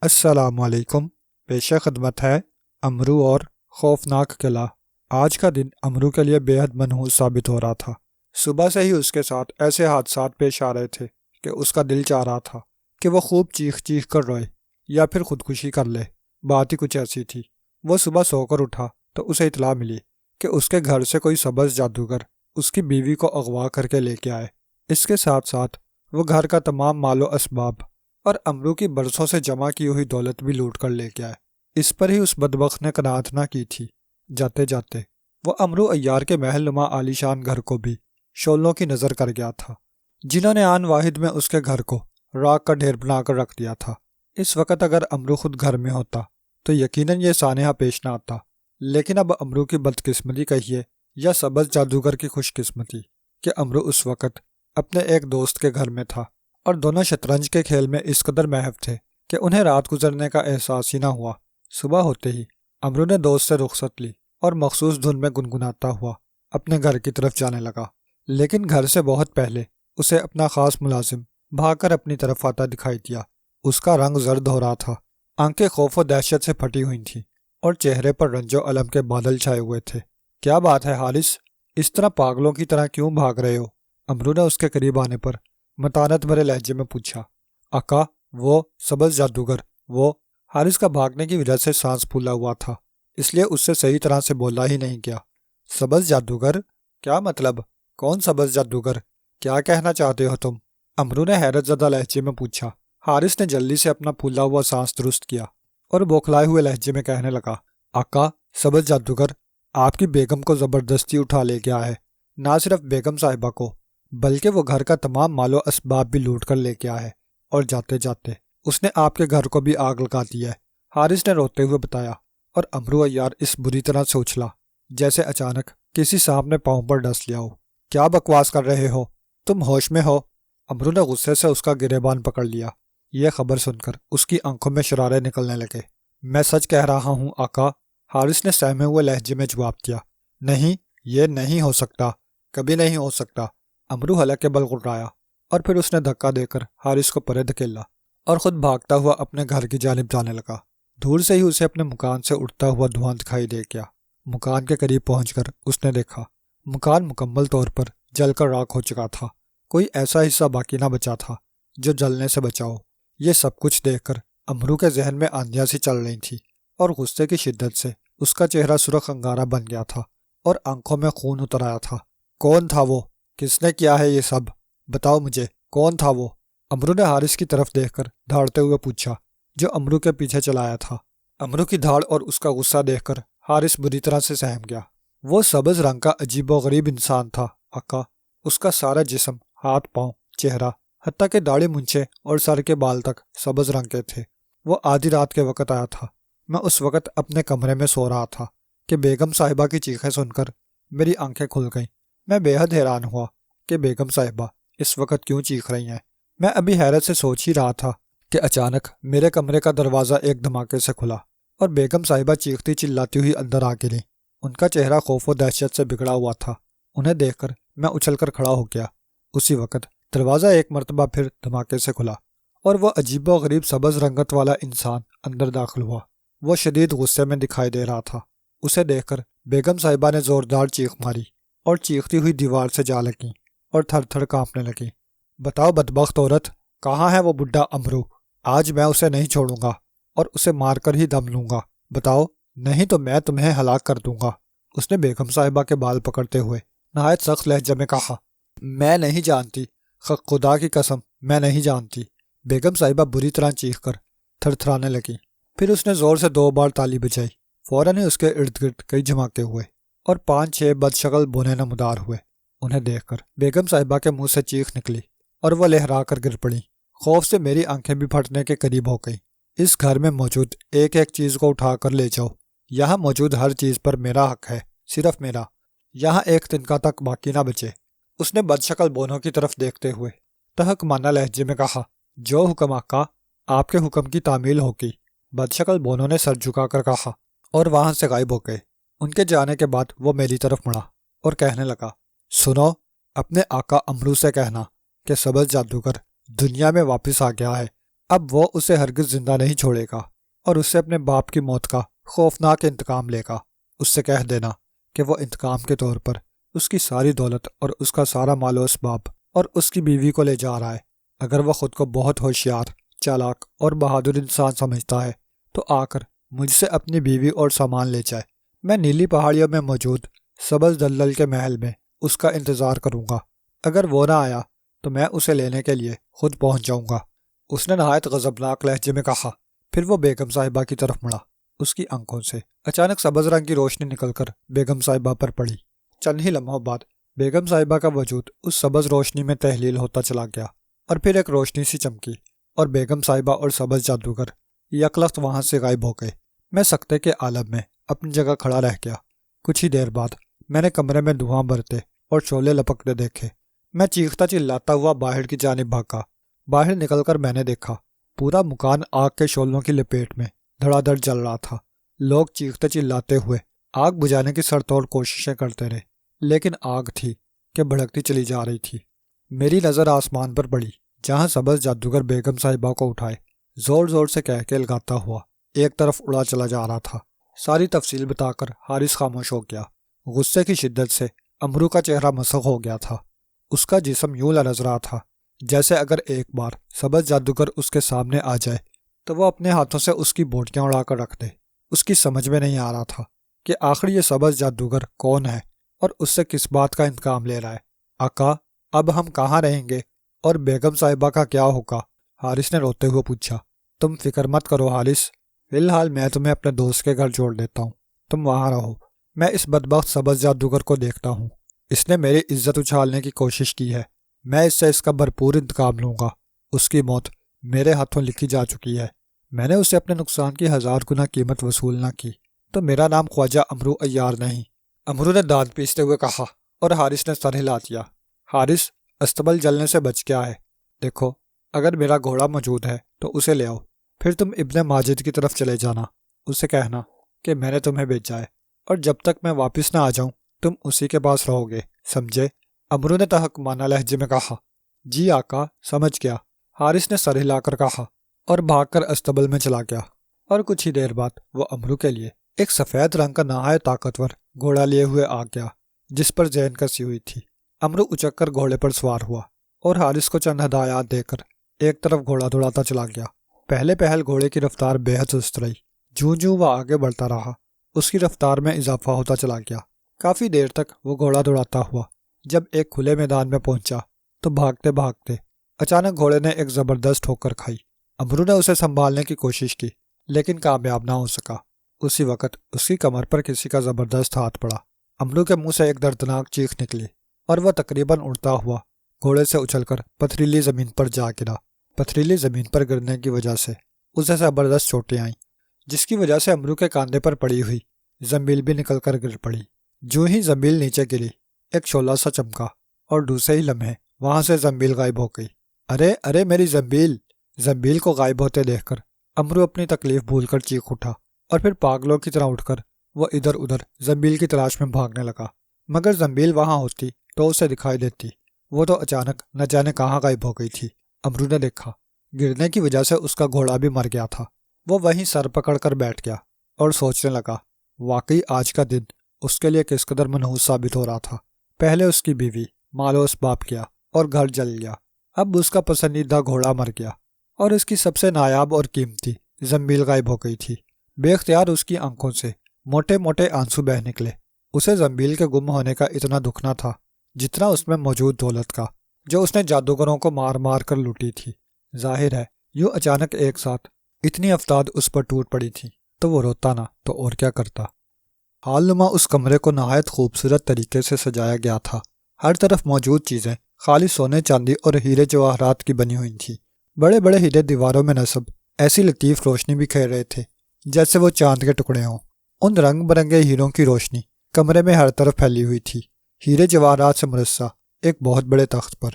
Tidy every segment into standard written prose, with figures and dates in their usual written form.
السلام علیکم۔ پیش خدمت ہے امرو اور خوفناک قلعہ۔ آج کا دن امرو کے لیے بے حد منحوس ثابت ہو رہا تھا۔ صبح سے ہی اس کے ساتھ ایسے حادثات پیش آ رہے تھے کہ اس کا دل چاہ رہا تھا کہ وہ خوب چیخ چیخ کر روئے یا پھر خودکشی کر لے۔ بات ہی کچھ ایسی تھی، وہ صبح سو کر اٹھا تو اسے اطلاع ملی کہ اس کے گھر سے کوئی سبز جادوگر اس کی بیوی کو اغوا کر کے لے کے آئے۔ اس کے ساتھ ساتھ وہ گھر کا تمام مال و اسباب اور امرو کی برسوں سے جمع کی ہوئی دولت بھی لوٹ کر لے کے آئے۔ اس پر ہی اس بدبخت نے قناعت نہ کی تھی۔ جاتے جاتے وہ امرو عیار کے محل نما عالی شان گھر کو بھی شعلوں کی نظر کر گیا تھا، جنہوں نے آن واحد میں اس کے گھر کو راکھ کا ڈھیر بنا کر رکھ دیا تھا۔ اس وقت اگر امرو خود گھر میں ہوتا تو یقیناً یہ سانحہ پیش نہ آتا، لیکن اب امرو کی بدقسمتی کہیے یا سبز جادوگر کی خوش قسمتی کہ امرو اس وقت اپنے ایک دوست کے گھر میں تھا اور دونوں شطرنج کے کھیل میں اس قدر محو تھے کہ انہیں رات گزرنے کا احساس ہی نہ ہوا۔ صبح ہوتے ہی امرو نے دوست سے رخصت لی اور مخصوص دھن میں گنگناتا ہوا اپنے گھر کی طرف جانے لگا، لیکن گھر سے بہت پہلے اسے اپنا خاص ملازم بھاگ کر اپنی طرف آتا دکھائی دیا۔ اس کا رنگ زرد ہو رہا تھا، آنکھیں خوف و دہشت سے پھٹی ہوئی تھیں اور چہرے پر رنج و الم کے بادل چھائے ہوئے تھے۔ کیا بات ہے حارث، اس طرح پاگلوں کی طرح کیوں بھاگ رہے ہو؟ امرو نے اس کے قریب آنے پر متانت بھرے لہجے میں پوچھا۔ آقا، وہ سبز جادوگر، وہ حارث کا بھاگنے کی وجہ سے سانس پھولا ہوا تھا، اس لیے اس سے صحیح طرح سے بولا ہی نہیں گیا۔ سبز جادوگر؟ کیا مطلب؟ کون سبز جادوگر؟ کیا کہنا چاہتے ہو تم؟ امرو نے حیرت زدہ لہجے میں پوچھا۔ حارث نے جلدی سے اپنا پھولا ہوا سانس درست کیا اور بوکھلائے ہوئے لہجے میں کہنے لگا، آقا، سبز جادوگر آپ کی بیگم کو زبردستی اٹھا لے گیا ہے۔ نہ صرف بیگم صاحبہ کو بلکہ وہ گھر کا تمام مال و اسباب بھی لوٹ کر لے کے آیا ہے، اور جاتے جاتے اس نے آپ کے گھر کو بھی آگ لگا دی ہے، حارث نے روتے ہوئے بتایا۔ اور امرو عیار اس بری طرح سے اچھلا جیسے اچانک کسی سانپ نے پاؤں پر ڈس لیا ہو۔ کیا بکواس کر رہے ہو؟ تم ہوش میں ہو؟ امرو نے غصے سے اس کا گریبان پکڑ لیا۔ یہ خبر سن کر اس کی آنکھوں میں شرارے نکلنے لگے۔ میں سچ کہہ رہا ہوں آقا، حارث نے سہمے ہوئے لہجے میں جواب دیا۔ نہیں، یہ نہیں ہو سکتا، کبھی نہیں ہو سکتا۔ امرو حلق کے بل گڑایا اور پھر اس نے دھکا دے کر حارث کو پرے دھکیلا اور خود بھاگتا ہوا اپنے گھر کی جانب جانے لگا۔ دور سے ہی اسے اپنے مکان سے اٹھتا ہوا دھواں دکھائی دے گیا۔ مکان کے قریب پہنچ کر اس نے دیکھا مکان مکمل طور پر جل کر راکھ ہو چکا تھا، کوئی ایسا حصہ باقی نہ بچا تھا جو جلنے سے بچا ہو۔ یہ سب کچھ دیکھ کر امرو کے ذہن میں آندیاں سی چل رہی تھی اور غصے کی شدت سے اس کا چہرہ سرخ انگارہ بن گیا تھا اور آنکھوں میں خون اتر آیا تھا۔ کون تھا وہ؟ کس نے کیا ہے یہ سب؟ بتاؤ مجھے، کون تھا وہ؟ امرو نے حارث کی طرف دیکھ کر دھاڑتے ہوئے پوچھا، جو امرو کے پیچھے چلایا تھا۔ امرو کی دھاڑ اور اس کا غصہ دیکھ کر حارث بری طرح سے سہم گیا۔ وہ سبز رنگ کا عجیب و غریب انسان تھا آقا، اس کا سارا جسم، ہاتھ پاؤں، چہرہ، حتیٰ کہ داڑھی منچے اور سر کے بال تک سبز رنگ کے تھے۔ وہ آدھی رات کے وقت آیا تھا۔ میں اس وقت اپنے کمرے میں سو رہا تھا کہ بیگم صاحبہ کی چیخیں سن کر میری آنکھیں کھل گئیں۔ میں بے حد حیران ہوا کہ بیگم صاحبہ اس وقت کیوں چیخ رہی ہیں۔ میں ابھی حیرت سے سوچ ہی رہا تھا کہ اچانک میرے کمرے کا دروازہ ایک دھماکے سے کھلا اور بیگم صاحبہ چیختی چلاتی ہوئی اندر آ گریں۔ ان کا چہرہ خوف و دہشت سے بگڑا ہوا تھا۔ انہیں دیکھ کر میں اچھل کر کھڑا ہو گیا۔ اسی وقت دروازہ ایک مرتبہ پھر دھماکے سے کھلا اور وہ عجیب و غریب سبز رنگت والا انسان اندر داخل ہوا۔ وہ شدید غصے میں دکھائی دے رہا تھا۔ اسے دیکھ کر بیگم صاحبہ نے زوردار چیخ ماری اور چیختی ہوئی دیوار سے جا لگیں اور تھر تھر کانپنے لگیں۔ بتاؤ بدبخت عورت، کہاں ہے وہ بڈھا امرو؟ آج میں اسے نہیں چھوڑوں گا اور اسے مار کر ہی دم لوں گا۔ بتاؤ، نہیں تو میں تمہیں ہلاک کر دوں گا۔ اس نے بیگم صاحبہ کے بال پکڑتے ہوئے نہایت سخت لہجے میں کہا۔ میں نہیں جانتی، خدا کی قسم میں نہیں جانتی۔ بیگم صاحبہ بری طرح چیخ کر تھر تھرانے لگیں۔ پھر اس نے زور سے 2 بار تالی بجائی۔ فوراً ہی اس کے ارد گرد کئی دھماکے ہوئے اور 5-6 بدشکل بونے نمودار ہوئے۔ انہیں دیکھ کر بیگم صاحبہ کے منہ سے چیخ نکلی اور وہ لہرا کر گر پڑی۔ خوف سے میری آنکھیں بھی پھٹنے کے قریب ہو گئیں۔ اس گھر میں موجود ایک ایک چیز کو اٹھا کر لے جاؤ۔ یہاں موجود ہر چیز پر میرا حق ہے، صرف میرا۔ یہاں ایک تنکا تک باقی نہ بچے۔ اس نے بدشکل بونوں کی طرف دیکھتے ہوئے تہکمانہ لہجے میں کہا، جو حکم آقا، آپ کے حکم کی تعمیل ہوگی۔ بدشکل بونوں نے سر جھکا کر کہا اور وہاں سے غائب ہو گئے۔ ان کے جانے کے بعد وہ میری طرف مڑا اور کہنے لگا، سنو، اپنے آقا امرو سے کہنا کہ سبز جادوگر دنیا میں واپس آ گیا ہے اب وہ اسے ہرگز زندہ نہیں چھوڑے گا اور اس سے اپنے باپ کی موت کا خوفناک انتقام لے گا۔ اس سے کہہ دینا کہ وہ انتقام کے طور پر اس کی ساری دولت اور اس کا سارا مال و اسباب اور اس کی بیوی کو لے جا رہا ہے۔ اگر وہ خود کو بہت ہوشیار، چالاک اور بہادر انسان سمجھتا ہے تو آ کر مجھ سے اپنی بیوی اور سامان لے جائے۔ میں نیلی پہاڑیوں میں موجود سبز دلدل کے محل میں اس کا انتظار کروں گا۔ اگر وہ نہ آیا تو میں اسے لینے کے لیے خود پہنچ جاؤں گا۔ اس نے نہایت غضبناک لہجے میں کہا۔ پھر وہ بیگم صاحبہ کی طرف مڑا۔ اس کی آنکھوں سے اچانک سبز رنگ کی روشنی نکل کر بیگم صاحبہ پر پڑی۔ چند ہی لمحوں بعد بیگم صاحبہ کا وجود اس سبز روشنی میں تحلیل ہوتا چلا گیا اور پھر ایک روشنی سی چمکی اور بیگم صاحبہ اور سبز جادوگر یکلخت وہاں سے غائب ہو گئے۔ میں سکتے کے عالم میں اپنی جگہ کھڑا رہ گیا۔ کچھ ہی دیر بعد میں نے کمرے میں دھواں بھرتے اور شعلے لپکتے دیکھے۔ میں چیختا چلاتا ہوا باہر کی جانب بھاگا۔ باہر نکل کر میں نے دیکھا پورا مکان آگ کے شعلوں کی لپیٹ میں دھڑا دھڑ جل رہا تھا۔ لوگ چیختے چلاتے ہوئے آگ بجھانے کی سرتوڑ کوششیں کرتے رہے، لیکن آگ تھی کہ بھڑکتی چلی جا رہی تھی۔ میری نظر آسمان پر پڑی جہاں سبز جادوگر بیگم صاحبہ کو اٹھائے زور زور سے کہہ کے لگاتا ہوا ایک طرف اڑا چلا جا رہا تھا۔ ساری تفصیل بتا کر حارث خاموش ہو گیا۔ غصے کی شدت سے امرو کا چہرہ مسخ ہو گیا تھا۔ اس کا جسم یوں لرز رہا تھا جیسے اگر ایک بار سبز جادوگر اس کے سامنے آ جائے تو وہ اپنے ہاتھوں سے اس کی بوٹیاں اڑا کر رکھ دے۔ اس کی سمجھ میں نہیں آ رہا تھا کہ آخر یہ سبز جادوگر کون ہے اور اس سے کس بات کا انتقام لے رہا ہے۔ آقا، اب ہم کہاں رہیں گے اور بیگم صاحبہ کا کیا ہوگا؟ حارث نے روتے ہوئے پوچھا۔ تم فکر مت کرو حارث، فی الحال میں تمہیں اپنے دوست کے گھر چھوڑ دیتا ہوں، تم وہاں رہو۔ میں اس بدبخت سبز جادوگر کو دیکھتا ہوں، اس نے میری عزت اچھالنے کی کوشش کی ہے، میں اس سے اس کا بھرپور انتقام لوں گا۔ اس کی موت میرے ہاتھوں لکھی جا چکی ہے۔ میں نے اسے اپنے نقصان کی 1000 گنا قیمت وصول نہ کی تو میرا نام خواجہ امرو عیار نہیں۔ امرو نے دانت پیستے ہوئے کہا اور حارث نے سر ہلا دیا۔ حارث، استبل جلنے سے بچ گیا ہے۔ دیکھو، اگر میرا گھوڑا موجود ہے تو اسے لے آؤ، پھر تم ابن ماجد کی طرف چلے جانا، اسے کہنا کہ میں نے تمہیں بھیجا ہے، اور جب تک میں واپس نہ آ جاؤں تم اسی کے پاس رہو گے، سمجھے؟ امرو نے تحقمانہ لہجے میں کہا۔ جی آقا، سمجھ گیا، حارث نے سر ہلا کر کہا اور بھاگ کر استبل میں چلا گیا۔ اور کچھ ہی دیر بعد وہ امرو کے لیے ایک سفید رنگ کا نہایت طاقتور گھوڑا لیے ہوئے آ گیا جس پر زین کسی ہوئی تھی۔ امرو اچک کر گھوڑے پر سوار ہوا اور حارث کو چند ہدایات دے کر ایک طرف گھوڑا دوڑاتا چلا گیا۔ پہلے پہل گھوڑے کی رفتار بے حد سست رہی۔ جوں جوں وہ آگے بڑھتا رہا اس کی رفتار میں اضافہ ہوتا چلا گیا۔ کافی دیر تک وہ گھوڑا دوڑاتا ہوا جب ایک کھلے میدان میں پہنچا تو بھاگتے بھاگتے اچانک گھوڑے نے ایک زبردست ٹھوکر کھائی۔ امرو نے اسے سنبھالنے کی کوشش کی لیکن کامیاب نہ ہو سکا۔ اسی وقت اس کی کمر پر کسی کا زبردست ہاتھ پڑا۔ امرو کے منہ سے ایک دردناک چیخ نکلی اور وہ تقریباً اڑتا ہوا گھوڑے سے اچھل کر پتھریلی زمین پر جا گرا۔ پتھریلی زمین پر گرنے کی وجہ سے اسے زبردست چوٹیں آئیں، جس کی وجہ سے امرو کے کاندھے پر پڑی ہوئی زنبیل بھی نکل کر گر پڑی۔ جو ہی زنبیل نیچے گری ایک شعلہ سا چمکا اور دوسرے ہی لمحے وہاں سے زنبیل غائب ہو گئی۔ ارے ارے میری زنبیل! زنبیل کو غائب ہوتے دیکھ کر امرو اپنی تکلیف بھول کر چیخ اٹھا اور پھر پاگلوں کی طرح اٹھ کر وہ ادھر ادھر زنبیل کی تلاش میں بھاگنے لگا۔ مگر زنبیل وہاں ہوتی تو اسے دکھائی دیتی، وہ تو اچانک نہ جانے کہاں غائب ہو گئی تھی۔ امرو نے دیکھا گرنے کی وجہ سے اس کا گھوڑا بھی مر گیا تھا۔ وہ وہیں سر پکڑ کر بیٹھ گیا اور سوچنے لگا واقعی آج کا دن اس کے لیے کس قدر منحوس ثابت ہو رہا تھا۔ پہلے اس کی بیوی، مال و اسباب کیا اور گھر جل گیا، اب اس کا پسندیدہ گھوڑا مر گیا اور اس کی سب سے نایاب اور قیمتی زنبیل غائب ہو گئی تھی۔ بے اختیار اس کی آنکھوں سے موٹے موٹے آنسو بہہ نکلے۔ اسے زنبیل کے گم ہونے کا اتنا دکھ نہ تھا جتنا اس میں موجود دولت کا جو اس نے جادوگروں کو مار مار کر لوٹی تھی۔ ظاہر ہے یوں اچانک ایک ساتھ اتنی افداد اس پر ٹوٹ پڑی تھی تو وہ روتا نہ تو اور کیا کرتا۔ حال نما اس کمرے کو نہایت خوبصورت طریقے سے سجایا گیا تھا۔ ہر طرف موجود چیزیں خالی سونے چاندی اور ہیرے جواہرات کی بنی ہوئی تھیں۔ بڑے بڑے ہیرے دیواروں میں نصب ایسی لطیف روشنی بکھیر رہے تھے جیسے وہ چاند کے ٹکڑے ہوں۔ ان رنگ برنگے ہیروں کی روشنی کمرے میں ہر طرف پھیلی ہوئی تھی۔ ہیرے جواہرات سے مرصع ایک بہت بڑے تخت پر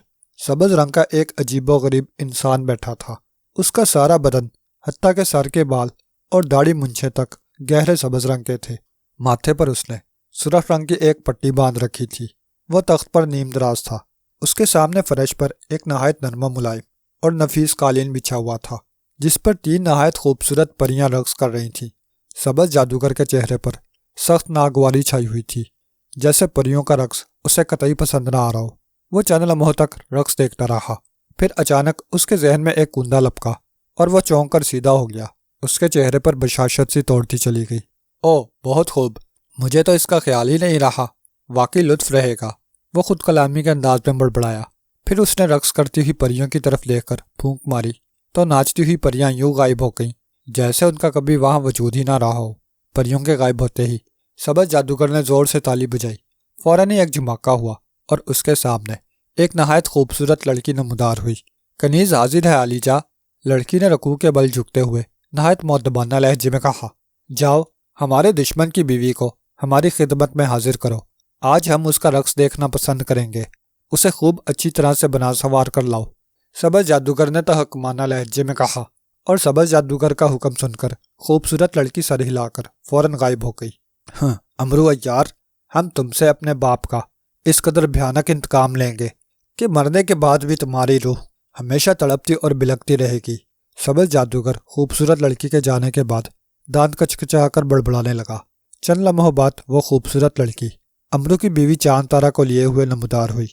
سبز رنگ کا ایک عجیب و غریب انسان بیٹھا تھا۔ اس کا سارا بدن حتیٰ کہ سر کے بال اور داڑھی مونچھیں تک گہرے سبز رنگ کے تھے۔ ماتھے پر اس نے سرخ رنگ کی ایک پٹی باندھ رکھی تھی۔ وہ تخت پر نیم دراز تھا۔ اس کے سامنے فرش پر ایک نہایت نرم و ملائم اور نفیس قالین بچھا ہوا تھا۔ جس پر 3 نہایت خوبصورت پریاں رقص کر رہی تھیں۔ سبز جادوگر کے چہرے پر سخت ناگواری چھائی ہوئی تھی، جیسے پریوں کا رقص اسے قطعی پسند نہ آ رہا ہو۔ وہ چند لمحوں تک رقص دیکھتا رہا، پھر اچانک اس کے ذہن میں ایک کندا لپکا اور وہ چونک کر سیدھا ہو گیا۔ اس کے چہرے پر بشاشت سی توڑتی چلی گئی۔ اوہ بہت خوب، مجھے تو اس کا خیال ہی نہیں رہا، واقعی لطف رہے گا۔ وہ خود کلامی کے انداز میں بڑبڑایا، پھر اس نے رقص کرتی ہوئی پریوں کی طرف دیکھ کر پھونک ماری تو ناچتی ہوئی پریاں یوں غائب ہو گئیں جیسے ان کا کبھی وہاں وجود ہی نہ رہا ہو۔ پریوں کے غائب ہوتے ہی سبز جادوگر نے زور سے تالی بجائی۔ فوراً ہی ایک جھماکہ ہوا اور اس کے سامنے ایک نہایت خوبصورت لڑکی نمودار ہوئی۔ کنیز حاضر ہے عالی جا، لڑکی نے رکوع کے بل جھکتے ہوئے نہایت مؤدبانہ لہجے میں کہا۔ جاؤ، ہمارے دشمن کی بیوی کو ہماری خدمت میں حاضر کرو۔ آج ہم اس کا رقص دیکھنا پسند کریں گے۔ اسے خوب اچھی طرح سے بنا سنوار کر لاؤ، سبز جادوگر نے تحقمانہ لہجے میں کہا، اور سبز جادوگر کا حکم سن کر خوبصورت لڑکی سر ہلا کر فوراً غائب ہو گئی۔ امرو عیار، ہم تم سے اپنے باپ کا اس قدر بھیانک انتقام لیں گے کہ مرنے کے بعد بھی تمہاری روح ہمیشہ تڑپتی اور بلکتی رہے گی۔ سبز جادوگر خوبصورت لڑکی کے جانے کے بعد دانت کچکچا کر بڑبڑانے لگا۔ چند لمحوں بعد وہ خوبصورت لڑکی امرو کی بیوی چاند تارا کو لیے ہوئے نمودار ہوئی۔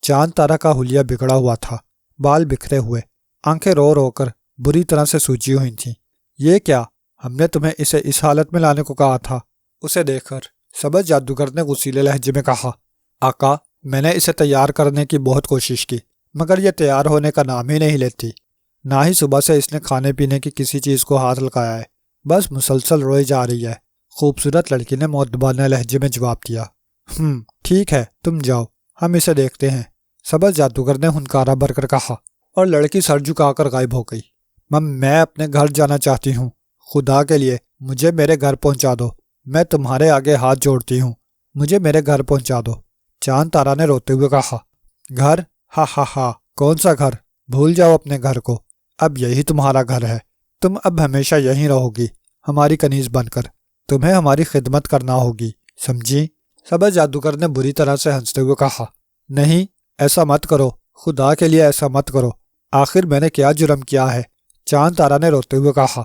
چاند تارا کا حلیہ بگڑا ہوا تھا، بال بکھرے ہوئے، آنکھیں رو رو کر بری طرح سے سوجی ہوئی تھیں۔ یہ کیا؟ ہم نے تمہیں اسے اس حالت میں لانے کو کہا تھا۔ اسے دیکھ کر سبز جادوگر نے غصیلے لہجے میں کہا، آقا، میں نے اسے تیار کرنے کی بہت کوشش کی، مگر یہ تیار ہونے کا نام ہی نہیں لیتی۔ نہ ہی صبح سے اس نے کھانے پینے کی کسی چیز کو ہاتھ لگایا ہے، بس مسلسل روئی جا رہی ہے۔ خوبصورت لڑکی نے مؤدبانہ لہجے میں جواب دیا۔ ٹھیک ہے، تم جاؤ، ہم اسے دیکھتے ہیں، سبز جادوگر نے ہنکارا بھر کر کہا، اور لڑکی سر جھکا کر غائب ہو گئی۔ میں اپنے گھر جانا چاہتی ہوں، خدا کے لیے مجھے میرے گھر پہنچا دو، میں تمہارے آگے ہاتھ جوڑتی ہوں، مجھے میرے گھر پہنچا دو۔ چاند تارا نے روتے ہوئے کہا، گھر؟ ہا ہا ہا، کون سا گھر؟ بھول جاؤ اپنے گھر کو، اب یہی تمہارا گھر ہے، تم اب ہمیشہ یہیں رہو گی، ہماری کنیز بن کر، تمہیں ہماری خدمت کرنا ہوگی، سمجھی؟ سبز جادوگر نے بری طرح سے ہنستے ہوئے کہا، نہیں، ایسا مت کرو، خدا کے لیے ایسا مت کرو، آخر میں نے کیا جرم کیا ہے؟ چاند تارا نے روتے ہوئے کہا،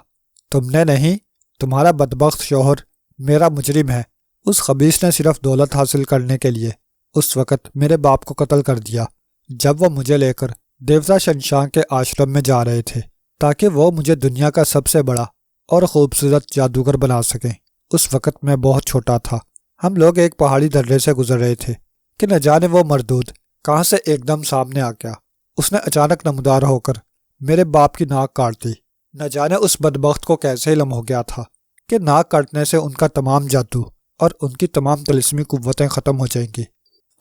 تم نے نہیں، تمہارا بدبخت شوہر میرا مجرم ہے، اس خبیث نے صرف دولت حاصل کرنے کے لیے اس وقت میرے باپ کو قتل کر دیا جب وہ مجھے لے کر دیوتا شنشان کے آشرم میں جا رہے تھے تاکہ وہ مجھے دنیا کا سب سے بڑا اور خوبصورت جادوگر بنا سکیں۔ اس وقت میں بہت چھوٹا تھا، ہم لوگ ایک پہاڑی درے سے گزر رہے تھے کہ نہ جانے وہ مردود کہاں سے ایک دم سامنے آ گیا۔ اس نے اچانک نمودار ہو کر میرے باپ کی ناک کاٹ دی۔ نہ جانے اس بدبخت کو کیسے علم ہو گیا تھا کہ ناک کاٹنے سے ان کا تمام جادو اور ان کی تمام طلسمی قوتیں ختم ہو جائیں گی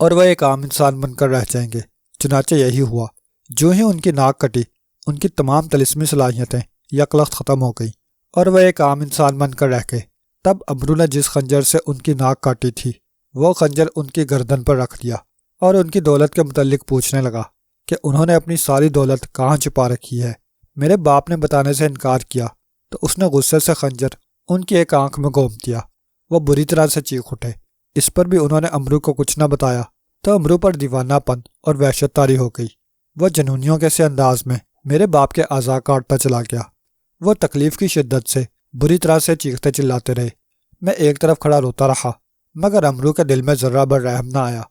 اور وہ ایک عام انسان بن کر رہ جائیں گے۔ چنانچہ یہی ہوا، جو ہی ان کی ناک کٹی، ان کی تمام طلسمی صلاحیتیں یکلخت ختم ہو گئیں اور وہ ایک عام انسان بن کر رہ گئے۔ تب امرو نے جس خنجر سے ان کی ناک کاٹی تھی وہ خنجر ان کی گردن پر رکھ دیا اور ان کی دولت کے متعلق پوچھنے لگا کہ انہوں نے اپنی ساری دولت کہاں چھپا رکھی ہے۔ میرے باپ نے بتانے سے انکار کیا تو اس نے غصے سے خنجر ان کی ایک آنکھ میں گھوم دیا۔ وہ بری طرح سے چیخ اٹھے۔ اس پر بھی انہوں نے امرو کو کچھ نہ بتایا تو امرو پر دیوانہ پن اور وحشت طاری ہو گئی۔ وہ جنونیوں کے سے انداز میں میرے باپ کے اعضاء کاٹتا چلا گیا۔ وہ تکلیف کی شدت سے بری طرح سے چیختے چلاتے رہے۔ میں ایک طرف کھڑا روتا رہا، مگر امرو کے دل میں ذرہ بر رحم نہ آیا۔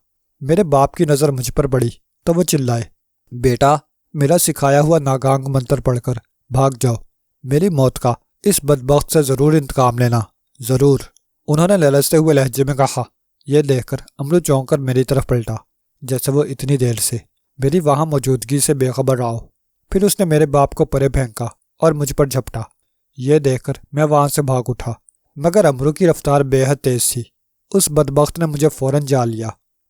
میرے باپ کی نظر مجھ پر پڑی تو وہ چلائے، بیٹا، میرا سکھایا ہوا ناگانگ منتر پڑھ کر بھاگ جاؤ، میری موت کا اس بدبخت سے ضرور انتقام لینا، ضرور۔ انہوں نے للچتے ہوئے لہجے میں کہا۔ یہ دیکھ کر امرو چونک کر میری طرف پلٹا، جیسے وہ اتنی دیر سے میری وہاں موجودگی سے بے خبر رہا ہو۔ پھر اس نے میرے باپ کو پرے پھینکا اور مجھ پر جھپٹا۔ یہ دیکھ کر میں وہاں سے بھاگ اٹھا، مگر امرو کی رفتار بے حد تیز تھی۔ اس بدبخت نے مجھے فوراً جا لیا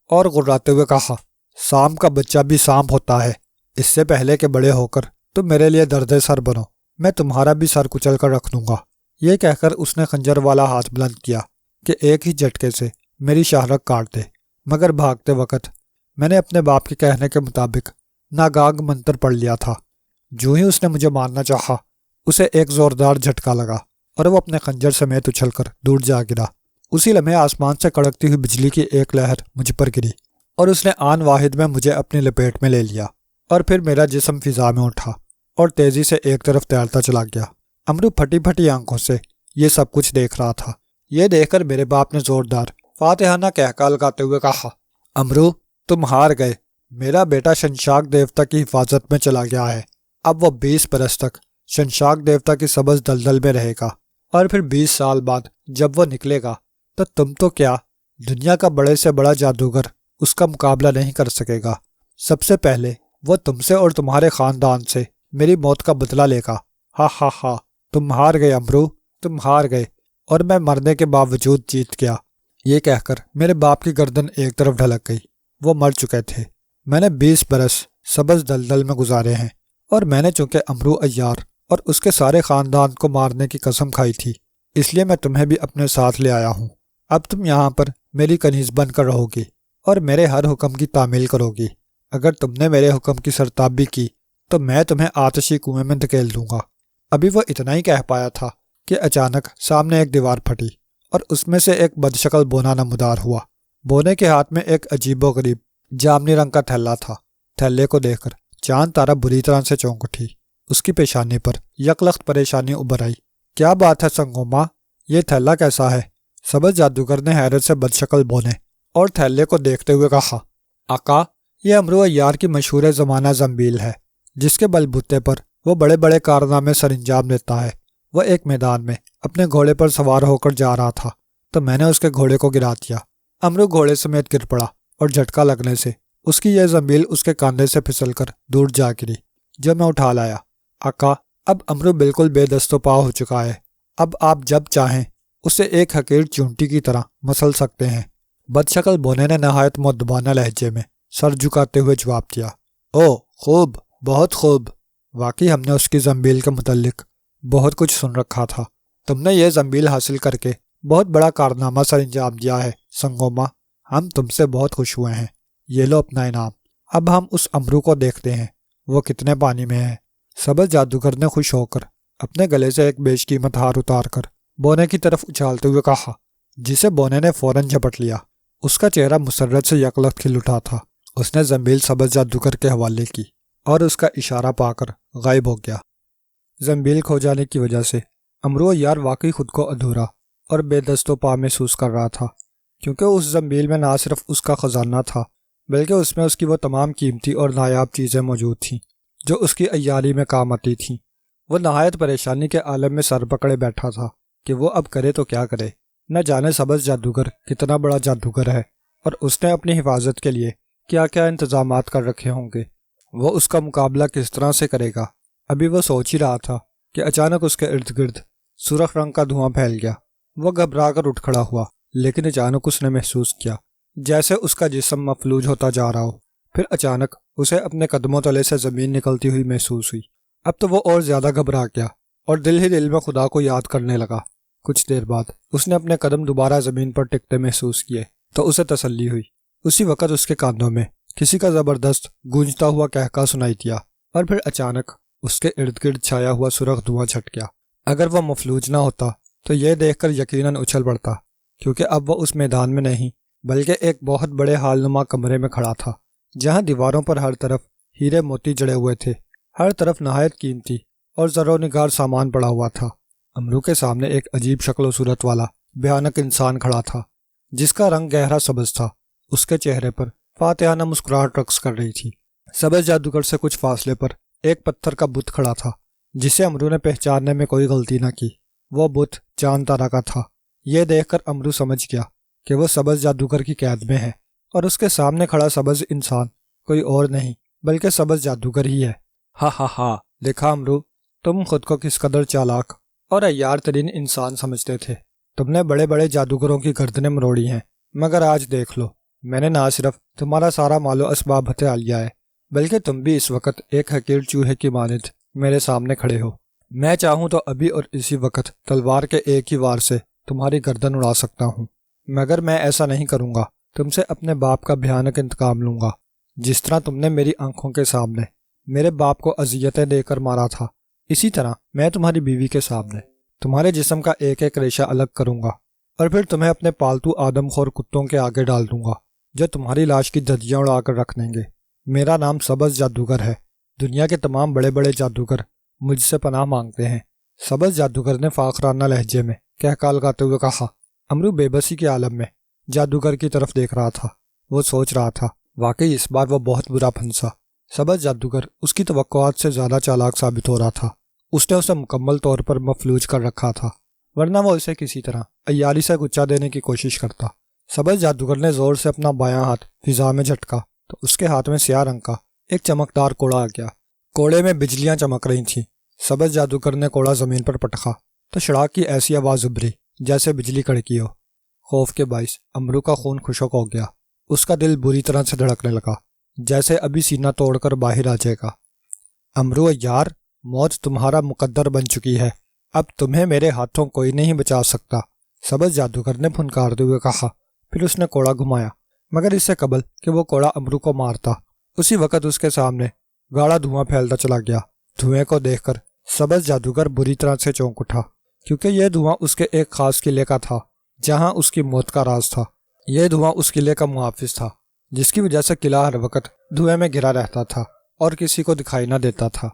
اور غراتے ہوئے کہا، سانپ کا بچہ بھی سانپ ہوتا ہے، اس سے پہلے کہ بڑے ہو کر تم میرے لیے درد سر بنو، میں تمہارا بھی سر کچل کر رکھ دوں گا۔ یہ کہہ کر اس نے خنجر والا ہاتھ بلند کیا کہ ایک ہی جھٹکے سے میری شاہرگ کاٹ دے، مگر بھاگتے وقت میں نے اپنے باپ کے کہنے کے مطابق ناگانگ منتر پڑھ لیا تھا۔ جو ہی اس نے مجھے مارنا چاہا، اسے ایک زوردار جھٹکا لگا اور وہ اپنے خنجر سمیت اچھل کر دور جا گرا۔ اسی لمحے آسمان سے کڑکتی ہوئی بجلی کی ایک لہر مجھ پر گری اور اس نے آن واحد میں مجھے اپنی لپیٹ میں لے لیا، اور پھر میرا جسم فضا میں اٹھا اور تیزی سے ایک طرف تیرتا چلا گیا۔ امرو پھٹی پھٹی آنکھوں سے یہ سب کچھ دیکھ رہا تھا۔ یہ دیکھ کر میرے باپ نے زوردار فاتحانہ کہکا لگاتے ہوئے کہا، امرو تم ہار گئے، میرا بیٹا شنشاک دیوتا کی حفاظت میں چلا گیا ہے، اب وہ 20 برس تک شنشاک دیوتا کی سبز دلدل میں رہے گا، اور پھر 20 سال بعد جب وہ نکلے گا تو تم تو کیا، دنیا کا بڑے سے بڑا جادوگر اس کا مقابلہ نہیں کر سکے گا۔ سب سے پہلے وہ تم سے اور تمہارے خاندان سے میری موت کا بدلہ لے گا۔ ہا ہا ہا، تم ہار گئے امرو، تم ہار گئے، اور میں مرنے کے باوجود جیت گیا۔ یہ کہہ کر میرے باپ کی گردن ایک طرف ڈھلک گئی۔ وہ مر چکے تھے۔ میں نے 20 برس سبز دلدل میں گزارے ہیں، اور میں نے چونکہ امرو عیار اور اس کے سارے خاندان کو مارنے کی قسم کھائی تھی، اس لیے میں تمہیں بھی اپنے ساتھ لے آیا ہوں۔ اب تم یہاں پر میری کنیز بن کر رہو گی اور میرے ہر حکم کی تعمیل کرو گی۔ اگر تم نے میرے حکم کی سرتابی کی تو میں تمہیں آتشی کنویں میں دھکیل دوں گا۔ ابھی وہ اتنا ہی کہہ پایا تھا کہ اچانک سامنے ایک دیوار پھٹی اور اس میں سے ایک بدشکل بونا نمودار ہوا۔ بونے کے ہاتھ میں ایک عجیب و غریب جامنی رنگ کا تھیلا تھا۔ تھیلے کو دیکھ کر چاند تارا بری طرح سے چونک اٹھی۔ اس کی پیشانی پر یکلخت پریشانی ابھر آئی۔ کیا بات ہے سنگوما، یہ تھیلا کیسا ہے؟ سبز جادوگر نے حیرت سے بدشکل بونے اور تھیلے کو دیکھتے ہوئے کہا، آقا یہ امرو عیار کی مشہور زمانہ زنبیل ہے، جس کے بل بوتے پر وہ بڑے بڑے کارنامے سر انجام دیتا ہے۔ وہ ایک میدان میں اپنے گھوڑے پر سوار ہو کر جا رہا تھا تو میں نے اس کے گھوڑے کو گرا دیا۔ امرو گھوڑے سمیت گر پڑا اور جھٹکا لگنے سے اس کی یہ زنبیل اس کے کاندھے سے پھسل کر دور جا گری، جو میں اٹھا لایا۔ آقا اب امرو بالکل بے دست و پا ہو چکا ہے، اب آپ جب چاہیں اسے ایک حقیر چونٹی کی طرح مسل سکتے ہیں۔ بدشکل بونے نے نہایت مؤدبانہ لہجے میں سر جھکاتے ہوئے جواب دیا، او خوب، بہت خوب، واقعی ہم نے اس کی زنبیل کے متعلق بہت کچھ سن رکھا تھا۔ تم نے یہ زنبیل حاصل کر کے بہت بڑا کارنامہ سر انجام دیا ہے سنگوما، ہم تم سے بہت خوش ہوئے ہیں۔ یہ لو اپنا انعام۔ اب ہم اس امرو کو دیکھتے ہیں وہ کتنے پانی میں ہے۔ سبز جادوگر نے خوش ہو کر اپنے گلے سے ایک بیش قیمت ہار اتار کر بونے کی طرف اچھالتے ہوئے کہا، جسے بونے نے فوراً جھپٹ لیا۔ اس کا چہرہ مسرت سے یکلخت کھل اٹھا تھا۔ اس نے زنبیل سبز جادوگر کے حوالے کی اور اس کا اشارہ پا کر غائب ہو گیا۔ زنبیل کھو جانے کی وجہ سے امرو عیار واقعی خود کو ادھورا اور بے دست و پا محسوس کر رہا تھا، کیونکہ اس زنبیل میں نہ صرف اس کا خزانہ تھا بلکہ اس میں اس کی وہ تمام قیمتی اور نایاب چیزیں موجود تھیں جو اس کی عیاری میں کام آتی تھیں۔ وہ نہایت پریشانی کے عالم میں سر پکڑے بیٹھا تھا کہ وہ اب کرے تو کیا کرے۔ نہ جانے سبز جادوگر کتنا بڑا جادوگر ہے اور اس نے اپنی حفاظت کے لیے کیا کیا انتظامات کر رکھے ہوں گے، وہ اس کا مقابلہ کس طرح سے کرے گا۔ ابھی وہ سوچ ہی رہا تھا کہ اچانک اس کے ارد گرد سرخ رنگ کا دھواں پھیل گیا۔ وہ گھبرا کر اٹھ کھڑا ہوا، لیکن اچانک اس نے محسوس کیا جیسے اس کا جسم مفلوج ہوتا جا رہا ہو۔ پھر اچانک اسے اپنے قدموں تلے سے زمین نکلتی ہوئی محسوس ہوئی۔ اب تو وہ اور زیادہ گھبرا گیا اور دل ہی دل میں خدا کو یاد کرنے لگا۔ کچھ دیر بعد اس نے اپنے قدم دوبارہ زمین پر ٹکتے محسوس کیے تو اسے تسلی ہوئی۔ اسی وقت اس کے کاندھوں میں کسی کا زبردست گونجتا ہوا کہکا سنائی دیا، اور پھر اچانک اس کے ارد گرد چھایا ہوا سرخ دھواں چھٹ گیا۔ اگر وہ مفلوج نہ ہوتا تو یہ دیکھ کر یقیناً اچھل پڑتا، کیونکہ اب وہ اس میدان میں نہیں بلکہ ایک بہت بڑے ہال نما کمرے میں کھڑا تھا، جہاں دیواروں پر ہر طرف ہیرے موتی جڑے ہوئے تھے۔ ہر طرف نہایت قیمتی اور زر و نگار سامان پڑا ہوا تھا۔ امرو کے سامنے ایک عجیب شکل و صورت والا بھیانک انسان کھڑا تھا، جس کا رنگ گہرا سبز تھا۔ اس کے چہرے پر فاتحانہ مسکراہٹ رقص کر رہی تھی۔ سبز جادوگر سے کچھ فاصلے پر ایک پتھر کا بت کھڑا تھا، جسے امرو نے پہچاننے میں کوئی غلطی نہ کی۔ وہ بت چاند تارا کا تھا۔ یہ دیکھ کر امرو سمجھ گیا کہ وہ سبز جادوگر کی قید میں ہے، اور اس کے سامنے کھڑا سبز انسان کوئی اور نہیں بلکہ سبز جادوگر ہی ہے۔ ہا ہا ہا، دیکھا امرو، تم خود کو کس قدر چالاک اور عیار ترین انسان سمجھتے تھے۔ تم نے بڑے بڑے جادوگروں کی گردنیں مروڑی ہیں، مگر آج دیکھ لو، میں نے نہ صرف تمہارا سارا مال و اسباب ہتھیا لیا ہے بلکہ تم بھی اس وقت ایک حقیر چوہے کی مانند میرے سامنے کھڑے ہو۔ میں چاہوں تو ابھی اور اسی وقت تلوار کے ایک ہی وار سے تمہاری گردن اڑا سکتا ہوں، مگر میں ایسا نہیں کروں گا۔ تم سے اپنے باپ کا بھیانک انتقام لوں گا۔ جس طرح تم نے میری آنکھوں کے سامنے میرے باپ کو اذیتیں دے کر مارا تھا، اسی طرح میں تمہاری بیوی کے سامنے تمہارے جسم کا ایک ایک ریشہ الگ کروں گا، اور پھر تمہیں اپنے پالتو آدم خور کتوں کے آگے ڈال دوں گا، جو تمہاری لاش کی دھجیاں اڑا کر رکھ دیں گے۔ میرا نام سبز جادوگر ہے، دنیا کے تمام بڑے بڑے جادوگر مجھ سے پناہ مانگتے ہیں۔ سبز جادوگر نے فاخرانہ لہجے میں کہکا لگاتے ہوئے کہا۔ امرو بے بسی کے عالم میں جادوگر کی طرف دیکھ رہا تھا۔ وہ سوچ رہا تھا واقعی اس بار وہ بہت برا پھنسا۔ سبز جادوگر اس کی توقعات سے زیادہ چالاک ثابت ہو رہا تھا۔ اس نے اسے مکمل طور پر مفلوج کر رکھا تھا، ورنہ وہ اسے کسی طرح عیاری سے گچا دینے کی کوشش کرتا۔ سبز جادوگر نے زور سے اپنا بایاں ہاتھ فضا میں جھٹکا تو اس کے ہاتھ میں سیاہ رنگ کا ایک چمکدار کوڑا آ گیا۔ کوڑے میں بجلیاں چمک رہی تھیں۔ سبز جادوگر نے کوڑا زمین پر پٹکا تو شڑاک کی ایسی آواز ابھری جیسے بجلی کڑکی ہو۔ خوف کے باعث امرو کا خون خشک ہو گیا۔ اس کا دل بری طرح سے دھڑکنے لگا، جیسے ابھی سینہ توڑ کر باہر آ جائے گا۔ امرو یار، موت تمہارا مقدر بن چکی ہے، اب تمہیں میرے ہاتھوں کوئی نہیں بچا سکتا، سبز جادوگر نے پھنکارتے ہوئے کہا۔ پھر اس نے کوڑا گھمایا، مگر اس سے قبل کہ وہ کوڑا امرو کو مارتا اسی وقت اس کے سامنے گاڑھا دھواں پھیلتا چلا گیا۔ دھوئیں کو دیکھ کر سبز جادوگر بری طرح سے چونک اٹھا، کیونکہ یہ دھواں اس کے ایک خاص قلعے کا تھا جہاں اس کی موت کا راز تھا۔ یہ دھواں اس قلعے کا محافظ تھا، جس کی وجہ سے قلعہ ہر وقت دھوئیں میں گھرا رہتا تھا اور کسی کو دکھائی نہ دیتا تھا۔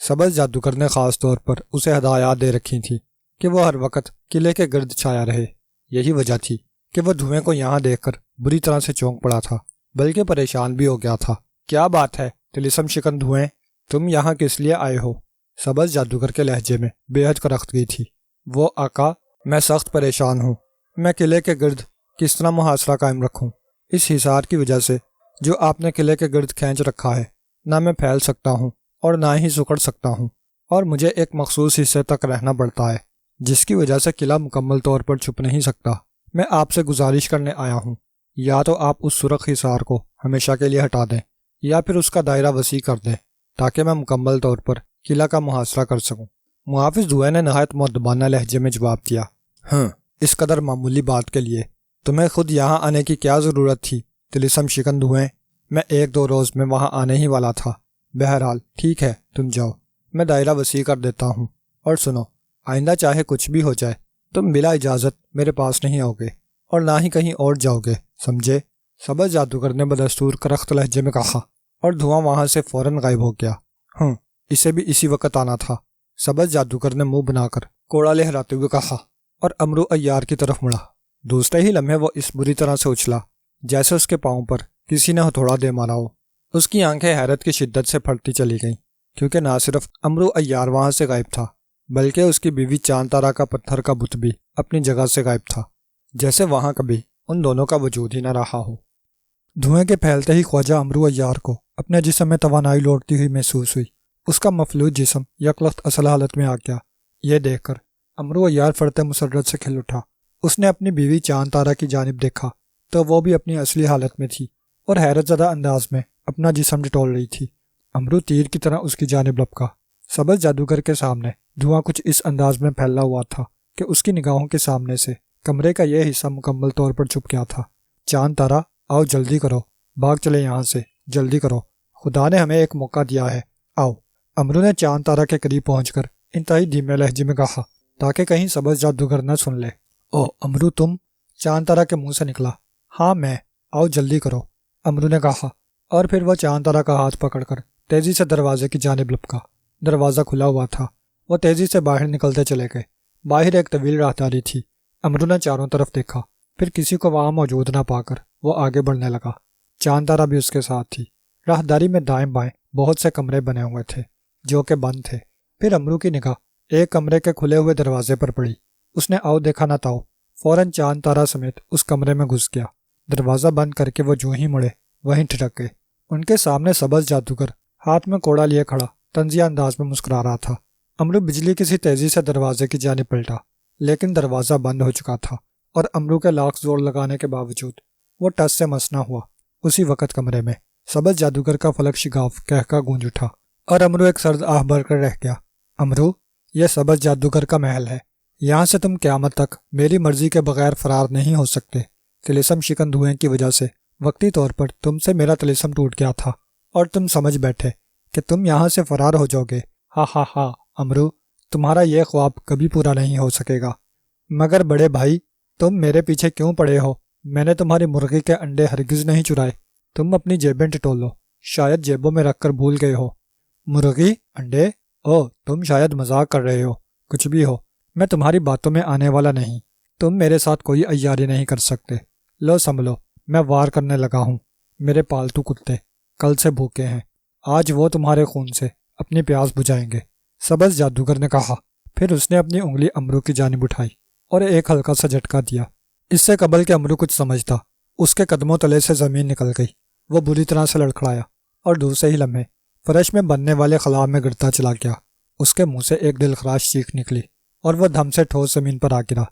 سبز جادوگر نے خاص طور پر اسے ہدایات دے رکھی تھی کہ وہ ہر وقت قلعے کے گرد چھایا رہے۔ یہی وجہ تھی کہ وہ دھوئیں کو یہاں دیکھ کر بری طرح سے چونک پڑا تھا، بلکہ پریشان بھی ہو گیا تھا۔ کیا بات ہے طلسم شکن دھوئیں، تم یہاں کس لیے آئے ہو؟ سبز جادوگر کے لہجے میں بے حد کرختگی تھی۔ وہ آقا، میں سخت پریشان ہوں، میں قلعے کے گرد کس طرح محاصرہ قائم رکھوں؟ اس حصار کی وجہ سے جو آپ نے قلعے کے گرد کھینچ رکھا ہے، نہ میں پھیل سکتا ہوں اور نہ ہی سکڑ سکتا ہوں، اور مجھے ایک مخصوص حصے تک رہنا پڑتا ہے، جس کی وجہ سے قلعہ مکمل طور پر چھپ نہیں سکتا۔ میں آپ سے گزارش کرنے آیا ہوں، یا تو آپ اس سرخ حصار کو ہمیشہ کے لیے ہٹا دیں یا پھر اس کا دائرہ وسیع کر دیں تاکہ میں مکمل طور پر قلعہ کا محاصرہ کر سکوں۔ محافظ دھوئیں نے نہایت مؤدبانہ لہجے میں جواب دیا۔ اس قدر معمولی بات کے لیے تمہیں خود یہاں آنے کی کیا ضرورت تھی طلسم شکن دھوئیں؟ میں 1-2 روز میں وہاں آنے ہی والا تھا۔ بہرحال ٹھیک ہے، تم جاؤ، میں دائرہ وسیع کر دیتا ہوں، اور سنو، آئندہ چاہے کچھ بھی ہو جائے تم بلا اجازت میرے پاس نہیں آؤ گے اور نہ ہی کہیں اور جاؤ گے، سمجھے؟ سبز جادوگر نے بدستور کرخت لہجے میں کہا، اور دھواں وہاں سے فوراً غائب ہو گیا۔ اسے بھی اسی وقت آنا تھا، سبز جادوگر نے منہ بنا کر کوڑا لہراتے ہوئے کہا، اور امرو عیار کی طرف مڑا۔ دوسرے ہی لمحے وہ اس بری طرح سے اچھلا جیسے اس کے پاؤں پر کسی نے ہتھوڑا دے مارا ہو۔ اس کی آنکھیں حیرت کی شدت سے پھٹتی چلی گئیں، کیونکہ نہ صرف امرو عیار وہاں سے غائب تھا، بلکہ اس کی بیوی چاند تارا کا پتھر کا بت بھی اپنی جگہ سے غائب تھا، جیسے وہاں کبھی ان دونوں کا وجود ہی نہ رہا ہو۔ دھوئیں کے پھیلتے ہی خواجہ امرو عیار کو اپنے جسم میں توانائی لوٹتی ہوئی محسوس ہوئی۔ اس کا مفلوج جسم یکلخت اصل حالت میں آ گیا۔ یہ دیکھ کر امرو عیار فرط مسرت سے کھل اٹھا۔ اس نے اپنی بیوی چاند تارا کی جانب دیکھا تو وہ بھی اپنی اصلی حالت میں تھی اور حیرت زدہ انداز میں اپنا جسم ٹٹول رہی تھی۔ امرو تیر کی طرح اس کی جانب لپکا۔ سبز جادوگر کے سامنے دھواں کچھ اس انداز میں پھیلا ہوا تھا کہ اس کی نگاہوں کے سامنے سے کمرے کا یہ حصہ مکمل طور پر چھپ گیا تھا۔ چاند تارا، آؤ جلدی کرو، بھاگ چلے یہاں سے، جلدی کرو، خدا نے ہمیں ایک موقع دیا ہے، آؤ۔ امرو نے چاند تارا کے قریب پہنچ کر انتہائی دھیمے لہجے میں کہا تاکہ کہیں سبز جادوگر نہ سن لے۔ او امرو تم؟ چاند تارا کے منہ سے نکلا۔ ہاں میں، آؤ جلدی کرو، امرو نے کہا، اور پھر وہ چاند تارا کا ہاتھ پکڑ کر تیزی سے دروازے کی جانب لپکا۔ دروازہ کھلا ہوا تھا۔ وہ تیزی سے باہر نکلتے چلے گئے۔ باہر ایک طویل راہداری تھی۔ امرو نے چاروں طرف دیکھا، پھر کسی کو وہاں موجود نہ پا کر وہ آگے بڑھنے لگا۔ چاند تارا بھی اس کے ساتھ تھی۔ راہداری میں دائیں بائیں بہت سے کمرے بنے ہوئے تھے جو کہ بند تھے۔ پھر امرو کی نگاہ ایک کمرے کے کھلے ہوئے دروازے پر پڑی۔ اس نے آؤ دیکھا نہ تاؤ فوراً چاند تارا سمیت اس کمرے میں گھس گیا۔ دروازہ بند کر کے وہ جو ہی مڑے وہیں ٹھٹک گئے۔ ان کے سامنے سبز جادوگر ہاتھ میں کوڑا لیے کھڑا طنزیہ انداز میں مسکرا رہا تھا۔ امرو بجلی کسی تیزی سے دروازے کی جانب پلٹا، لیکن دروازہ بند ہو چکا تھا اور امرو کے لاکھ زور لگانے کے باوجود وہ ٹس سے مس نہ ہوا۔ اسی وقت کمرے میں سبز جادوگر کا فلک شگاف کہکا گونج اٹھا اور امرو ایک سرد آہ بھر کر رہ گیا۔ امرو، یہ سبز جادوگر کا محل ہے، یہاں سے تم قیامت تک میری مرضی کے بغیر فرار نہیں ہو سکتے۔ طلسم شکن دھوئیں کی وجہ سے وقتی طور پر تم سے میرا طلسم ٹوٹ گیا تھا اور تم سمجھ بیٹھے کہ تم یہاں سے فرار ہو جاؤ گے۔ ہا ہا ہا امرو، تمہارا یہ خواب کبھی پورا نہیں ہو سکے گا۔ مگر بڑے بھائی، تم میرے پیچھے کیوں پڑے ہو؟ میں نے تمہاری مرغی کے انڈے ہرگز نہیں چرائے۔ تم اپنی جیبیں ٹٹولو، شاید جیبوں میں رکھ کر بھول گئے ہو۔ مرغی؟ انڈے؟ او تم شاید مذاق کر رہے ہو۔ کچھ بھی ہو، میں تمہاری باتوں میں آنے والا نہیں۔ تم میرے ساتھ کوئی عیاری نہیں کر سکتے۔ لو سنبھلو، میں وار کرنے لگا ہوں۔ میرے پالتو کتے کل سے بھوکے ہیں، آج وہ تمہارے خون سے اپنی پیاس بجھائیں گے، سبز جادوگر نے کہا۔ پھر اس نے اپنی انگلی امرو کی جانب اٹھائی اور ایک ہلکا سا جھٹکا دیا۔ اس سے قبل کہ امرو کچھ سمجھتا، اس کے قدموں تلے سے زمین نکل گئی۔ وہ بری طرح سے لڑکھڑایا اور دوسرے ہی لمحے فرش میں بننے والے خلا میں گرتا چلا گیا۔ اس کے منہ سے ایک دلخراش چیخ نکلی اور وہ دھم سے ٹھوس زمین پر آ گرا۔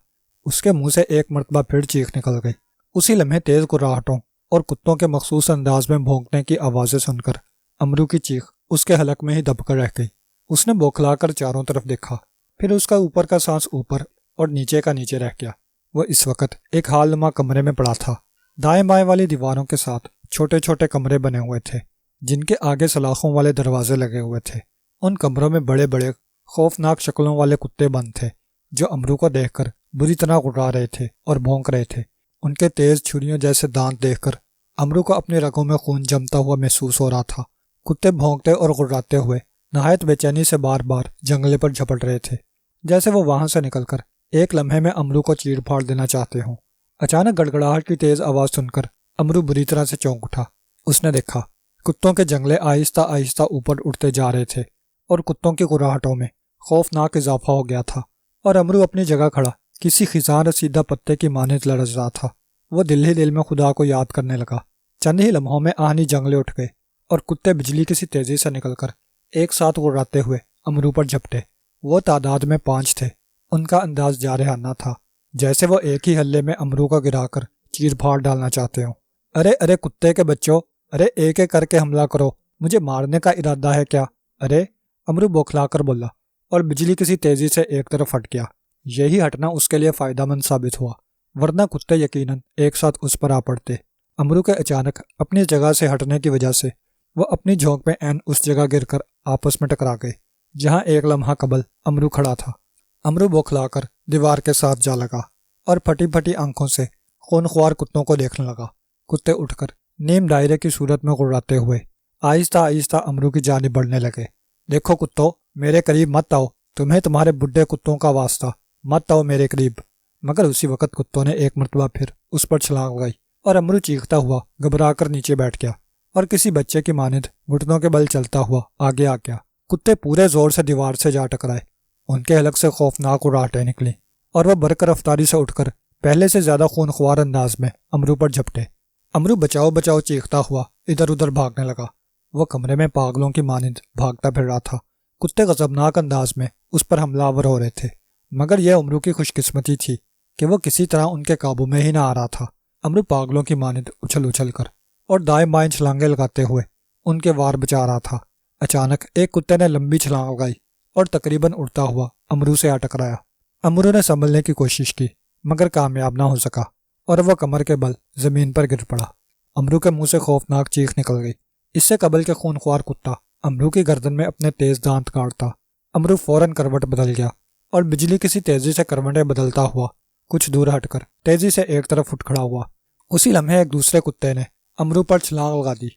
اس کے منہ سے ایک مرتبہ پھر چیخ نکل گئی۔ اسی لمحے تیز گراہٹوں اور کتوں کے مخصوص انداز میں بھونکنے کی آوازیں سن کر امرو کی چیخ اس کے حلق میں ہی دب کر رہ گئی۔ اس نے بوکھلا کر چاروں طرف دیکھا، پھر اس کا اوپر کا سانس اوپر اور نیچے کا نیچے رہ گیا۔ وہ اس وقت ایک حال نما کمرے میں پڑا تھا۔ دائیں بائیں والی دیواروں کے ساتھ چھوٹے چھوٹے کمرے بنے ہوئے تھے جن کے آگے سلاخوں والے دروازے لگے ہوئے تھے۔ ان کمروں میں بڑے بڑے خوفناک شکلوں والے کتے بند تھے جو امرو کو دیکھ کر بری طرح گھرا رہے تھے اور بھونک رہے تھے۔ ان کے تیز چھریوں جیسے دانت دیکھ کر امرو کو اپنی رگوں میں خون جمتا ہوا محسوس ہو رہا تھا۔ کتے بھونکتے اور گھراتے ہوئے نہایت بے چینی سے بار بار جنگلے پر جھپٹ رہے تھے، جیسے وہ وہاں سے نکل کر ایک لمحے میں امرو کو چیڑ پھاڑ دینا چاہتے ہوں۔ اچانک گڑگڑاہٹ کی تیز آواز سن کر امرو بری طرح سے چونک اٹھا۔ اس نے دیکھا کتوں کے جنگلے آہستہ آہستہ اوپر اٹھتے جا رہے تھے اور کتوں کی گھراہٹوں میں خوفناک اضافہ ہو گیا تھا، اور امرو اپنی جگہ کھڑا کسی خزاں رسیدہ پتے کی مانند لرز رہا تھا۔ وہ دل ہی دل میں خدا کو یاد کرنے لگا۔ چند ہی لمحوں میں آہنی جنگلے اٹھ گئے اور کتے بجلی کسی تیزی سے نکل کر ایک ساتھ گھراتے ہوئے امرو پر جھپٹے۔ وہ تعداد میں 5 تھے۔ ان کا انداز جارحانہ تھا، جیسے وہ ایک ہی ہلے میں امرو کو گرا کر چیر پھاڑ ڈالنا چاہتے ہوں۔ ارے ارے کتے کے بچوں، ارے ایک ایک کر کے حملہ کرو، مجھے مارنے کا ارادہ ہے کیا؟ ارے امرو بوکھلا کر بولا، اور بجلی کسی تیزی سے ایک طرف ہٹ گیا۔ یہی ہٹنا اس کے لیے فائدہ مند ثابت ہوا، ورنہ کتے یقیناً ایک ساتھ اس پر آ پڑتے۔ امرو کے اچانک اپنی جگہ سے ہٹنے کی وجہ سے وہ اپنی جھونک میں عین اس جگہ گر کر آپس میں ٹکرا گئے جہاں ایک لمحہ قبل امرو کھڑا تھا۔ امرو بوکھلا کر دیوار کے ساتھ جا لگا اور پھٹی پھٹی آنکھوں سے خون خوار کتوں کو دیکھنے لگا۔ کتے اٹھ کر نیم دائرے کی صورت میں گھراتے ہوئے آہستہ آہستہ امرو کی جانب بڑھنے لگے۔ دیکھو کتوں، میرے قریب مت آؤ، تمہیں تمہارے بڈھے کتوں کا واسطہ، مت آؤ میرے قریب۔ مگر اسی وقت کتوں نے ایک مرتبہ پھر اس پر چھلانگ لگائی اور امرو چیختا ہوا گھبرا کر نیچے بیٹھ گیا اور کسی بچے کی مانند گھٹنوں کے بل چلتا ہوا آگے آ گیا۔ کتے پورے زور سے دیوار سے جا ٹکرائے، ان کے حلق سے خوفناک گھراہٹیں نکلیں اور وہ برق رفتاری سے اٹھ کر پہلے سے زیادہ خون خوار انداز میں امرو پر جھپٹے۔ امرو بچاؤ بچاؤ چیختا ہوا ادھر ادھر بھاگنے لگا۔ وہ کمرے میں پاگلوں کی مانند بھاگتا پھر رہا تھا۔ کتے غضبناک انداز میں اس پر حملہ آور ہو رہے تھے، مگر یہ امرو کی خوش قسمتی تھی کہ وہ کسی طرح ان کے قابو میں ہی نہ آ رہا تھا۔ امرو پاگلوں کی مانند اچھل اچھل کر اور دائیں بائیں چھلانگیں لگاتے ہوئے ان کے وار بچا رہا تھا۔ اچانک ایک کتے نے لمبی چھلانگ لگائی اور تقریباً اڑتا ہوا امرو سے آ ٹکرایا۔ امرو نے سنبھلنے کی کوشش کی مگر کامیاب نہ ہو سکا اور وہ کمر کے بل زمین پر گر پڑا۔ امرو کے منہ سے خوفناک چیخ نکل گئی۔ اس سے قبل کے خون خوار کتا امرو کی گردن میں اپنے تیز دانت کاٹتا، امرو فوراً کروٹ بدل گیا اور بجلی کسی تیزی سے کروٹیں بدلتا ہوا کچھ دور ہٹ کر تیزی سے ایک طرف اٹھ کھڑا ہوا۔ اسی لمحے ایک دوسرے کتے نے امرو پر چھلانگ لگا دی،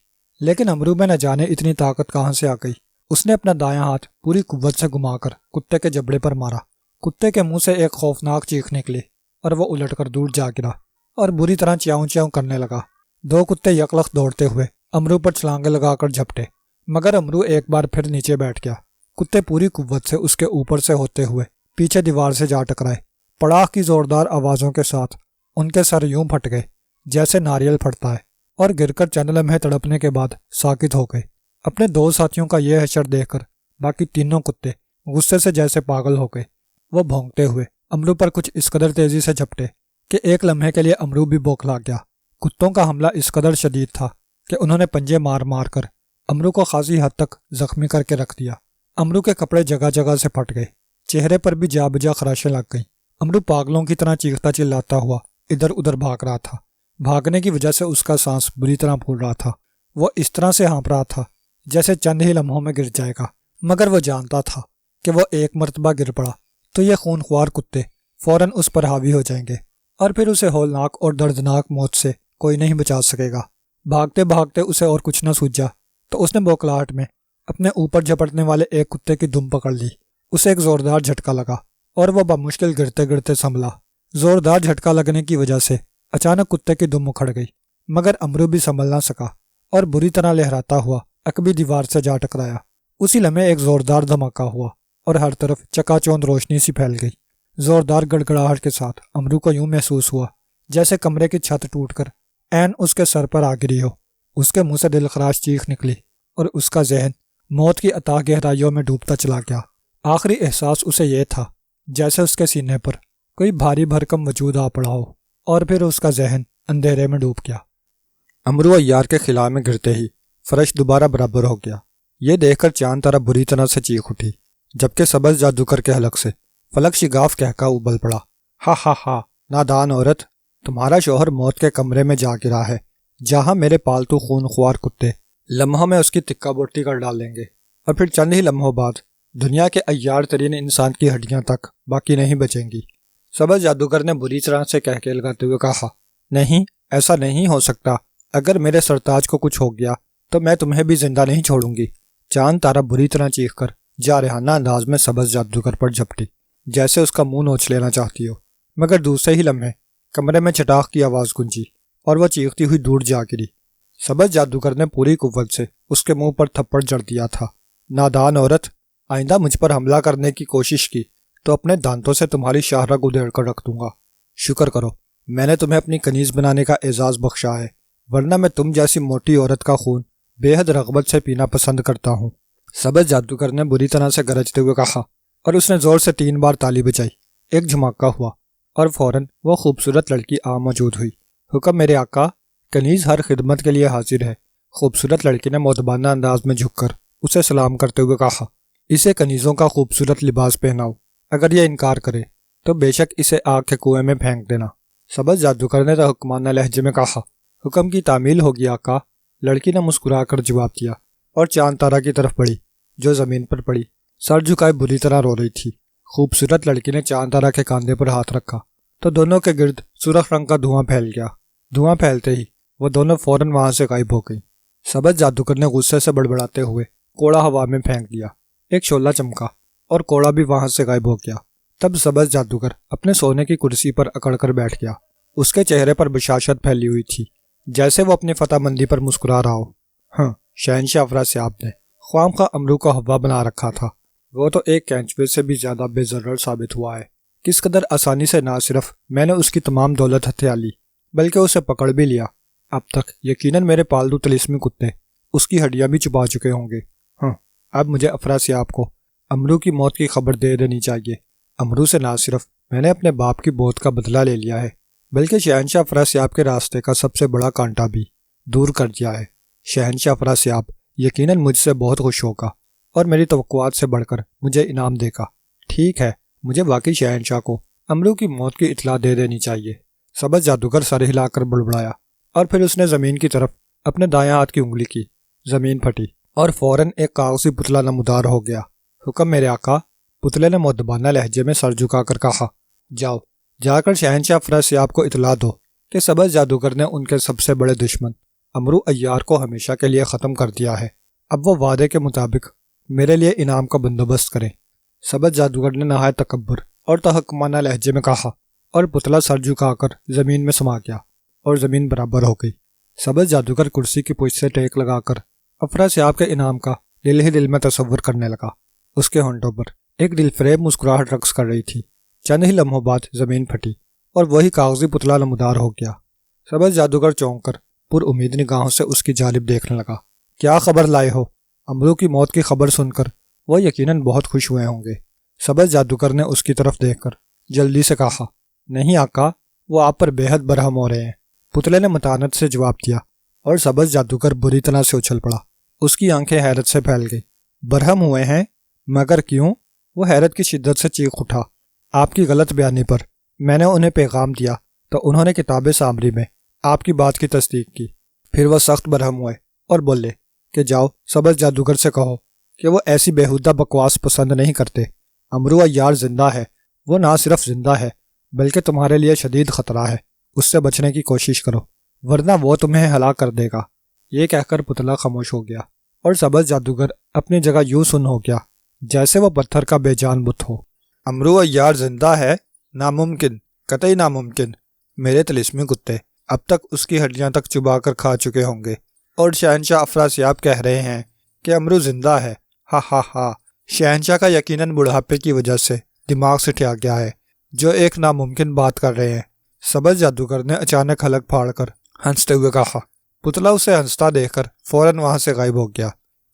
لیکن امرو میں نہ جانے اتنی طاقت کہاں سے آ گئی۔ اس نے اپنا دایاں ہاتھ پوری قوت سے گھما کر کتے کے جبڑے پر مارا۔ کتے کے منہ سے ایک خوفناک چیخ نکلی اور وہ الٹ کر دور جا گرا اور بری طرح چیاؤں چیاؤں کرنے لگا۔ 2 کتے یکلخت دوڑتے ہوئے امرو پر چھلانگیں لگا کر جھپٹے، مگر امرو ایک بار پھر نیچے بیٹھ گیا۔ کتے پوری قوت سے اس کے اوپر سے ہوتے ہوئے پیچھے دیوار سے جا ٹکرائے۔ پڑاخ کی زوردار آوازوں کے ساتھ ان کے سر یوں پھٹ گئے جیسے ناریل پھٹتا ہے، اور گر کر چند لمحے تڑپنے کے بعد ساکت ہو گئے۔ اپنے 2 ساتھیوں کا یہ حشر دیکھ کر باقی تینوں کتے غصے سے جیسے پاگل ہو گئے۔ وہ بھونکتے ہوئے امرو پر کچھ اس قدر تیزی سے جھپٹے کہ ایک لمحے کے لیے امرو بھی بوکھلا گیا۔ کتوں کا حملہ اس قدر شدید تھا کہ انہوں نے پنجے مار مار کر امرو کو خاصی حد تک زخمی کر کے رکھ دیا۔ امرو کے کپڑے جگہ جگہ سے پھٹ گئے، چہرے پر بھی جا بجا خراشیں لگ گئیں۔ امرو پاگلوں کی طرح چیختا چلاتا ہوا ادھر ادھر بھاگ رہا تھا۔ بھاگنے کی وجہ سے اس کا سانس بری طرح پھول رہا تھا۔ وہ اس طرح سے ہانپ رہا تھا جیسے چند ہی لمحوں میں گر جائے گا، مگر وہ جانتا تھا کہ وہ ایک مرتبہ گر پڑا تو یہ خون خوار کتے فوراً اس پر حاوی ہو جائیں گے اور پھر اسے ہولناک اور دردناک موت سے کوئی نہیں بچا سکے گا۔ بھاگتے بھاگتے اسے اور کچھ نہ سوجا تو اس نے بوکھلاہٹ میں اپنے اوپر جھپٹنے والے ایک کتے کی دم پکڑ لی۔ اسے ایک زوردار جھٹکا لگا اور وہ بمشکل گرتے گرتے سنبھلا۔ زوردار جھٹکا لگنے کی وجہ سے اچانک کتے کی دم اکھڑ گئی، مگر امرو بھی سنبھل نہ سکا اور بری طرح لہراتا ہوا عقبی دیوار سے جا ٹکرایا۔ اسی لمحے ایک زوردار دھماکہ ہوا اور ہر طرف چکا چوند روشنی سی پھیل گئی۔ زوردار گڑگڑاہٹ کے ساتھ امرو کو یوں محسوس ہوا جیسے کمرے کی چھت ٹوٹ کر عین اس کے سر پر آ گری ہو۔ اس کے منہ سے دل خراش چیخ نکلی اور اس کا ذہن موت کی اتاہ گہرائیوں میں ڈوبتا چلا گیا۔ آخری احساس اسے یہ تھا جیسے اس کے سینے پر کوئی بھاری بھرکم وجود آ پڑا ہو، اور پھر اس کا ذہن اندھیرے میں ڈوب گیا۔ امرو عیار کے خلا میں گرتے ہی فرش دوبارہ برابر ہو گیا۔ یہ دیکھ کر چاند تارا بری طرح سے چیخ اٹھی، جبکہ سبز جادوگر کے حلق سے فلک شگاف کہکا ابل پڑا۔ ہا ہا ہا، نادان عورت، تمہارا شوہر موت کے کمرے میں جا گرا ہے، جہاں میرے پالتو خون خوار کتے لمحوں میں اس کی تکہ بوٹی کر ڈالیں گے، اور پھر چند ہی لمحوں بعد دنیا کے عیار ترین انسان کی ہڈیاں تک باقی نہیں بچیں گی۔ سبز جادوگر نے بری طرح سے کہکے لگاتے ہوئے کہا، نہیں، ایسا نہیں ہو سکتا۔ اگر میرے سرتاج کو کچھ ہو گیا تو میں تمہیں بھی زندہ نہیں چھوڑوں گی۔ چاند تارا بری طرح چیخ کر جارحانہ انداز میں سبز جادوگر پر جھپٹی، جیسے اس کا منہ نوچ لینا چاہتی ہو، مگر دوسرے ہی لمحے کمرے میں چٹاخ کی آواز گونجی اور وہ چیختی ہوئی دور جا گری۔ سبز جادوگر نے پوری قوت سے اس کے منہ پر تھپڑ جڑ دیا تھا۔ نادان عورت، آئندہ مجھ پر حملہ کرنے کی کوشش کی تو اپنے دانتوں سے تمہاری شاہ رگ ادھیڑ کر رکھ دوں گا۔ شکر کرو میں نے تمہیں اپنی کنیز بنانے کا اعزاز بخشا ہے، ورنہ میں تم جیسی موٹی عورت کا خون بے حد رغبت سے پینا پسند کرتا ہوں۔ سبز جادوگر نے بری طرح سے گرجتے ہوئے کہا، اور اس نے زور سے 3 بار تالی بجائی۔ ایک جھماکہ ہوا اور فوراً وہ خوبصورت لڑکی آ موجود ہوئی۔ حکم میرے آقا، کنیز ہر خدمت کے لیے حاضر ہے۔ خوبصورت لڑکی نے مؤدبانہ انداز میں جھک کر اسے سلام کرتے ہوئے کہا، اسے کنیزوں کا خوبصورت لباس پہناؤ، اگر یہ انکار کرے تو بے شک اسے آگ کے کنویں میں پھینک دینا۔ سبز جادوگر نے حکمانہ لہجے میں کہا، حکم کی تعمیل ہوگی آقا۔ لڑکی نے مسکرا کر جواب دیا اور چاند تارا کی طرف بڑھی، جو زمین پر پڑی سر جھکائے بری طرح رو رہی تھی۔ خوبصورت لڑکی نے چاند تارا کے کاندھے پر ہاتھ رکھا تو دونوں کے گرد سرخ رنگ کا دھواں پھیل گیا۔ دھواں پھیلتے ہی وہ دونوں فوراً وہاں سے غائب ہو گئیں۔ سبز جادوگر نے غصے سے بڑبڑاتے ہوئے کوڑا ہوا میں پھینک دیا۔ ایک شعلہ چمکا اور کوڑا بھی وہاں سے غائب ہو گیا۔ تب سبز جادوگر اپنے سونے کی کرسی پر اکڑ کر بیٹھ گیا۔ اس کے چہرے پر بشاشت پھیلی ہوئی تھی، جیسے وہ اپنی فتح مندی پر مسکرا رہا ہو۔ ہاں، شہنشاہ افراسیاب نے خواہ خواہ امرو کا ہوا بنا رکھا تھا۔ وہ تو ایک کینچوے سے بھی زیادہ بے ضرر ثابت ہوا ہے۔ کس قدر آسانی سے نہ صرف میں نے اس کی تمام دولت ہتھیا لی، بلکہ اسے پکڑ بھی لیا۔ اب تک یقیناً میرے پالتو طلسمی کتے اس کی ہڈیاں بھی چبا چکے ہوں گے۔ ہاں، اب مجھے افراسیاب کو امرو کی موت کی خبر دے دینی چاہیے۔ امرو سے نہ صرف میں نے اپنے باپ کی موت کا بدلہ لے لیا ہے، بلکہ شہنشاہ افراسیاب کے راستے کا سب سے بڑا کانٹا بھی دور کر دیا ہے۔ شہنشاہ افراسیاب یقیناً مجھ سے بہت خوش ہوگا اور میری توقعات سے بڑھ کر مجھے انعام دے گا۔ ٹھیک ہے، مجھے واقعی شہنشاہ کو امرو کی موت کی اطلاع دے دینی چاہیے۔ سبز جادوگر سر ہلا کر بڑبڑایا اور پھر اس نے زمین کی طرف اپنے دائیں ہاتھ کی انگلی کی۔ زمین پھٹی اور فوراً ایک کاغذی پتلا نمودار ہو گیا۔ حکم میرے آقا، پتلے نے مؤدبانہ لہجے میں سر جھکا کر کہا، جاؤ، جا کر شہنشاہ افراسیاب کو اطلاع دو کہ سبز جادوگر نے ان کے سب سے بڑے دشمن امرو عیار کو ہمیشہ کے لیے ختم کر دیا ہے۔ اب وہ وعدے کے مطابق میرے لیے انعام کا بندوبست کریں۔ سبز جادوگر نے نہایت تکبر اور تحکمانہ لہجے میں کہا، اور پتلا سر جھکا کر زمین میں سما گیا اور زمین برابر ہو گئی۔ سبز جادوگر کرسی کی پشت سے ٹیک لگا کر افراسیاب کے انعام کا دل ہی دل میں تصور کرنے لگا۔ اس کے ہونٹوں پر ایک دل فریب مسکراہٹ رقص کر رہی تھی۔ چند ہی لمحوں بعد زمین پھٹی اور وہی کاغذی پتلا نمودار ہو گیا۔ سبز جادوگر چونک کر پر امید نگاہوں سے اس کی جانب دیکھنے لگا۔ کیا خبر لائے ہو؟ امرو کی موت کی خبر سن کر وہ یقیناً بہت خوش ہوئے ہوں گے۔ سبز جادوگر نے اس کی طرف دیکھ کر جلدی سے کہا، نہیں آقا، وہ آپ پر بے حد برہم ہو رہے ہیں۔ پتلے نے متانت سے جواب دیا اور سبز جادوگر بری طرح سے اچھل پڑا۔ اس کی آنکھیں حیرت سے پھیل گئی۔ برہم ہوئے ہیں؟ مگر کیوں؟ وہ حیرت کی شدت سے چیخ اٹھا۔ آپ کی غلط بیانی پر میں نے انہیں پیغام دیا تو انہوں نے کتاب سامری میں آپ کی بات کی تصدیق کی۔ پھر وہ سخت برہم ہوئے اور بولے کہ جاؤ سبز جادوگر سے کہو کہ وہ ایسی بیہودہ بکواس پسند نہیں کرتے۔ امرو عیار زندہ ہے، وہ نہ صرف زندہ ہے بلکہ تمہارے لیے شدید خطرہ ہے۔ اس سے بچنے کی کوشش کرو ورنہ وہ تمہیں ہلاک کر دے گا۔ یہ کہہ کر پتلا خاموش ہو گیا اور سبز جادوگر اپنی جگہ یوں سن ہو گیا جیسے وہ پتھر کا بے جان بت ہو۔ امرو عیار زندہ ہے؟ ناممکن، قطعی ناممکن۔ میرے طلسمی کتے اب تک اس کی ہڈیاں تک چبا کر کھا چکے ہوں گے، اور شہنشاہ افراسیاب کہہ رہے ہیں کہ امرو زندہ ہے۔ ہا ہا ہا۔ شہنشاہ کا یقیناً بڑھاپے کی وجہ سے دماغ سے ٹھیا گیا ہے، جو ایک ناممکن بات کر رہے ہیں۔ سبز جادوگر نے اچانک حلق پھاڑ کر ہنستے ہوئے کہا۔ پتلا اسے ہنستا دیکھ کر فوراً وہاں سے غائب ہو گیا۔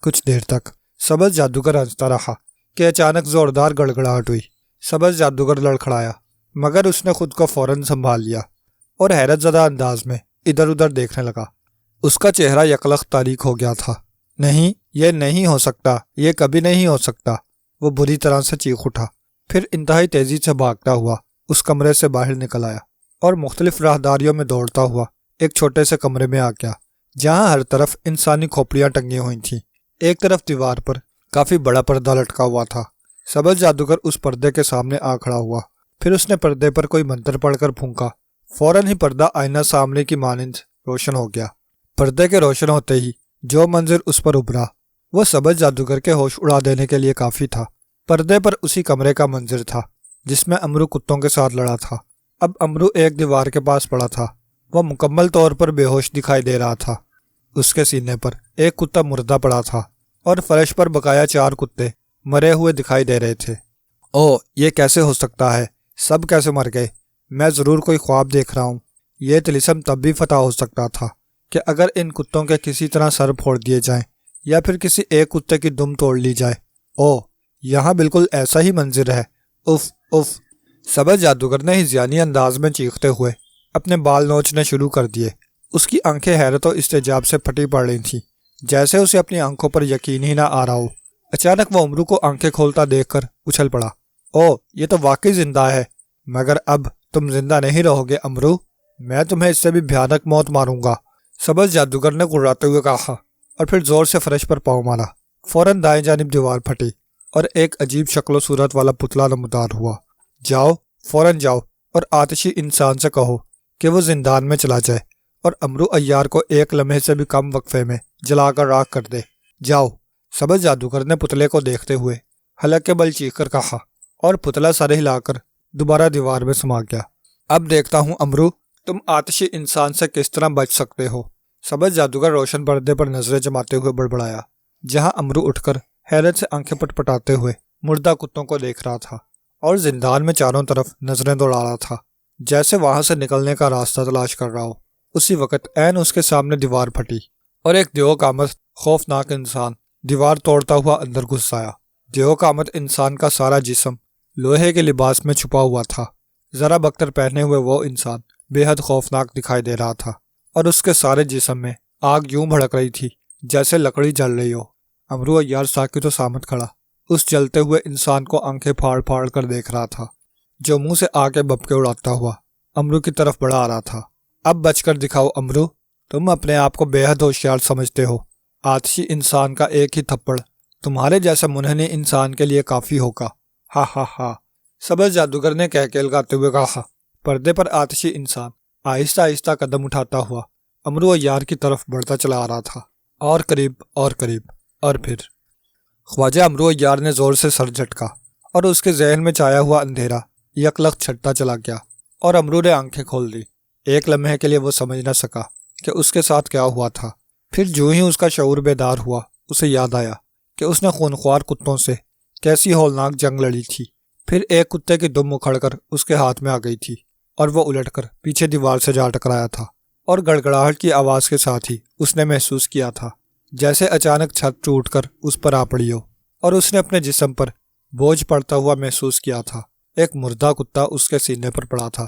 کچھ دیر تک سبز جادوگر ہنستا رہا کہ اچانک زوردار گڑگڑاہٹ ہوئی۔ سبز جادوگر لڑکھڑایا، مگر اس نے خود کو فوراً سنبھال لیا اور حیرت زدہ انداز میں ادھر ادھر دیکھنے لگا۔ اس کا چہرہ یکلخت تاریک ہو گیا تھا۔ نہیں، یہ نہیں ہو سکتا، یہ کبھی نہیں ہو سکتا۔ وہ بری طرح سے چیخ اٹھا، پھر انتہائی تیزی سے بھاگتا ہوا اس کمرے سے باہر نکل آیا اور مختلف راہداریوں میں دوڑتا ہوا ایک چھوٹے سے کمرے میں آ گیا جہاں ہر طرف انسانی کھوپڑیاں ٹنگی ہوئی تھیں۔ ایک طرف دیوار پر کافی بڑا پردہ لٹکا ہوا تھا۔ سبز جادوگر اس پردے کے سامنے آ کھڑا ہوا، پھر اس نے پردے پر کوئی منتر پڑھ کر پھونکا۔ فوراً ہی پردہ آئینہ سامنے کی مانند روشن ہو گیا۔ پردے کے روشن ہوتے ہی جو منظر اس پر ابھرا وہ سبز جادوگر کے ہوش اڑا دینے کے لیے کافی تھا۔ پردے پر اسی کمرے کا منظر تھا جس میں امرو کتوں کے ساتھ لڑا تھا۔ اب امرو ایک دیوار کے پاس پڑا تھا۔ وہ مکمل طور پر بے ہوش دکھائی دے رہا تھا۔ اس کے سینے پر ایک کتا مردہ پڑا تھا اور فرش پر بقایا 4 کتے مرے ہوئے دکھائی دے رہے تھے۔ او، یہ کیسے ہو سکتا ہے؟ سب کیسے مر گئے؟ میں ضرور کوئی خواب دیکھ رہا ہوں۔ یہ طلسم تب بھی فتح ہو سکتا تھا کہ اگر ان کتوں کے کسی طرح سر پھوڑ دیے جائیں یا پھر کسی ایک کتے کی دم توڑ لی جائے۔ او، یہاں بالکل ایسا ہی منظر ہے۔ If if. سبز جادوگر نے ہذیانی انداز میں چیختے ہوئے اپنے بال نوچنے شروع کر دیے۔ اس کی آنکھیں حیرت و استعجاب سے پھٹی پڑ رہی تھیں، جیسے اسے اپنی آنکھوں پر یقین ہی نہ آ رہا ہو۔ اچانک وہ امرو کو آنکھیں کھولتا دیکھ کر اچھل پڑا۔ او، یہ تو واقعی زندہ ہے، مگر اب تم زندہ نہیں رہو گے امرو، میں تمہیں اس سے بھی بھیانک موت ماروں گا۔ سبز جادوگر نے گڑراتے ہوئے کہا اور پھر زور سے فرش پر پاؤں مارا۔ فوراً دائیں جانب دیوار پھٹی اور ایک عجیب شکل و صورت والا پتلا نمودار ہوا۔ جاؤ، فوراً جاؤ اور آتشی انسان سے کہو کہ وہ زندان میں چلا جائے اور امرو عیار کو 1 لمحے سے بھی کم وقفے میں جلا کر راکھ کر دے۔ جاؤ۔ سبز جادوگر نے پتلے کو دیکھتے ہوئے حلق کے بل چیخ کر کہا اور پتلا سر ہلا کر دوبارہ دیوار میں سما گیا۔ اب دیکھتا ہوں امرو، تم آتشی انسان سے کس طرح بچ سکتے ہو۔ سبز جادوگر روشن پردے پر نظریں جماتے ہوئے بڑبڑایا، جہاں امرو اٹھ کر حیرت سے آنکھیں پٹپٹاتے ہوئے مردہ کتوں کو دیکھ رہا تھا اور زندان میں چاروں طرف نظریں دوڑا رہا تھا، جیسے وہاں سے نکلنے کا راستہ تلاش کر رہا ہو۔ اسی وقت عین اس کے سامنے دیوار پھٹی اور ایک دیو قامت خوفناک انسان دیوار توڑتا ہوا اندر گھس آیا۔ دیو قامت انسان کا سارا جسم لوہے کے لباس میں چھپا ہوا تھا۔ ذرا بختر پہنے ہوئے وہ انسان بے حد خوفناک دکھائی دے رہا تھا اور اس کے سارے جسم میں آگ یوں بھڑک رہی تھی جیسے لکڑی جل رہی ہو۔ امرو عیار ساکت و صامت کھڑا اس جلتے ہوئے انسان کو آنکھیں پھاڑ پھاڑ کر دیکھ رہا تھا، جو منہ سے آگ کے بھبکے اڑاتا ہوا امرو کی طرف بڑھا آ رہا تھا۔ اب بچ کر دکھاؤ امرو، تم اپنے آپ کو بے حد ہوشیار سمجھتے ہو۔ آتشی انسان کا ایک ہی تھپڑ تمہارے جیسے منحنی انسان کے لیے کافی ہوگا۔ ہا ہا ہا۔ سبز جادوگر نے کہکے لگاتے ہوئے کہا۔ پردے پر آتشی انسان آہستہ آہستہ قدم اٹھاتا ہوا امرو عیار کی طرف بڑھتا چلا آ رہا تھا، اور قریب اور قریب، اور پھر خواجہ امرو عیار نے زور سے سر جھٹکا اور اس کے ذہن میں چھایا ہوا اندھیرا یکلخت چھٹتا چلا گیا اور امرو نے آنکھیں کھول دی۔ 1 لمحے کے لیے وہ سمجھ نہ سکا کہ اس کے ساتھ کیا ہوا تھا۔ پھر جو ہی اس کا شعور بیدار ہوا اسے یاد آیا کہ اس نے خونخوار کتوں سے کیسی ہولناک جنگ لڑی تھی۔ پھر ایک کتے کی دم اکھڑ کر اس کے ہاتھ میں آ گئی تھی اور وہ الٹ کر پیچھے دیوار سے جا ٹکرایا تھا، اور گڑگڑاہٹ کی آواز کے ساتھ ہی اس نے محسوس کیا تھا جیسے اچانک چھت ٹوٹ کر اس پر آ پڑی ہو، اور اس نے اپنے جسم پر بوجھ پڑتا ہوا محسوس کیا تھا۔ ایک مردہ کتا اس کے سینے پر پڑا تھا۔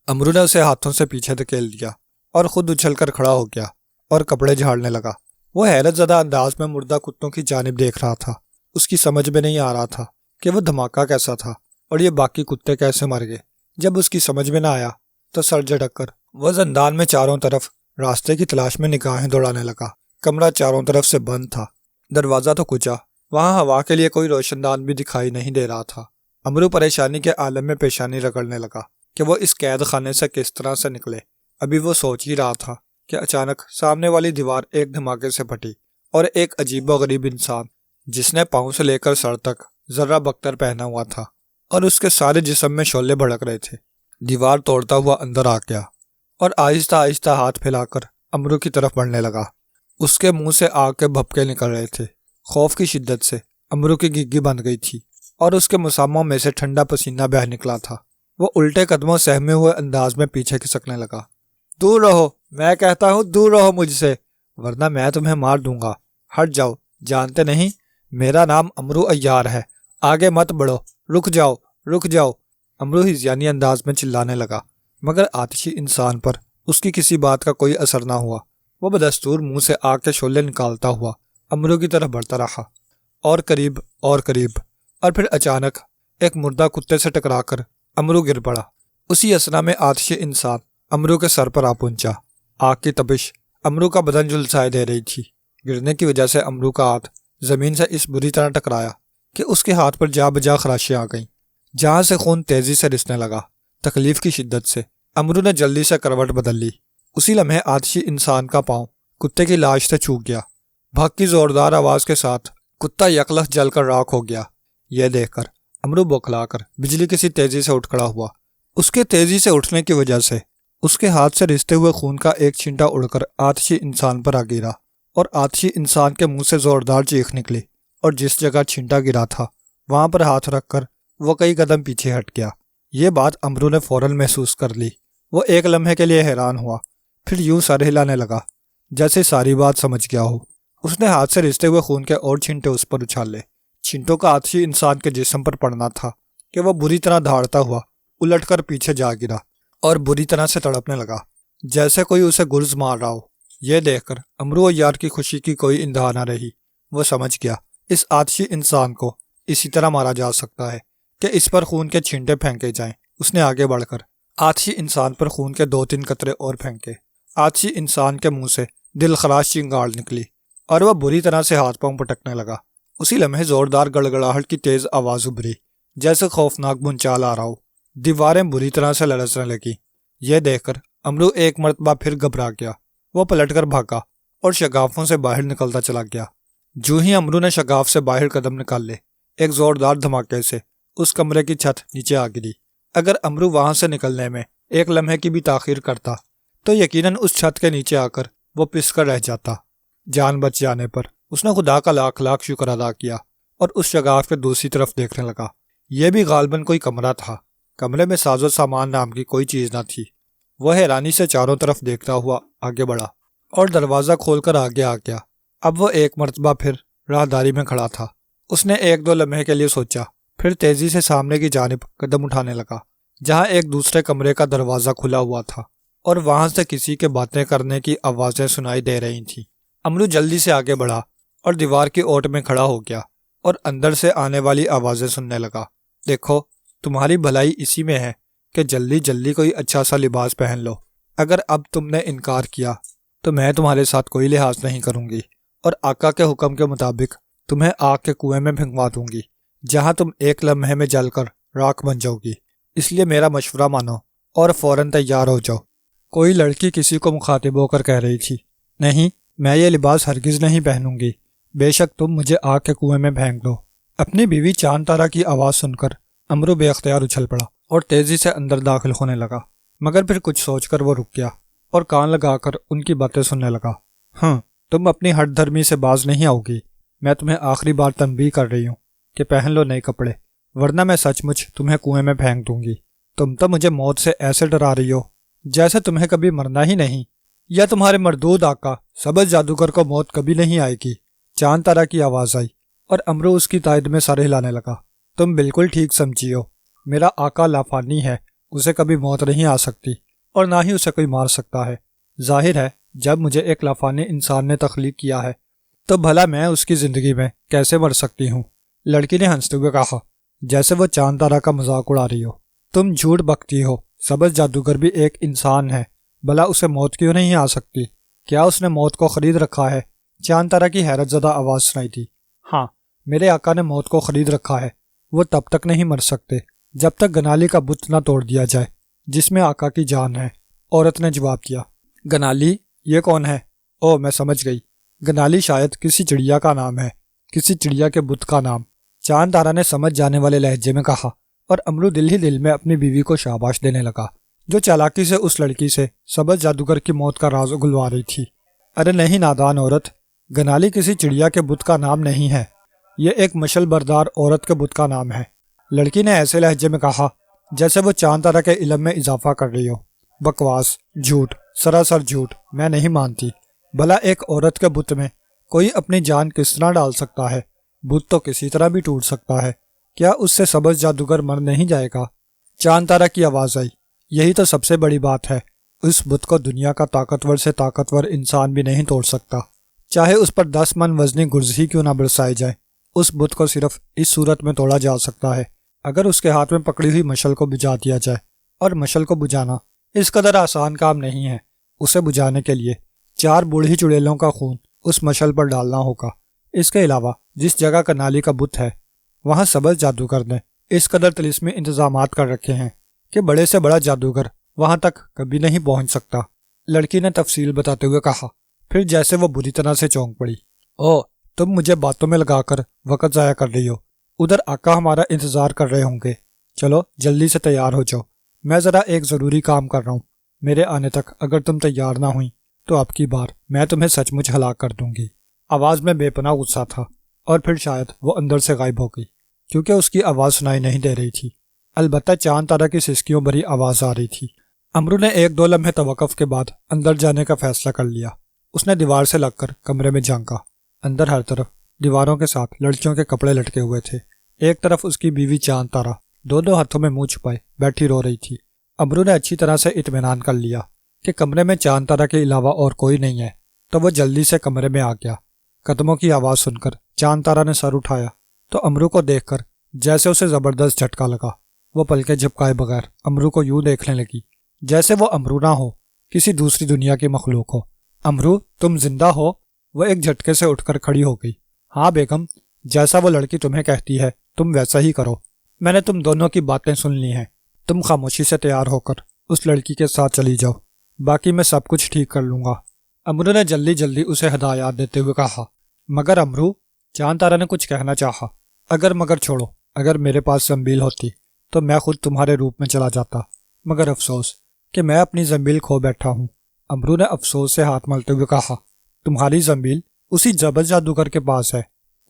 امرو نے اسے ہاتھوں سے پیچھے دھکیل دیا اور خود اچھل کر کھڑا ہو گیا اور کپڑے جھاڑنے لگا۔ وہ حیرت زدہ انداز میں مردہ کتوں کی جانب دیکھ رہا تھا۔ اس کی سمجھ میں نہیں آ رہا تھا کہ وہ دھماکہ کیسا تھا اور یہ باقی کتے کیسے مر گئے۔ جب اس کی سمجھ میں نہ آیا تو سر جھٹک کر وہ زندان میں چاروں طرف راستے کی تلاش میں نگاہیں دوڑانے لگا۔ کمرہ چاروں طرف سے بند تھا، دروازہ تو کچا، وہاں ہوا کے لیے کوئی روشن دان بھی دکھائی نہیں دے رہا تھا۔ امرو پریشانی کے عالم میں پیشانی رگڑنے لگا کہ وہ اس قید خانے سے کس طرح سے نکلے۔ ابھی وہ سوچ ہی رہا تھا کہ اچانک سامنے والی دیوار ایک دھماکے سے پھٹی اور ایک عجیب و غریب انسان جس نے پاؤں سے لے کر سر تک ذرہ بختر پہنا ہوا تھا اور اس کے سارے جسم میں شعلے بھڑک رہے تھے، دیوار توڑتا ہوا اندر آ گیا اور آہستہ آہستہ ہاتھ پھیلا کر امرو کی طرف بڑھنے لگا۔ اس کے منہ سے آگ کے بھپکے نکل رہے تھے۔ خوف کی شدت سے امرو کی گگی بند گئی تھی اور اس کے مساموں میں سے ٹھنڈا پسینہ بہہ نکلا تھا۔ وہ الٹے قدموں سہمے ہوئے انداز میں پیچھے کھسکنے لگا۔ دور رہو، میں کہتا ہوں دور رہو مجھ سے، ورنہ میں تمہیں مار دوں گا۔ ہٹ جاؤ، جانتے نہیں میرا نام امرو عیار ہے، آگے مت بڑھو، رک جاؤ رک جاؤ۔ امرو ہذیانی انداز میں چلانے لگا، مگر آتشی انسان پر اس کی کسی بات کا کوئی اثر نہ ہوا۔ وہ بدستور منہ سے آگ کے شعلے نکالتا ہوا امرو کی طرف بڑھتا رہا، اور قریب اور قریب، اور پھر اچانک ایک مردہ کتے سے ٹکرا کر امرو گر پڑا۔ اسی اثنا میں آتشی انسان امرو کے سر پر آ پہنچا۔ آگ کی تپش امرو کا بدن جھلسائے دے رہی تھی۔ گرنے کی وجہ سے امرو کا ہاتھ زمین سے اس بری طرح ٹکرایا کہ اس کے ہاتھ پر جا بجا خراشیاں آ گئیں، جہاں سے خون تیزی سے رسنے لگا۔ تکلیف کی شدت سے امرو نے جلدی سے کروٹ بدل لی۔ اسی لمحے آتشی انسان کا پاؤں کتے کی لاش سے چھو گیا۔ بھاگ کی زوردار آواز کے ساتھ کتا یکلخت جل کر راکھ ہو گیا۔ یہ دیکھ کر امرو بوکھلا کر بجلی کسی تیزی سے اٹھ کھڑا ہوا۔ اس کے تیزی سے اٹھنے کی وجہ سے اس کے ہاتھ سے رستے ہوئے خون کا ایک چھینٹا اڑ کر آتشی انسان پر آ گرا، اور آتشی انسان کے منہ سے زوردار چیخ نکلی، اور جس جگہ چھینٹا گرا تھا وہاں پر ہاتھ رکھ کر وہ کئی قدم پیچھے ہٹ گیا۔ یہ بات امرو نے فوراً محسوس کر لی۔ وہ ایک لمحے کے لیے حیران ہوا، پھر یوں سر ہلانے لگا جیسے ساری بات سمجھ گیا ہو۔ اس نے ہاتھ سے رستے ہوئے خون کے اور چھینٹے اس پر اچھالے۔ چھینٹوں کا آتشی انسان کے جسم پر پڑنا تھا کہ وہ بری طرح دھاڑتا ہوا الٹ کر پیچھے جا گرا اور بری طرح سے تڑپنے لگا جیسے کوئی اسے گرز مار رہا ہو۔ یہ دیکھ کر امرو عیار کی خوشی کی کوئی انتہا نہ رہی۔ وہ سمجھ گیا اس آتشی انسان کو اسی طرح مارا جا سکتا ہے کہ اس پر خون کے چھینٹے پھینکے جائیں۔ اس نے آگے بڑھ کر آتشی انسان پر خون کے 2-3 قطرے اور پھینکے۔ آتشی انسان کے منہ سے دل خراش چنگاڑ نکلی اور وہ بری طرح سے ہاتھ پاؤں پٹکنے لگا۔ اسی لمحے زوردار گڑگڑاہٹ کی تیز آواز ابھری جیسے خوفناک بھونچال آ رہا ہو۔ دیواریں بری طرح سے لرزنے لگی۔ یہ دیکھ کر امرو ایک مرتبہ پھر گھبرا گیا۔ وہ پلٹ کر بھاگا اور شگافوں سے باہر نکلتا چلا گیا۔ جو ہی امرو نے شگاف سے باہر قدم نکالے، ایک زوردار دھماکے سے اس کمرے کی چھت نیچے آ گری۔ اگر امرو وہاں سے نکلنے میں ایک لمحے کی بھی تاخیر کرتا تو یقیناً اس چھت کے نیچے آ کر وہ پس کر رہ جاتا۔ جان بچ جانے پر اس نے خدا کا لاکھ لاکھ شکر ادا کیا اور اس شگاف کے دوسری طرف دیکھنے لگا۔ یہ بھی غالباً کوئی کمرہ تھا۔ کمرے میں ساز و سامان نام کی کوئی چیز نہ تھی۔ وہ حیرانی سے چاروں طرف دیکھتا ہوا آگے بڑھا اور دروازہ کھول کر آگے آ گیا۔ اب وہ ایک مرتبہ پھر راہداری میں کھڑا تھا۔ اس نے 1-2 لمحے کے لیے سوچا، پھر تیزی سے سامنے کی جانب قدم اٹھانے لگا جہاں ایک دوسرے کمرے کا دروازہ کھلا ہوا تھا اور وہاں سے کسی کے باتیں کرنے کی آوازیں سنائی دے رہی تھیں۔ امرو جلدی سے آگے بڑھا اور دیوار کی اوٹ میں کھڑا ہو گیا اور اندر سے آنے والی آوازیں سننے لگا۔ دیکھو، تمہاری بھلائی اسی میں ہے کہ جلدی جلدی کوئی اچھا سا لباس پہن لو۔ اگر اب تم نے انکار کیا تو میں تمہارے ساتھ کوئی لحاظ نہیں کروں گی اور آقا کے حکم کے مطابق تمہیں آگ کے کنویں میں پھینکوا دوں گی جہاں تم ایک لمحے میں جل کر راکھ بن جاؤ گی۔ اس لیے میرا مشورہ مانو اور فوراً تیار ہو جاؤ۔ کوئی لڑکی کسی کو مخاطب ہو کر کہہ رہی تھی، نہیں، میں یہ لباس ہرگز نہیں پہنوں گی، بے شک تم مجھے آگ کے کنویں میں پھینک دو۔ اپنی بیوی چاند تارا کی آواز سن کر امرو بے اختیار اچھل پڑا اور تیزی سے اندر داخل ہونے لگا، مگر پھر کچھ سوچ کر وہ رک گیا اور کان لگا کر ان کی باتیں سننے لگا۔ ہاں، تم اپنی ہٹ دھرمی سے باز نہیں آؤ گی۔ میں تمہیں آخری بار تنبیہ کر رہی ہوں کہ پہن لو نئے کپڑے، ورنہ میں سچ مچ تمہیں کنویں میں پھینک دوں گی۔ تم تو مجھے موت سے ایسے ڈرا رہی ہو جیسے تمہیں کبھی مرنا ہی نہیں، یا تمہارے مردود آقا سبز جادوگر کو موت کبھی نہیں آئے گی۔ چاند تارا کی آواز آئی اور امرو اس کی تائید میں سر ہلانے لگا۔ تم بالکل ٹھیک سمجھی ہو، میرا آقا لافانی ہے، اسے کبھی موت نہیں آ سکتی اور نہ ہی اسے کوئی مار سکتا ہے۔ ظاہر ہے جب مجھے ایک لافانی انسان نے تخلیق کیا ہے تو بھلا میں اس کی زندگی میں کیسے مر سکتی ہوں؟ لڑکی نے ہنستے ہوئے کہا جیسے وہ چاند تارا کا مذاق اڑا رہی ہو۔ تم جھوٹ بکتی ہو، سبز جادوگر بھی ایک انسان ہے، بھلا اسے موت کیوں نہیں آ سکتی؟ کیا اس نے موت کو خرید رکھا ہے؟ چاند تارا کی حیرت زدہ آواز سنائی دی۔ ہاں، میرے آقا نے موت کو خرید رکھا ہے، وہ تب تک نہیں مر سکتے جب تک گنالی کا بت نہ توڑ دیا جائے جس میں آقا کی جان ہے۔ عورت نے جواب دیا، گنالی؟ یہ کون ہے؟ او، میں سمجھ گئی، گنالی شاید کسی چڑیا کا نام ہے، کسی چڑیا کے بت کا نام، چاند تارا نے سمجھ جانے والے لہجے میں کہا، اور امرو دل ہی دل میں اپنی بیوی کو شاباش دینے لگا جو چالاکی سے اس لڑکی سے سبز جادوگر کی موت کا راز اگلوا رہی تھی۔ ارے نہیں نادان عورت، گنالی کسی چڑیا کے بت کا نام نہیں ہے، یہ ایک مشل بردار عورت کے بت کا نام ہے، لڑکی نے ایسے لہجے میں کہا جیسے وہ چاند تارا کے علم میں اضافہ کر رہی ہو۔ بکواس، جھوٹ، سراسر جھوٹ، میں نہیں مانتی۔ بھلا ایک عورت کے بت میں کوئی اپنی جان کس طرح ڈال سکتا ہے؟ بت تو کسی طرح بھی ٹوٹ سکتا ہے، کیا اس سے سبز جادوگر مر نہیں جائے گا؟ چاند تارا کی آواز آئی، یہی تو سب سے بڑی بات ہے، اس بت کو دنیا کا طاقتور سے طاقتور انسان بھی نہیں توڑ سکتا، چاہے اس پر 10 من وزنی گرز ہی کیوں نہ برسائی جائے۔ اس بت کو صرف اس صورت میں توڑا جا سکتا ہے اگر اس کے ہاتھ میں پکڑی ہوئی مشل کو بجھا دیا جائے، اور مشل کو بجھانا اس قدر آسان کام نہیں ہے۔ اسے بجھانے کے لیے 4 بوڑھی چڑیلوں کا خون اس مشل پر ڈالنا ہوگا۔ اس کے علاوہ جس جگہ کنالی کا بت ہے وہاں سبز جادوگر نے اس قدر طلسمی انتظامات کر رکھے ہیں کہ بڑے سے بڑا جادوگر وہاں تک کبھی نہیں پہنچ سکتا۔ لڑکی نے تفصیل بتاتے ہوئے کہا، پھر جیسے وہ بری طرح سے چونک پڑی۔ او، تم مجھے باتوں میں لگا کر وقت ضائع کر رہی ہو، ادھر آقا ہمارا انتظار کر رہے ہوں گے، چلو جلدی سے تیار ہو جاؤ، میں ذرا ایک ضروری کام کر رہا ہوں، میرے آنے تک اگر تم تیار نہ ہوئی تو اب کی بار میں تمہیں سچ مچ ہلاک کر دوں گی۔ آواز میں بے پناہ غصہ تھا، اور پھر شاید وہ اندر سے غائب ہو گئی کیونکہ اس کی آواز سنائی نہیں دے رہی تھی، البتہ چاند تارا کی سسکیوں بھری آواز آ رہی تھی۔ امرو نے 1-2 لمحے توقف کے بعد اندر جانے کا فیصلہ کر لیا۔ اس نے دیوار سے لگ کر کمرے میں جھانکا، اندر ہر طرف دیواروں کے ساتھ لڑکیوں کے کپڑے لٹکے ہوئے تھے۔ ایک طرف اس کی بیوی چاند تارا دونوں ہاتھوں میں منہ چھپائے بیٹھی رو رہی تھی۔ امرو نے اچھی طرح سے اطمینان کر لیا کہ کمرے میں چاند تارا کے علاوہ اور کوئی نہیں ہے، تو وہ جلدی سے کمرے میں آ گیا۔ قدموں کی آواز سن کر چاند تارا نے سر اٹھایا تو امرو کو دیکھ کر جیسے اسے زبردست جھٹکا لگا۔ وہ پلکیں جھپکائے بغیر امرو کو یوں دیکھنے لگی جیسے وہ امرو نہ ہو، کسی دوسری دنیا کی مخلوق ہو۔ امرو، تم زندہ ہو؟ وہ ایک جھٹکے سے اٹھ کر کھڑی ہو گئی۔ ہاں بیگم، جیسا وہ لڑکی تمہیں کہتی ہے تم ویسا ہی کرو، میں نے تم دونوں کی باتیں سن لی ہیں، تم خاموشی سے تیار ہو کر اس لڑکی کے ساتھ چلی جاؤ، باقی میں سب کچھ ٹھیک کر لوں گا۔ امرو نے جلدی جلدی اسے ہدایات دیتے ہوئے کہا۔ مگر امرو، چاند تارا نے کچھ کہنا چاہا۔ اگر مگر چھوڑو، اگر میرے پاس زنبیل ہوتی تو میں خود تمہارے روپ میں چلا جاتا، مگر افسوس کہ میں اپنی زنبیل کھو بیٹھا ہوں۔ امرو نے افسوس سے ہاتھ ملتے ہوئے کہا، تمہاری زنبیل اسی جبل جادوگر کے پاس ہے،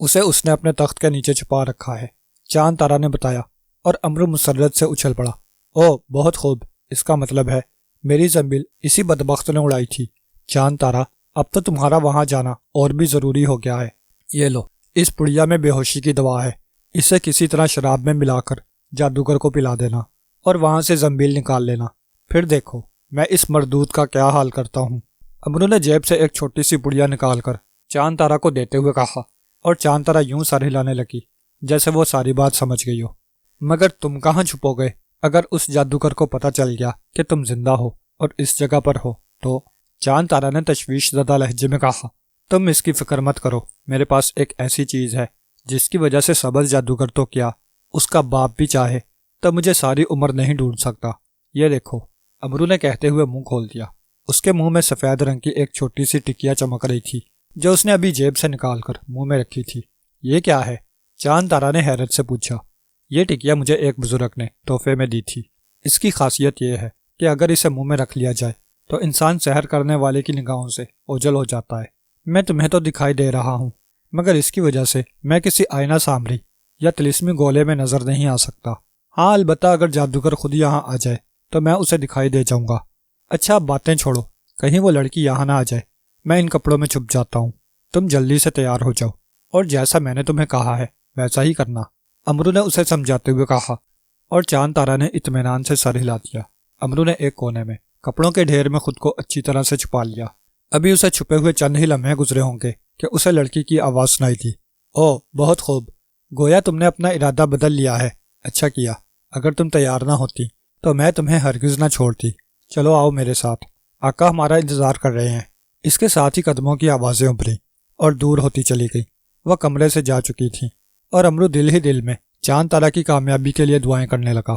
اسے اس نے اپنے تخت کے نیچے چھپا رکھا ہے، چاند تارا نے بتایا، اور امرو مسرت سے اچھل پڑا۔ او بہت خوب، اس کا مطلب ہے میری زنبیل اسی بدبخت نے اڑائی تھی۔ چاند تارا، اب تو تمہارا وہاں جانا اور بھی ضروری ہو گیا ہے۔ یہ لو، اس پڑیا میں بے ہوشی کی دوا ہے، اسے کسی طرح شراب میں ملا کر جادوگر کو پلا دینا اور وہاں سے زنبیل نکال لینا، پھر دیکھو میں اس مردود کا کیا حال کرتا ہوں۔ امرو نے جیب سے ایک چھوٹی سی پڑیا نکال کر چاند تارا کو دیتے ہوئے کہا، اور چاند تارا یوں سر ہلانے لگی جیسے وہ ساری بات سمجھ گئی ہو۔ مگر تم کہاں چھپو گے؟ اگر اس جادوگر کو پتہ چل گیا کہ تم زندہ ہو اور اس جگہ پر ہو تو؟ چاند تارا نے تشویش زدہ لہجے میں کہا، تم اس کی فکر مت کرو، میرے پاس ایک ایسی چیز ہے جس کی وجہ سے سبز جادوگر تو کیا، اس کا باپ بھی چاہے تو مجھے ساری عمر نہیں ڈھونڈ سکتا۔ یہ دیکھو، امرو نے کہتے ہوئے منہ کھول دیا۔ اس کے منہ میں سفید رنگ کی ایک چھوٹی سی ٹکیا چمک رہی تھی جو اس نے ابھی جیب سے نکال کر منہ میں رکھی تھی۔ یہ کیا ہے؟ چاند تارا نے حیرت سے پوچھا۔ یہ ٹکیا مجھے ایک بزرگ نے تحفے میں دی تھی، اس کی خاصیت یہ ہے کہ اگر اسے منہ میں رکھ لیا جائے تو انسان سحر کرنے والے کی نگاہوں سے اوجھل ہو جاتا ہے۔ میں تمہیں تو دکھائی دے رہا ہوں، مگر اس کی وجہ سے میں کسی آئینہ سامری یا طلسمی گولے میں نظر نہیں آ سکتا۔ ہاں البتہ اگر جادوگر خود یہاں آ جائے تو میں اسے دکھائی دے جاؤں گا۔ اچھا اب باتیں چھوڑو، کہیں وہ لڑکی یہاں نہ آ جائے، میں ان کپڑوں میں چھپ جاتا ہوں، تم جلدی سے تیار ہو جاؤ، اور جیسا میں نے تمہیں کہا ہے ویسا ہی کرنا، امرو نے اسے سمجھاتے ہوئے کہا، اور چاند تارا نے اطمینان سے سر ہلا دیا۔ امرو نے ایک کونے میں کپڑوں کے ڈھیر میں خود کو اچھی طرح سے چھپا لیا۔ ابھی اسے چھپے ہوئے چند ہی لمحے گزرے ہوں گے کہ اسے لڑکی کی آواز سنائی دی۔ او بہت خوب، گویا تم نے اپنا ارادہ بدل لیا ہے، اچھا کیا، اگر تم تیار نہ ہوتی تو میں تمہیں ہرگز نہ چھوڑتی، چلو آؤ میرے ساتھ، آقا ہمارا انتظار کر رہے ہیں۔ اس کے ساتھ ہی قدموں کی آوازیں ابھری اور دور ہوتی چلی گئی، وہ کمرے سے جا چکی تھیں، اور امرو دل ہی دل میں چاند تارا کی کامیابی کے لیے دعائیں کرنے لگا۔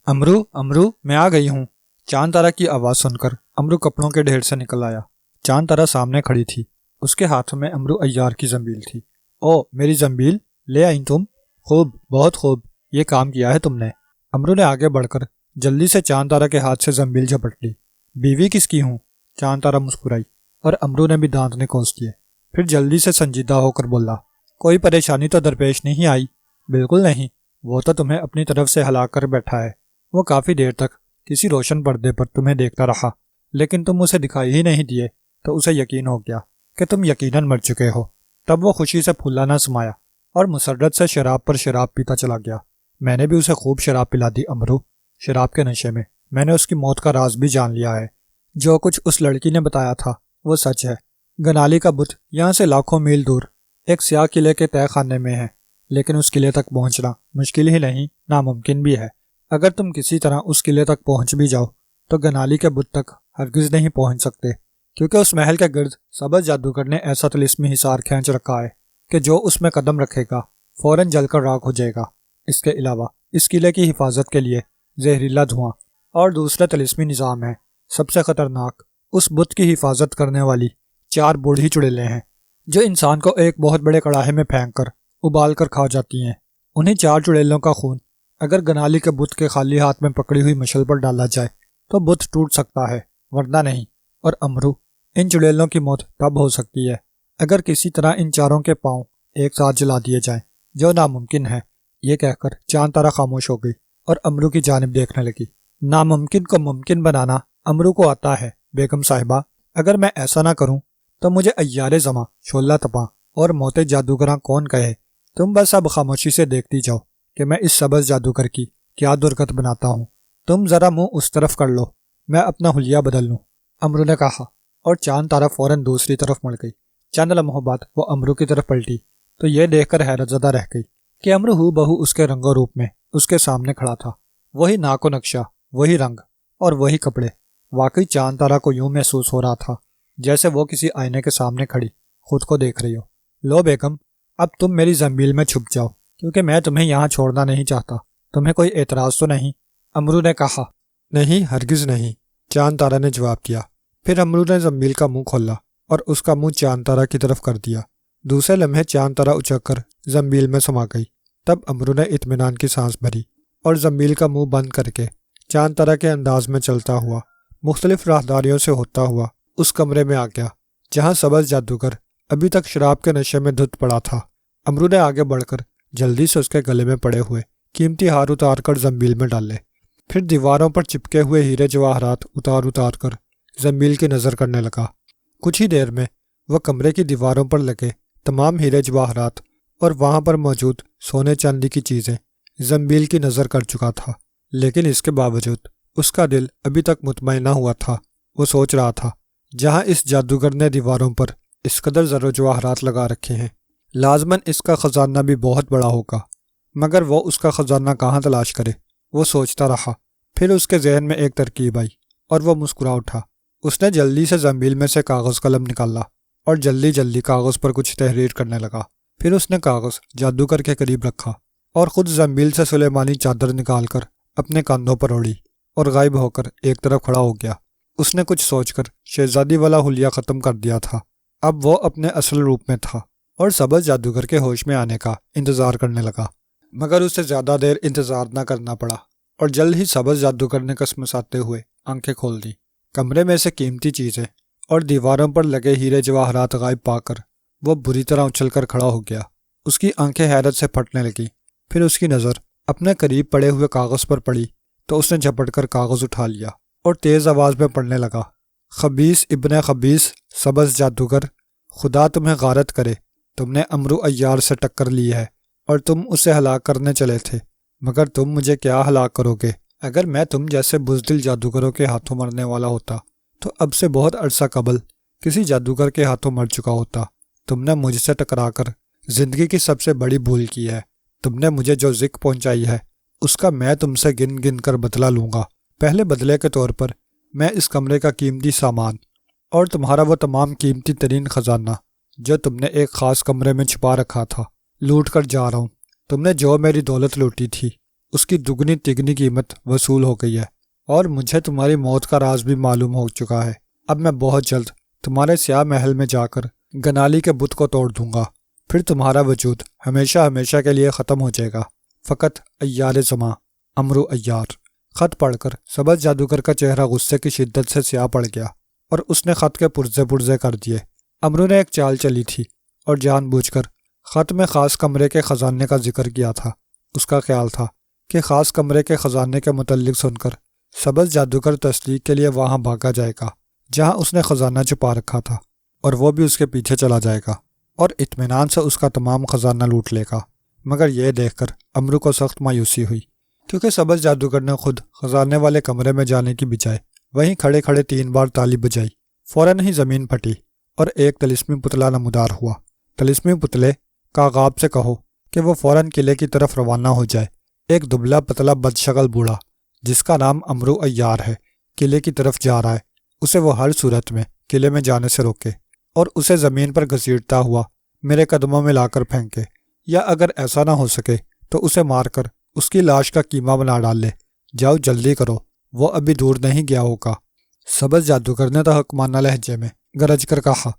امرو امرو، میں آ گئی ہوں۔ چاند تارا کی آواز سن کر امرو کپڑوں کے ڈھیر سے نکل آیا۔ چاند تارا سامنے کھڑی تھی اس کے ہاتھ میں امرو عیار کی زنبیل تھی۔ او میری زنبیل لے آئی تم؟ خوب، بہت خوب، یہ کام کیا ہے تم نے۔ امرو نے آگے بڑھ کر جلدی سے چاند طارا کے ہاتھ سے زنبیل جھپٹ لی۔ بیوی کس کی ہوں؟ چاند طارا مسکرائی اور امرو نے بھی دانت نکوس دیے۔ پھر جلدی سے سنجیدہ ہو کر بولا، کوئی پریشانی تو درپیش نہیں آئی؟ بالکل نہیں، وہ تو تمہیں اپنی طرف سے ہلاک کر بیٹھا ہے۔ وہ کافی دیر تک کسی روشن پردے پر تمہیں دیکھتا رہا، لیکن تم اسے دکھائی ہی نہیں دیے تو اسے یقین ہو گیا کہ تم یقیناً مر چکے ہو۔ تب وہ خوشی سے پھولا نہ سمایا اور مسرت سے شراب پر شراب پیتا چلا گیا۔ میں نے بھی اسے خوب شراب پلا دی امرو، شراب کے نشے میں نے اس کی موت کا راز بھی جان لیا ہے۔ جو کچھ اس لڑکی نے بتایا تھا وہ سچ ہے۔ گنالی کا بت یہاں سے لاکھوں میل دور ایک سیاہ قلعے کے تہہ خانے میں ہے، لیکن اس قلعے تک پہنچنا مشکل ہی نہیں، ناممکن بھی ہے۔ اگر تم کسی طرح اس قلعے تک پہنچ بھی جاؤ تو گنالی کے بت تک ہرگز نہیں پہنچ سکتے، کیونکہ اس محل کے گرد سبز جادوگر نے ایسا طلسمی حصار کھینچ رکھا ہے کہ جو اس میں قدم رکھے گا فوراً جل کر راکھ ہو جائے گا۔ اس کے علاوہ اس قلعے کی حفاظت کے لیے زہریلا دھواں اور دوسرے طلسمی نظام ہے۔ سب سے خطرناک اس بت کی حفاظت کرنے والی 4 بوڑھی چڑیلیں ہیں جو انسان کو ایک بہت بڑے کڑاہے میں پھینک کر ابال کر کھا جاتی ہیں۔ انہیں 4 چڑیلوں کا خون اگر گنالی کے بت کے خالی ہاتھ میں پکڑی ہوئی مشل پر ڈالا جائے تو بت ٹوٹ سکتا ہے، ورنہ نہیں۔ اور امرو، ان چڑیلوں کی موت تب ہو سکتی ہے اگر کسی طرح ان 4 کے پاؤں ایک ساتھ جلا دیے جائیں، جو ناممکن ہے۔ یہ کہہ کر چاند طارا خاموش ہو گئی اور امرو کی جانب دیکھنے لگی۔ ناممکن کو ممکن بنانا امرو کو آتا ہے بیگم صاحبہ۔ اگر میں ایسا نہ کروں تو مجھے عیار زماں، شعلہ تپاں اور موت جادوگراں کون کہے؟ تم بس اب خاموشی سے دیکھتی جاؤ کہ میں اس سبز جادوگر کی کیا درگت بناتا ہوں۔ تم ذرا منہ اس طرف کر لو، میں اپنا حلیہ بدل لوں، امرو نے کہا، اور چاند طارا فوراً دوسری طرف مڑ گئی۔ چند لمحوں بعد وہ امرو کی طرف پلٹی تو یہ دیکھ کر حیرت زدہ رہ گئی کہ امرو ہو بہو اس کے رنگ و روپ میں اس کے سامنے کھڑا تھا۔ وہی ناک و نقشہ، وہی رنگ اور وہی کپڑے۔ واقعی چاند طارا کو یوں محسوس ہو رہا تھا جیسے وہ کسی آئینے کے سامنے کھڑی خود کو دیکھ رہی ہو۔ لو بیگم، اب تم میری زنبیل میں چھپ جاؤ، کیونکہ میں تمہیں یہاں چھوڑنا نہیں چاہتا۔ تمہیں کوئی اعتراض تو نہیں؟ امرو نے کہا۔ نہیں، ہرگز نہیں، چاند طارا نے جواب دیا۔ پھر امرو نے زنبیل کا منہ کھولا اور اس کا منہ چاند طارا کی طرف کر دیا۔ دوسرے لمحے چاند طارا اچک کر زنبیل میں سما گئی۔ تب امرو نے اطمینان کی سانس بھری اور زنبیل کا منہ بند کر کے چاند طارا کے انداز میں چلتا ہوا مختلف راہداریوں سے ہوتا ہوا اس کمرے میں آ گیا جہاں سبز جادوگر ابھی تک شراب کے نشے میں دھت پڑا تھا۔ امرو نے آگے بڑھ کر جلدی سے اس کے گلے میں پڑے ہوئے قیمتی ہار اتار کر زنبیل میں ڈالے، پھر دیواروں پر چپکے ہوئے ہیرے جواہرات اتار کر زنبیل کی نظر کرنے لگا۔ کچھ ہی دیر میں وہ کمرے کی دیواروں پر لگے تمام ہیرے جواہرات اور وہاں پر موجود سونے چاندی کی چیزیں زنبیل کی نظر کر چکا تھا، لیکن اس کے باوجود اس کا دل ابھی تک مطمئن نہ ہوا تھا۔ وہ سوچ رہا تھا، جہاں اس جادوگر نے دیواروں پر اس قدر زر و جواہرات لگا رکھے ہیں، لازماً اس کا خزانہ بھی بہت بڑا ہوگا، مگر وہ اس کا خزانہ کہاں تلاش کرے؟ وہ سوچتا رہا۔ پھر اس کے ذہن میں ایک ترکیب آئی اور وہ مسکرا اٹھا۔ اس نے جلدی سے زنبیل میں سے کاغذ قلم نکالا اور جلدی کاغذ پر کچھ تحریر کرنے لگا۔ پھر اس نے کاغذ جادوگر کے قریب رکھا اور خود زنبیل سے سلیمانی چادر نکال کر اپنے کاندھوں پر اوڑھی اور غائب ہو کر ایک طرف کھڑا ہو گیا۔ اس نے کچھ سوچ کر شہزادی والا حلیہ ختم کر دیا تھا۔ اب وہ اپنے اصل روپ میں تھا اور سبز جادوگر کے ہوش میں آنے کا انتظار کرنے لگا، مگر اسے زیادہ دیر انتظار نہ کرنا پڑا اور جلد ہی سبز جادوگر نے کسمساتے ہوئے آنکھیں کھول دیں۔ کمرے میں سے قیمتی چیزیں اور دیواروں پر لگے ہیرے جواہرات غائب پا کر وہ بری طرح اچھل کر کھڑا ہو گیا۔ اس کی آنکھیں حیرت سے پھٹنے لگیں۔ پھر اس کی نظر اپنے قریب پڑے ہوئے کاغذ پر پڑی تو اس نے جھپٹ کر کاغذ اٹھا لیا اور تیز آواز میں پڑھنے لگا، خبیث ابن خبیث سبز جادوگر، خدا تمہیں غارت کرے، تم نے امرو عیار سے ٹکر لی ہے اور تم اسے ہلاک کرنے چلے تھے، مگر تم مجھے کیا ہلاک کرو گے؟ اگر میں تم جیسے بزدل جادوگروں کے ہاتھوں مرنے والا ہوتا تو اب سے بہت عرصہ قبل کسی جادوگر کے ہاتھوں مر چکا ہوتا۔ تم نے مجھ سے ٹکرا کر زندگی کی سب سے بڑی بھول کی ہے۔ تم نے مجھے جو ذک پہنچائی ہے اس کا میں تم سے گن گن کر بدلہ لوں گا۔ پہلے بدلے کے طور پر میں اس کمرے کا قیمتی سامان اور تمہارا وہ تمام قیمتی ترین خزانہ جو تم نے ایک خاص کمرے میں چھپا رکھا تھا لوٹ کر جا رہا ہوں۔ تم نے جو میری دولت لوٹی تھی اس کی دگنی تگنی قیمت وصول ہو گئی ہے اور مجھے تمہاری موت کا راز بھی معلوم ہو چکا ہے۔ اب میں بہت جلد تمہارے سیاہ محل میں جا کر گنالی کے بت کو توڑ دوں گا، پھر تمہارا وجود ہمیشہ ہمیشہ کے لیے ختم ہو جائے گا۔ فقط عیار زماں، امرو عیار۔ خط پڑھ کر سبز جادوگر کا چہرہ غصے کی شدت سے سیاہ پڑ گیا اور اس نے خط کے پرزے پرزے کر دیے۔ امرو نے ایک چال چلی تھی اور جان بوجھ کر خط میں خاص کمرے کے خزانے کا ذکر کیا تھا۔ اس کا خیال تھا کہ خاص کمرے کے خزانے کے متعلق سن کر سبز جادوگر تصدیق کے لیے وہاں بھاگا جائے گا جہاں اس نے خزانہ چھپا رکھا تھا، اور وہ بھی اس کے پیچھے چلا جائے گا اور اطمینان سے اس کا تمام خزانہ لوٹ لے گا۔ مگر یہ دیکھ کر امرو کو سخت مایوسی ہوئی، کیونکہ سبز جادوگر نے خود خزانے والے کمرے میں جانے کی بجائے وہیں کھڑے کھڑے 3 بار تالی بجائی۔ فوراً ہی زمین پھٹی اور ایک طلسمی پتلا نمودار ہوا۔ طلسمی پتلے کاغاب سے کہو کہ وہ فوراً قلعے کی طرف روانہ ہو جائے۔ ایک دبلا پتلا بدشکل بوڑھا جس کا نام امرو عیار ہے قلعے کی طرف جا رہا ہے، اسے وہ ہر صورت میں قلعے میں جانے سے روکے اور اسے زمین پر گھسیٹتا ہوا میرے قدموں میں لا کر پھینکے، یا اگر ایسا نہ ہو سکے تو اسے مار کر اس کی لاش کا قیمہ بنا ڈالے۔ جاؤ جلدی کرو، وہ ابھی دور نہیں گیا ہوگا۔ سبز جادوگر نے تحقمانہ لہجے میں گرج کر کہا،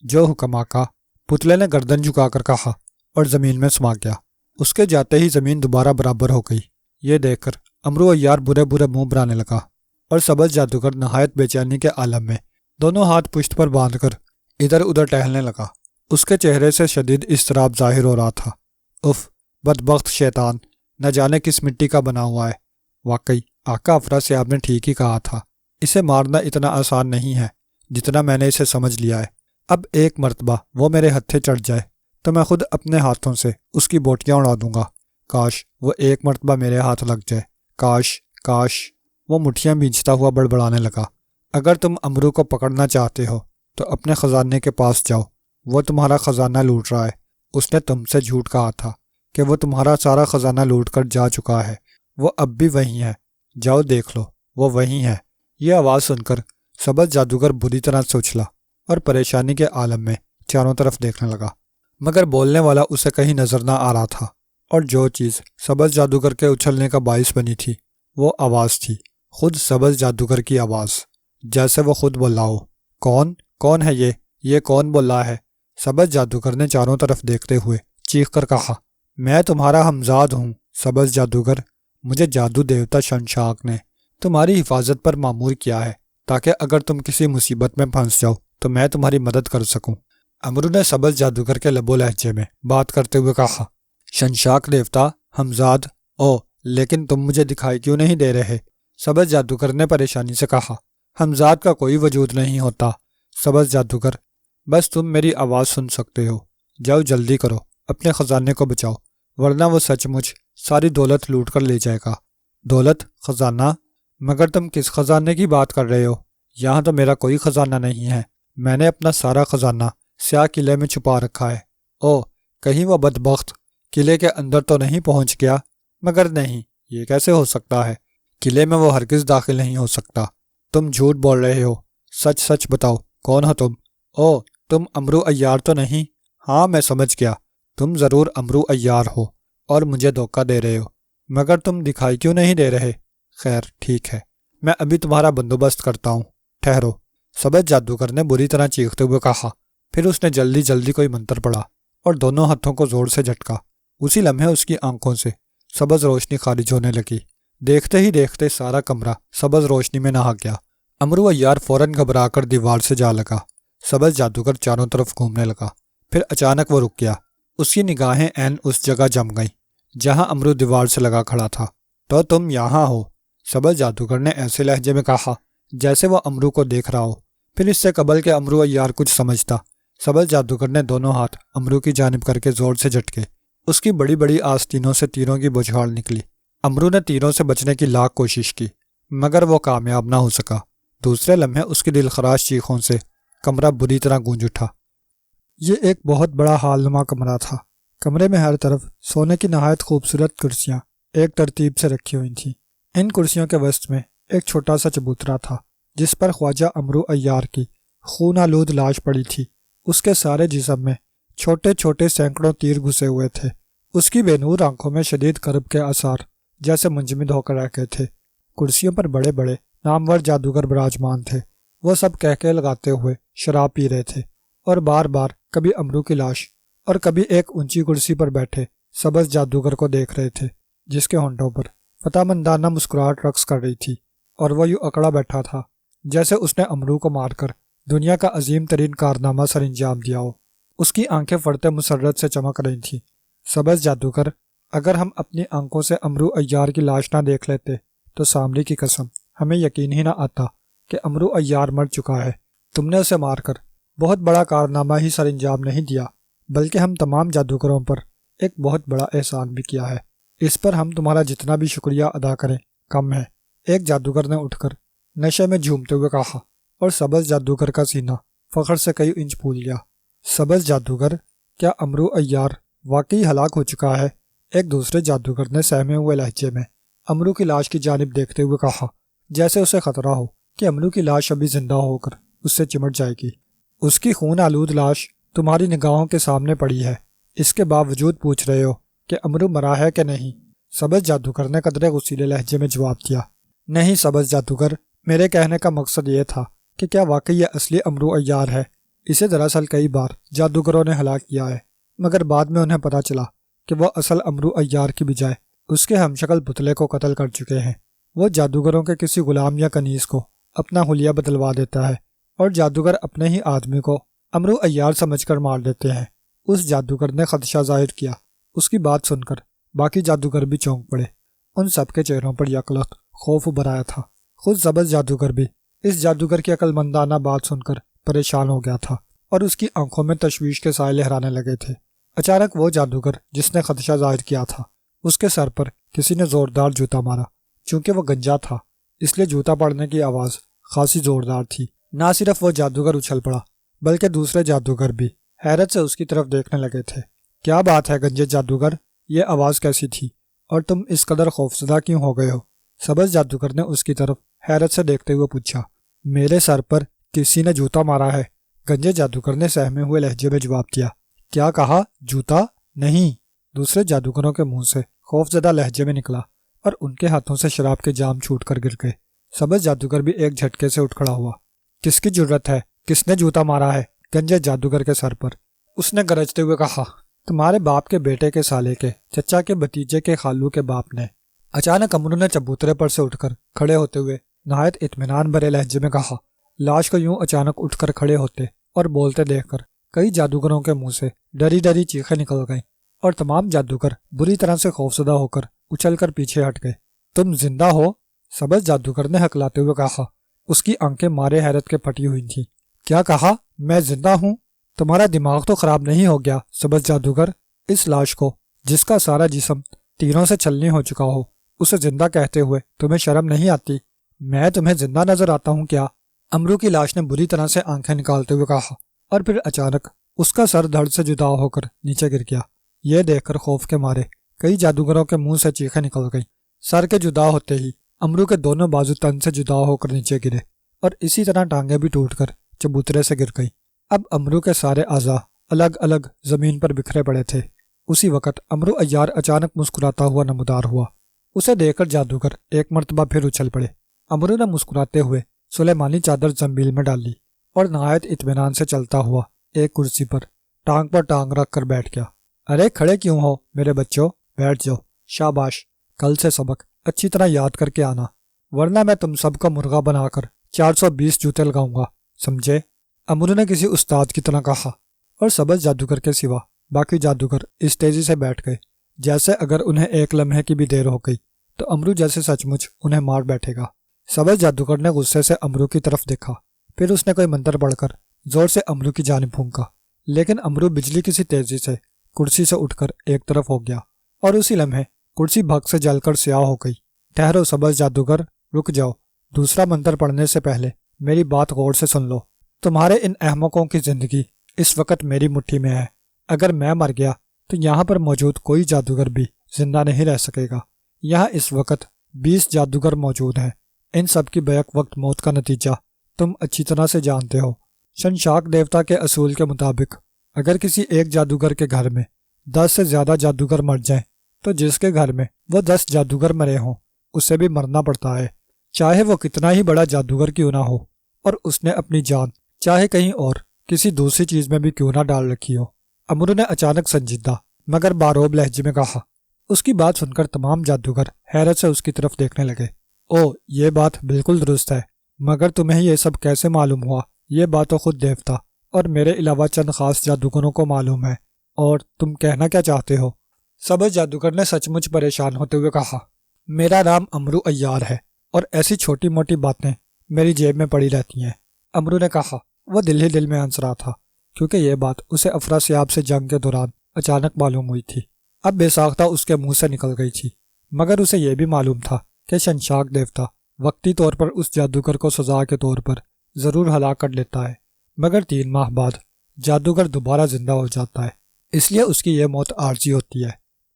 جو حکم آقا۔ پتلے نے گردن جھکا کر کہا اور زمین میں سما گیا۔ اس کے جاتے ہی زمین دوبارہ برابر ہو گئی۔ یہ دیکھ کر امرو عیار برے برے منہ بنانے لگا اور سبز جادوگر نہایت بے چینی کے عالم میں دونوں ہاتھ پشت پر باندھ کر ادھر ادھر ٹہلنے لگا۔ اس کے چہرے سے شدید اضطراب ظاہر ہو رہا تھا۔ اف، بدبخت شیطان، نہ جانے کس مٹی کا بنا ہوا ہے۔ واقعی آقا افراسیاب نے ٹھیک ہی کہا تھا، اسے مارنا اتنا آسان نہیں ہے جتنا میں نے اسے سمجھ لیا ہے۔ اب ایک مرتبہ وہ میرے ہتھے چڑھ جائے تو میں خود اپنے ہاتھوں سے اس کی بوٹیاں اڑا دوں گا۔ کاش وہ ایک مرتبہ میرے ہاتھ لگ جائے، کاش کاش۔ وہ مٹھیاں بھینچتا ہوا بڑبڑانے لگا۔ اگر تم امرو کو پکڑنا چاہتے ہو تو اپنے خزانے کے پاس جاؤ، وہ تمہارا خزانہ لوٹ رہا ہے۔ اس نے تم سے جھوٹ کہا تھا کہ وہ تمہارا سارا خزانہ لوٹ کر جا چکا ہے، وہ اب بھی وہیں ہے، جاؤ دیکھ لو، وہ وہیں ہے۔ یہ آواز سن کر سبز جادوگر بری طرح سے اچھلا اور پریشانی کے عالم میں چاروں طرف دیکھنے لگا، مگر بولنے والا اسے کہیں نظر نہ آ رہا تھا، اور جو چیز سبز جادوگر کے اچھلنے کا باعث بنی تھی وہ آواز تھی، خود سبز جادوگر کی آواز، جیسے وہ خود بول رہا ہو۔ کون ہے یہ کون بول رہا ہے؟ سبز جادوگر نے چاروں طرف دیکھتے ہوئے چیخ کر کہا، میں تمہارا ہمزاد ہوں سبز جادوگر۔ مجھے جادو دیوتا شنشاک نے تمہاری حفاظت پر مامور کیا ہے تاکہ اگر تم کسی مصیبت میں پھنس جاؤ تو میں تمہاری مدد کر سکوں۔ امرو نے سبز جادوگر کے لب و لہجے میں بات کرتے ہوئے کہا، شنشاک دیوتا، ہمزاد، لیکن تم مجھے دکھائی کیوں نہیں دے رہے؟ سبز جادوگر نے پریشانی سے کہا، ہمزاد کا کوئی وجود نہیں ہوتا سبز جادوگر، بس تم میری آواز سن سکتے ہو۔ جاؤ جلدی کرو، اپنے خزانے کو بچاؤ، ورنہ وہ سچ مچ ساری دولت لوٹ کر لے جائے گا۔ دولت؟ خزانہ؟ مگر تم کس خزانے کی بات کر رہے ہو؟ یہاں تو میرا کوئی خزانہ نہیں ہے، میں نے اپنا سارا خزانہ سیاہ قلعے میں چھپا رکھا ہے۔ کہیں وہ بدبخت قلعے کے اندر تو نہیں پہنچ گیا؟ مگر نہیں، یہ کیسے ہو سکتا ہے؟ قلعے میں وہ ہرگز داخل نہیں ہو سکتا۔ تم جھوٹ بول رہے ہو، سچ سچ بتاؤ، کون ہو تم؟ تم امرو عیار تو نہیں؟ ہاں میں سمجھ گیا، تم ضرور امرو عیار ہو اور مجھے دھوکہ دے رہے ہو، مگر تم دکھائی کیوں نہیں دے رہے؟ خیر ٹھیک ہے، میں ابھی تمہارا بندوبست کرتا ہوں، ٹھہرو۔ سبز جادوگر نے بری طرح چیختے ہوئے کہا۔ پھر اس نے جلدی جلدی کوئی منتر پڑھا اور دونوں ہاتھوں کو زور سے جھٹکا۔ اسی لمحے اس کی آنکھوں سے سبز روشنی خارج ہونے لگی۔ دیکھتے ہی دیکھتے سارا کمرہ سبز روشنی میں نہا گیا۔ امرو عیار فوراً گھبرا کر دیوار سے جا لگا۔ سبز جادوگر چاروں طرف گھومنے لگا، پھر اچانک وہ رک گیا۔ اس کی نگاہیں عین اس جگہ جم گئیں جہاں امرو دیوار سے لگا کھڑا تھا۔ تو تم یہاں ہو؟ سبز جادوگر نے ایسے لہجے میں کہا جیسے وہ امرو کو دیکھ رہا ہو۔ پھر اس سے قبل کہ امرو عیار کچھ سمجھتا، سبز جادوگر نے دونوں ہاتھ امرو کی جانب کر کے زور سے جھٹکے۔ اس کی بڑی بڑی آستینوں سے تیروں کی بوچھاڑ نکلی۔ امرو نے تیروں سے بچنے کی لاکھ کوشش کی، مگر وہ کامیاب نہ ہو سکا۔ دوسرے لمحے اس کی دلخراش چیخوں سے کمرہ بری طرح گونج اٹھا۔ یہ ایک بہت بڑا ہال نما کمرہ تھا۔ کمرے میں ہر طرف سونے کی نہایت خوبصورت کرسیاں ایک ترتیب سے رکھی ہوئی تھیں۔ ان کرسیوں کے وسط میں ایک چھوٹا سا چبوترا تھا جس پر خواجہ امرو عیار کی خون آلود لاش پڑی تھی۔ اس کے سارے جسم میں چھوٹے چھوٹے سینکڑوں تیر گھسے ہوئے تھے۔ اس کی بے نور آنکھوں میں شدید کرب کے آثار جیسے منجمد ہو کر رکھے تھے۔ کرسیوں پر بڑے بڑے نامور جادوگر براجمان تھے۔ وہ سب کہکے لگاتے ہوئے شراب پی رہے تھے۔ اور بار بار کبھی امرو کی لاش اور کبھی ایک اونچی کرسی پر بیٹھے سبز جادوگر کو دیکھ رہے تھے، جس کے ہونٹوں پر فتح مندانہ مسکراہٹ رقص کر رہی تھی، اور وہ یوں اکڑا بیٹھا تھا جیسے اس نے امرو کو مار کر دنیا کا عظیم ترین کارنامہ سر انجام دیا ہو۔ اس کی آنکھیں فرتے مسرت سے چمک رہی تھیں۔ سبز جادوگر، اگر ہم اپنی آنکھوں سے امرو عیار کی لاش نہ دیکھ لیتے تو سامری کی قسم ہمیں یقین ہی نہ آتا کہ امرو عیار مر چکا ہے۔ تم نے اسے مار کر بہت بڑا کارنامہ ہی سر انجام نہیں دیا، بلکہ ہم تمام جادوگروں پر ایک بہت بڑا احسان بھی کیا ہے۔ اس پر ہم تمہارا جتنا بھی شکریہ ادا کریں کم ہے۔ ایک جادوگر نے اٹھ کر نشے میں جھومتے ہوئے کہا، اور سبز جادوگر کا سینہ فخر سے کئی انچ پھول گیا۔ سبز جادوگر، کیا امرو عیار واقعی ہلاک ہو چکا ہے؟ ایک دوسرے جادوگر نے سہمے ہوئے لہجے میں امرو کی لاش کی جانب دیکھتے ہوئے کہا، جیسے اسے خطرہ ہو کہ امرو کی لاش ابھی زندہ ہو کر اس سے چمٹ جائے گی۔ اس کی خون آلود لاش تمہاری نگاہوں کے سامنے پڑی ہے، اس کے باوجود پوچھ رہے ہو کہ امرو مرا ہے کہ نہیں؟ سبز جادوگر نے قدرے غصیلے لہجے میں جواب دیا، نہیں سبز جادوگر، میرے کہنے کا مقصد یہ تھا کہ کیا واقعی یہ اصلی امرو عیار ہے؟ اسے دراصل کئی بار جادوگروں نے ہلاک کیا ہے، مگر بعد میں انہیں پتہ چلا کہ وہ اصل امرو عیار کی بجائے اس کے ہمشکل پتلے کو قتل کر چکے ہیں۔ وہ جادوگروں کے کسی غلام یا کنیز کو اپنا حلیہ بدلوا دیتا ہے، اور جادوگر اپنے ہی آدمی کو امرو عیار سمجھ کر مار دیتے ہیں۔ اس جادوگر نے خدشہ ظاہر کیا۔ اس کی بات سن کر باقی جادوگر بھی چونک پڑے۔ ان سب کے چہروں پر یکلخت خوف ابھر آیا تھا۔ خود سبز جادوگر بھی اس جادوگر کی عقل مندانہ بات سن کر پریشان ہو گیا تھا، اور اس کی آنکھوں میں تشویش کے سائے لہرانے لگے تھے۔ اچانک وہ جادوگر جس نے خدشہ ظاہر کیا تھا، اس کے سر پر کسی نے زوردار جوتا مارا۔ چونکہ وہ گنجا تھا، اس لیے جوتا پڑنے کی آواز خاصی زوردار تھی۔ نہ صرف وہ جادوگر اچھل پڑا، بلکہ دوسرے جادوگر بھی حیرت سے اس کی طرف دیکھنے لگے تھے۔ کیا بات ہے گنجے جادوگر، یہ آواز کیسی تھی، اور تم اس قدر خوفزدہ کیوں ہو گئے ہو؟ سبز جادوگر نے اس کی طرف حیرت سے دیکھتے ہوئے پوچھا۔ میرے سر پر کسی نے جوتا مارا ہے، گنجے جادوگر نے سہمے ہوئے لہجے میں جواب دیا۔ کیا کہا؟ جوتا؟ نہیں، دوسرے جادوگروں کے منہ سے خوفزدہ لہجے میں نکلا، اور ان کے ہاتھوں سے شراب کے جام چھوٹ کر گر گئے۔ سبز جادوگر بھی ایک جھٹکے سے اٹھ کھڑا ہوا۔ کس کی جرت ہے؟ کس نے جوتا مارا ہے؟ گنجے جادوگر کے سر پر اس نے گرجتے ہوئے کہا، تمہارے باپ کے بیٹے کے سالے کے چچا کے بھتیجے کے خالو کے باپ نے۔ اچانک امرو نے چبوترے پر سے اٹھ کر کھڑے ہوتے ہوئے نہایت اطمینان بھرے لہجے میں کہا۔ لاش کو یوں اچانک اٹھ کر کھڑے ہوتے اور بولتے دیکھ کر کئی جادوگروں کے منہ سے ڈری ڈری چیخیں نکل گئیں، اور تمام جادوگر بری طرح سے خوفزدہ ہو کر اچھل کر پیچھے ہٹ گئے۔ تم زندہ ہو؟ سبز جادوگر نے ہکلاتے ہوئے کہا۔ اس کی آنکھیں مارے حیرت کے پھٹی ہوئی تھیں۔ کیا کہا؟ میں زندہ ہوں؟ تمہارا دماغ تو خراب نہیں ہو گیا سبز جادوگر؟ اس لاش کو، جس کا سارا جسم تیروں سے چھلنی ہو چکا ہو، اسے زندہ کہتے ہوئے تمہیں شرم نہیں آتی؟ میں تمہیں زندہ نظر آتا ہوں کیا؟ امرو کی لاش نے بری طرح سے آنکھیں نکالتے ہوئے کہا، اور پھر اچانک اس کا سر دھڑ سے جدا ہو کر نیچے گر گیا۔ یہ دیکھ کر خوف کے مارے کئی جادوگروں کے منہ سے چیخیں نکل گئیں۔ سر کے جدا ہوتے ہی امرو کے دونوں بازو تن سے جدا ہو کر نیچے گرے، اور اسی طرح ٹانگیں بھی ٹوٹ کر چبوترے سے گر گئیں۔ اب امرو کے سارے اعضاء الگ الگ زمین پر بکھرے پڑے تھے۔ اسی وقت امرو عیار اچانک مسکراتا ہوا نمودار ہوا۔ اسے دیکھ کر جادوگر ایک مرتبہ پھر اچھل پڑے۔ امرو نے مسکراتے ہوئے سلیمانی چادر زنبیل میں ڈال لی، اور نہایت اطمینان سے چلتا ہوا ایک کرسی پر ٹانگ پر ٹانگ رکھ کر بیٹھ گیا۔ ارے کھڑے کیوں ہو میرے بچوں، بیٹھ جاؤ۔ شاباش، کل سے سبق اچھی طرح یاد کر کے آنا، ورنہ میں تم سب کا مرغا بنا کر 420 جوتے لگاؤں گا، سمجھے؟ امرو نے کسی استاد کی طرح کہا، اور سبز جادوگر کے سوا باقی جادوگر اس تیزی سے بیٹھ گئے جیسے اگر انہیں ایک لمحے کی بھی دیر ہو گئی تو امرو جیسے سچ مچ انہیں مار بیٹھے گا۔ سبز جادوگر نے غصے سے امرو کی طرف دیکھا، پھر اس نے کوئی منتر پڑھ کر زور سے امرو کی جانب پھونکا، لیکن امرو بجلی کی سی تیزی سے کرسی سے اٹھ کر ایک طرف ہو گیا، اور اسی لمحے کرسی بھگ سے جل کر سیاہ ہو گئی۔ ٹھہرو سبز جادوگر، رک جاؤ، دوسرا منتر پڑھنے سے پہلے میری بات غور سے سن لو۔ تمہارے ان احمقوں کی زندگی اس وقت میری مٹھی میں ہے۔ اگر میں مر گیا تو یہاں پر موجود کوئی جادوگر بھی زندہ نہیں رہ سکے گا۔ یہاں اس وقت 20 جادوگر موجود ہیں، ان سب کی بیک وقت موت کا نتیجہ تم اچھی طرح سے جانتے ہو۔ شنشاک دیوتا کے اصول کے مطابق اگر کسی ایک جادوگر کے گھر میں 10 سے زیادہ جادوگر مر جائیں تو جس کے گھر میں وہ 10 جادوگر مرے ہوں اسے بھی مرنا پڑتا ہے، چاہے وہ کتنا ہی بڑا جادوگر کیوں نہ ہو، اور اس نے اپنی جان چاہے کہیں اور کسی دوسری چیز میں بھی کیوں نہ ڈال رکھی ہو۔ امرو نے اچانک سنجیدہ مگر باروب لہجے میں کہا۔ اس کی بات سن کر تمام جادوگر حیرت سے اس کی طرف دیکھنے لگے۔ او، یہ بات بالکل درست ہے، مگر تمہیں یہ سب کیسے معلوم ہوا؟ یہ بات تو خود دیوتا اور میرے علاوہ چند خاص جادوگروں کو معلوم ہے، اور تم کہنا کیا چاہتے ہو؟ سبز جادوگر نے سچ مچ پریشان ہوتے ہوئے کہا، میرا نام امرو ایار ہے اور ایسی چھوٹی موٹی باتیں میری جیب میں پڑی رہتی ہیں۔ امرو نے کہا۔ وہ دل ہی دل میں ہنس رہا تھا کیونکہ یہ بات اسے افراسیاب سے جنگ کے دوران اچانک معلوم ہوئی تھی، اب بے ساختہ اس کے منہ سے نکل گئی تھی۔ مگر اسے یہ بھی معلوم تھا کہ شنشاک دیوتا وقتی طور پر اس جادوگر کو سزا کے طور پر ضرور ہلاک کر لیتا ہے، مگر 3 ماہ بعد جادوگر دوبارہ زندہ ہو جاتا ہے، اس لیے اس کی یہ موت عارضی ہوتی ہے۔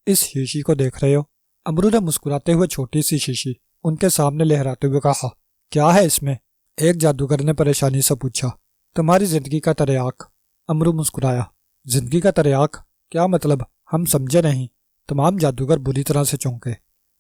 اس شیشی کو دیکھ رہے ہو؟ امرو نے مسکراتے ہوئے چھوٹی سی شیشی ان کے سامنے لہراتے ہوئے کہا۔ کیا ہے اس میں؟ ایک جادوگر نے پریشانی سے پوچھا۔ تمہاری زندگی کا تریاک۔ امرو مسکرایا۔ زندگی کا تریاک؟ کیا مطلب؟ ہم سمجھے نہیں۔ تمام جادوگر بری طرح سے چونکے۔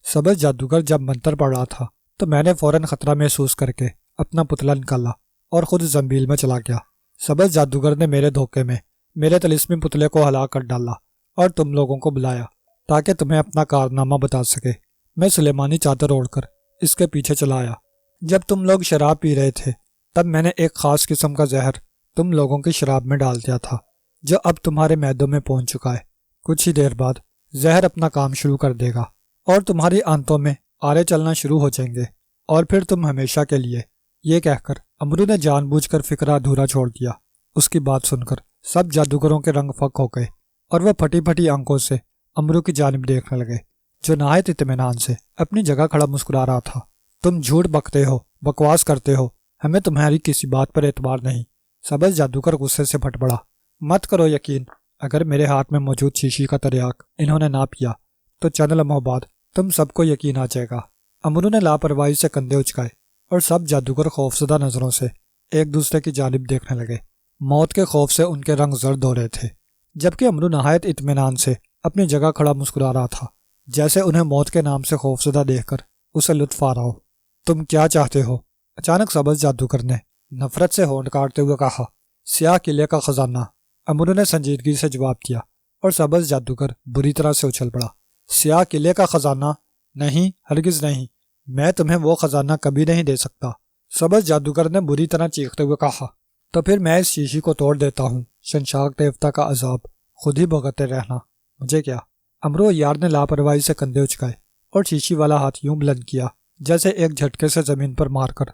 سبز جادوگر جب منتر پڑھ رہا تھا تو میں نے فوراً خطرہ محسوس کر کے اپنا پتلا نکالا اور خود زنبیل میں چلا گیا۔ سبز جادوگر نے میرے دھوکے میں میرے طلسمی پتلے کو ہلا کر ڈالا اور تم لوگوں کو بلایا تاکہ تمہیں اپنا کارنامہ بتا سکے۔ میں سلیمانی چادر اوڑھ کر اس کے پیچھے چلا آیا۔ جب تم لوگ شراب پی رہے تھے تب میں نے ایک خاص قسم کا زہر تم لوگوں کی شراب میں ڈال دیا تھا جو اب تمہارے معدوں میں پہنچ چکا ہے۔ کچھ ہی دیر بعد زہر اپنا کام شروع کر دے گا اور تمہاری آنتوں میں آرے چلنا شروع ہو جائیں گے اور پھر تم ہمیشہ کے لیے۔ یہ کہہ کر امرو نے جان بوجھ کر فکرہ ادھورا چھوڑ دیا۔ اس کی بات سن کر سب جادوگروں کے رنگ فک ہو گئے اور وہ پھٹی پھٹی آنکھوں سے امرو کی جانب دیکھنے لگے جو نہایت اطمینان سے اپنی جگہ کھڑا مسکرا رہا تھا۔ تم جھوٹ بکتے ہو، بکواس کرتے ہو، ہمیں تمہاری کسی بات پر اعتبار نہیں۔ سبز جادوگر غصے سے پھٹ پڑا۔ مت کرو یقین، اگر میرے ہاتھ میں موجود شیشی کا تریاک انہوں نے نہ پیا تو چند لمحوں بعد تم سب کو یقین آ جائے گا۔ امرو نے لاپرواہی سے کندھے اچکائے اور سب جادوگر خوفزدہ نظروں سے ایک دوسرے کی جانب دیکھنے لگے۔ موت کے خوف سے ان کے رنگ زرد ہو رہے تھے، جبکہ امرو نہایت اطمینان سے اپنی جگہ کھڑا مسکرا رہا تھا، جیسے انہیں موت کے نام سے خوفزدہ دیکھ کر اسے لطف آ رہا ہو۔ تم کیا چاہتے ہو؟ اچانک سبز جادوگر نے نفرت سے ہونٹ کاٹتے ہوئے کہا۔ سیاہ قلعے کا خزانہ، امرو نے سنجیدگی سے جواب دیا اور سبز جادوگر بری طرح سے اچھل پڑا۔ سیاہ قلعے کا خزانہ؟ نہیں، ہرگز نہیں، میں تمہیں وہ خزانہ کبھی نہیں دے سکتا۔ سبز جادوگر نے بری طرح چیختے ہوئے کہا۔ تو پھر میں اس شیشی کو توڑ دیتا ہوں، شنشاک دیوتا کا عذاب خود ہی بھگتتے رہنا، مجھے کیا؟ امرو یار نے لاپرواہی سے کندھے اچکائے اور شیشی والا ہاتھ یوں بلند کیا جیسے ایک جھٹکے سے زمین پر مار کر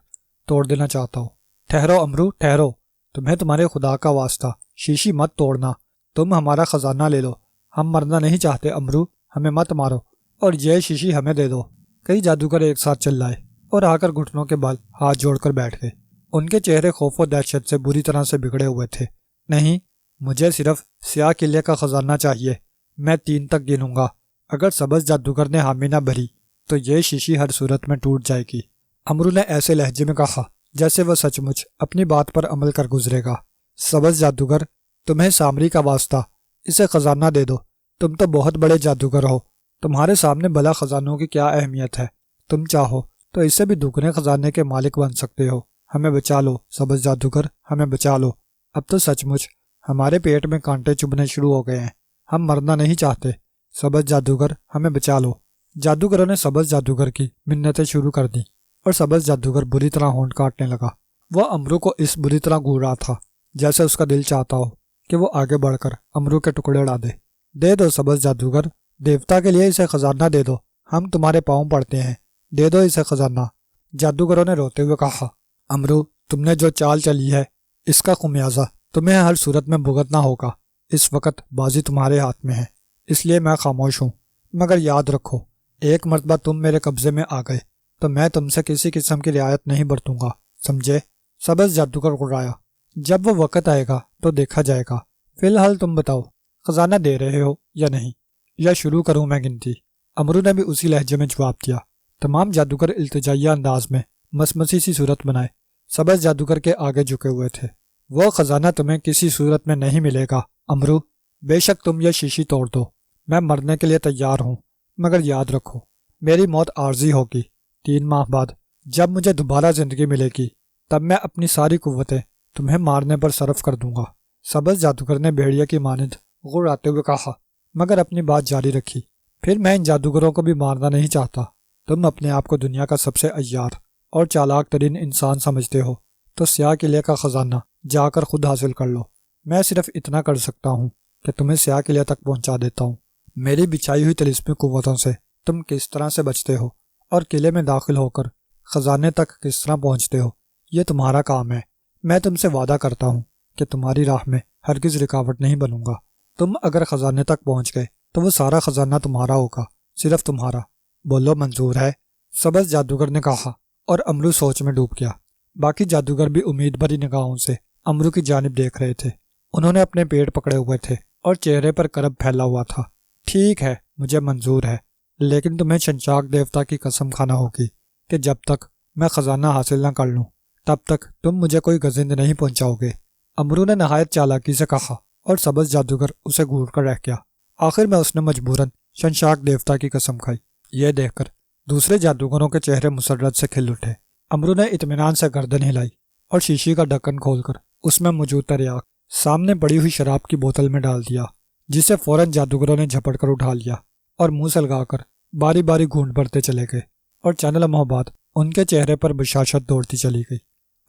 توڑ دینا چاہتا ہو۔ ٹھہرو امرو، ٹھہرو، تمہیں تمہارے خدا کا واسطہ شیشی مت توڑنا، تم ہمارا خزانہ لے لو، ہم مرنا نہیں چاہتے امرو، ہمیں مت مارو اور یہ شیشی ہمیں دے دو۔ کئی جادوگر ایک ساتھ چلائے اور آ کر گھٹنوں کے بل ہاتھ جوڑ کر بیٹھ گئے۔ ان کے چہرے خوف و دہشت سے بری طرح سے بگڑے ہوئے تھے۔ نہیں، مجھے صرف سیاہ قلعے کا خزانہ چاہیے، میں 3 تک گنوں گا، اگر سبز جادوگر نے حامی نہ بھری تو یہ شیشی ہر صورت میں ٹوٹ جائے گی۔ امرو نے ایسے لہجے میں کہا جیسے وہ سچ مچ اپنی بات پر عمل کر گزرے گا۔ سبز جادوگر، تمہیں سامری کا واسطہ اسے خزانہ دے دو، تم تو بہت بڑے جادوگر ہو، تمہارے سامنے بلا خزانوں کی کیا اہمیت ہے، تم چاہو تو اس سے بھی دگنے خزانے کے مالک بن سکتے ہو۔ ہمیں بچا لو سبز جادوگر، ہمیں بچا لو، اب تو سچ مچ ہمارے پیٹ میں کانٹے چبھنے شروع ہو گئے ہیں، ہم مرنا نہیں چاہتے، سبز جادوگر ہمیں بچا لو۔ جادوگروں نے سبز جادوگر کی منتیں شروع کر دیں اور سبز جادوگر بری طرح ہونٹ کاٹنے لگا۔ وہ امرو کو اس بری طرح گھور رہا تھا جیسے اس کا دل چاہتا ہو کہ وہ آگے بڑھ کر امرو کے ٹکڑے اڑا دے۔ دے دو سبز جادوگر، دیوتا کے لیے اسے خزانہ دے دو، ہم تمہارے پاؤں پڑتے ہیں، دے دو اسے خزانہ۔ جادوگروں نے روتے ہوئے کہا۔ امرو، تم نے جو چال چلی ہے اس کا خمیازہ تمہیں ہر صورت میں بھگتنا ہوگا، اس وقت بازی تمہارے ہاتھ میں ہے، اس لیے میں خاموش ہوں، مگر یاد رکھو ایک مرتبہ تم میرے قبضے میں آ گئے تو میں تم سے کسی قسم کی رعایت نہیں برتوں گا، سمجھے؟ سبز جادوگر گڑایا۔ جب وہ وقت آئے گا تو دیکھا جائے گا، فی الحال تم بتاؤ خزانہ دے رہے ہو یا نہیں، یا شروع کروں میں گنتی؟ امرو نے بھی اسی لہجے میں جواب دیا۔ تمام جادوگر التجائیہ انداز میں مسمسی سی صورت بنائے سبز جادوگر کے آگے جھکے ہوئے تھے۔ وہ خزانہ تمہیں کسی صورت میں نہیں ملے گا امرو، بے شک تم یہ شیشی توڑ دو، میں مرنے کے لیے تیار ہوں، مگر یاد رکھو میری موت عارضی ہوگی۔ 3 ماہ بعد جب مجھے دوبارہ زندگی ملے گی تب میں اپنی ساری قوتیں تمہیں مارنے پر صرف کر دوں گا۔ سبز جادوگر نے بھیڑیا کی مانند غراتے ہوئے کہا، مگر اپنی بات جاری رکھی، پھر میں ان جادوگروں کو بھی مارنا نہیں چاہتا۔ تم اپنے آپ کو دنیا کا سب سے عیار اور چالاک ترین انسان سمجھتے ہو تو سیاہ قلعے کا خزانہ جا کر خود حاصل کر لو۔ میں صرف اتنا کر سکتا ہوں کہ تمہیں سیاہ قلعے تک پہنچا دیتا ہوں۔ میری بچھائی ہوئی طلسمی قوتوں سے تم کس طرح سے بچتے ہو اور قلعے میں داخل ہو کر خزانے تک کس طرح پہنچتے ہو، یہ تمہارا کام ہے۔ میں تم سے وعدہ کرتا ہوں کہ تمہاری راہ میں ہرگز رکاوٹ نہیں بنوں گا۔ تم اگر خزانے تک پہنچ گئے تو وہ سارا خزانہ تمہارا ہوگا، صرف تمہارا۔ بولو منظور ہے؟ سبز جادوگر نے کہا، اور امرو سوچ میں ڈوب گیا۔ باقی جادوگر بھی امید بھری نگاہوں سے امرو کی جانب دیکھ رہے تھے۔ انہوں نے اپنے پیٹ پکڑے ہوئے تھے اور چہرے پر کرب پھیلا ہوا تھا۔ ٹھیک ہے، مجھے منظور ہے، لیکن تمہیں شنشاک دیوتا کی قسم کھانا ہوگی کہ جب تک میں خزانہ حاصل نہ کر لوں تب تک تم مجھے کوئی گزند نہیں پہنچاؤ گے۔ امرو نے نہایت چالاکی سے کہا، اور سبز جادوگر اسے گھور کر رہ گیا۔ آخر میں اس نے مجبوراً شنشاک دیوتا کی قسم کھائی۔ یہ دیکھ کر دوسرے جادوگروں کے چہرے مسرت سے کھل اٹھے۔ امرو نے اطمینان سے گردن ہلائی اور شیشی کا ڈھکن کھول کر اس میں موجود تریاک سامنے پڑی ہوئی شراب کی بوتل میں ڈال دیا، جسے فوراً جادوگروں نے جھپٹ کر اٹھا لیا اور منہ سلگا کر باری باری گھونٹ بھرتے چلے گئے، اور چند لمحوں بعد ان کے چہرے پر بشاشت دوڑتی چلی گئی۔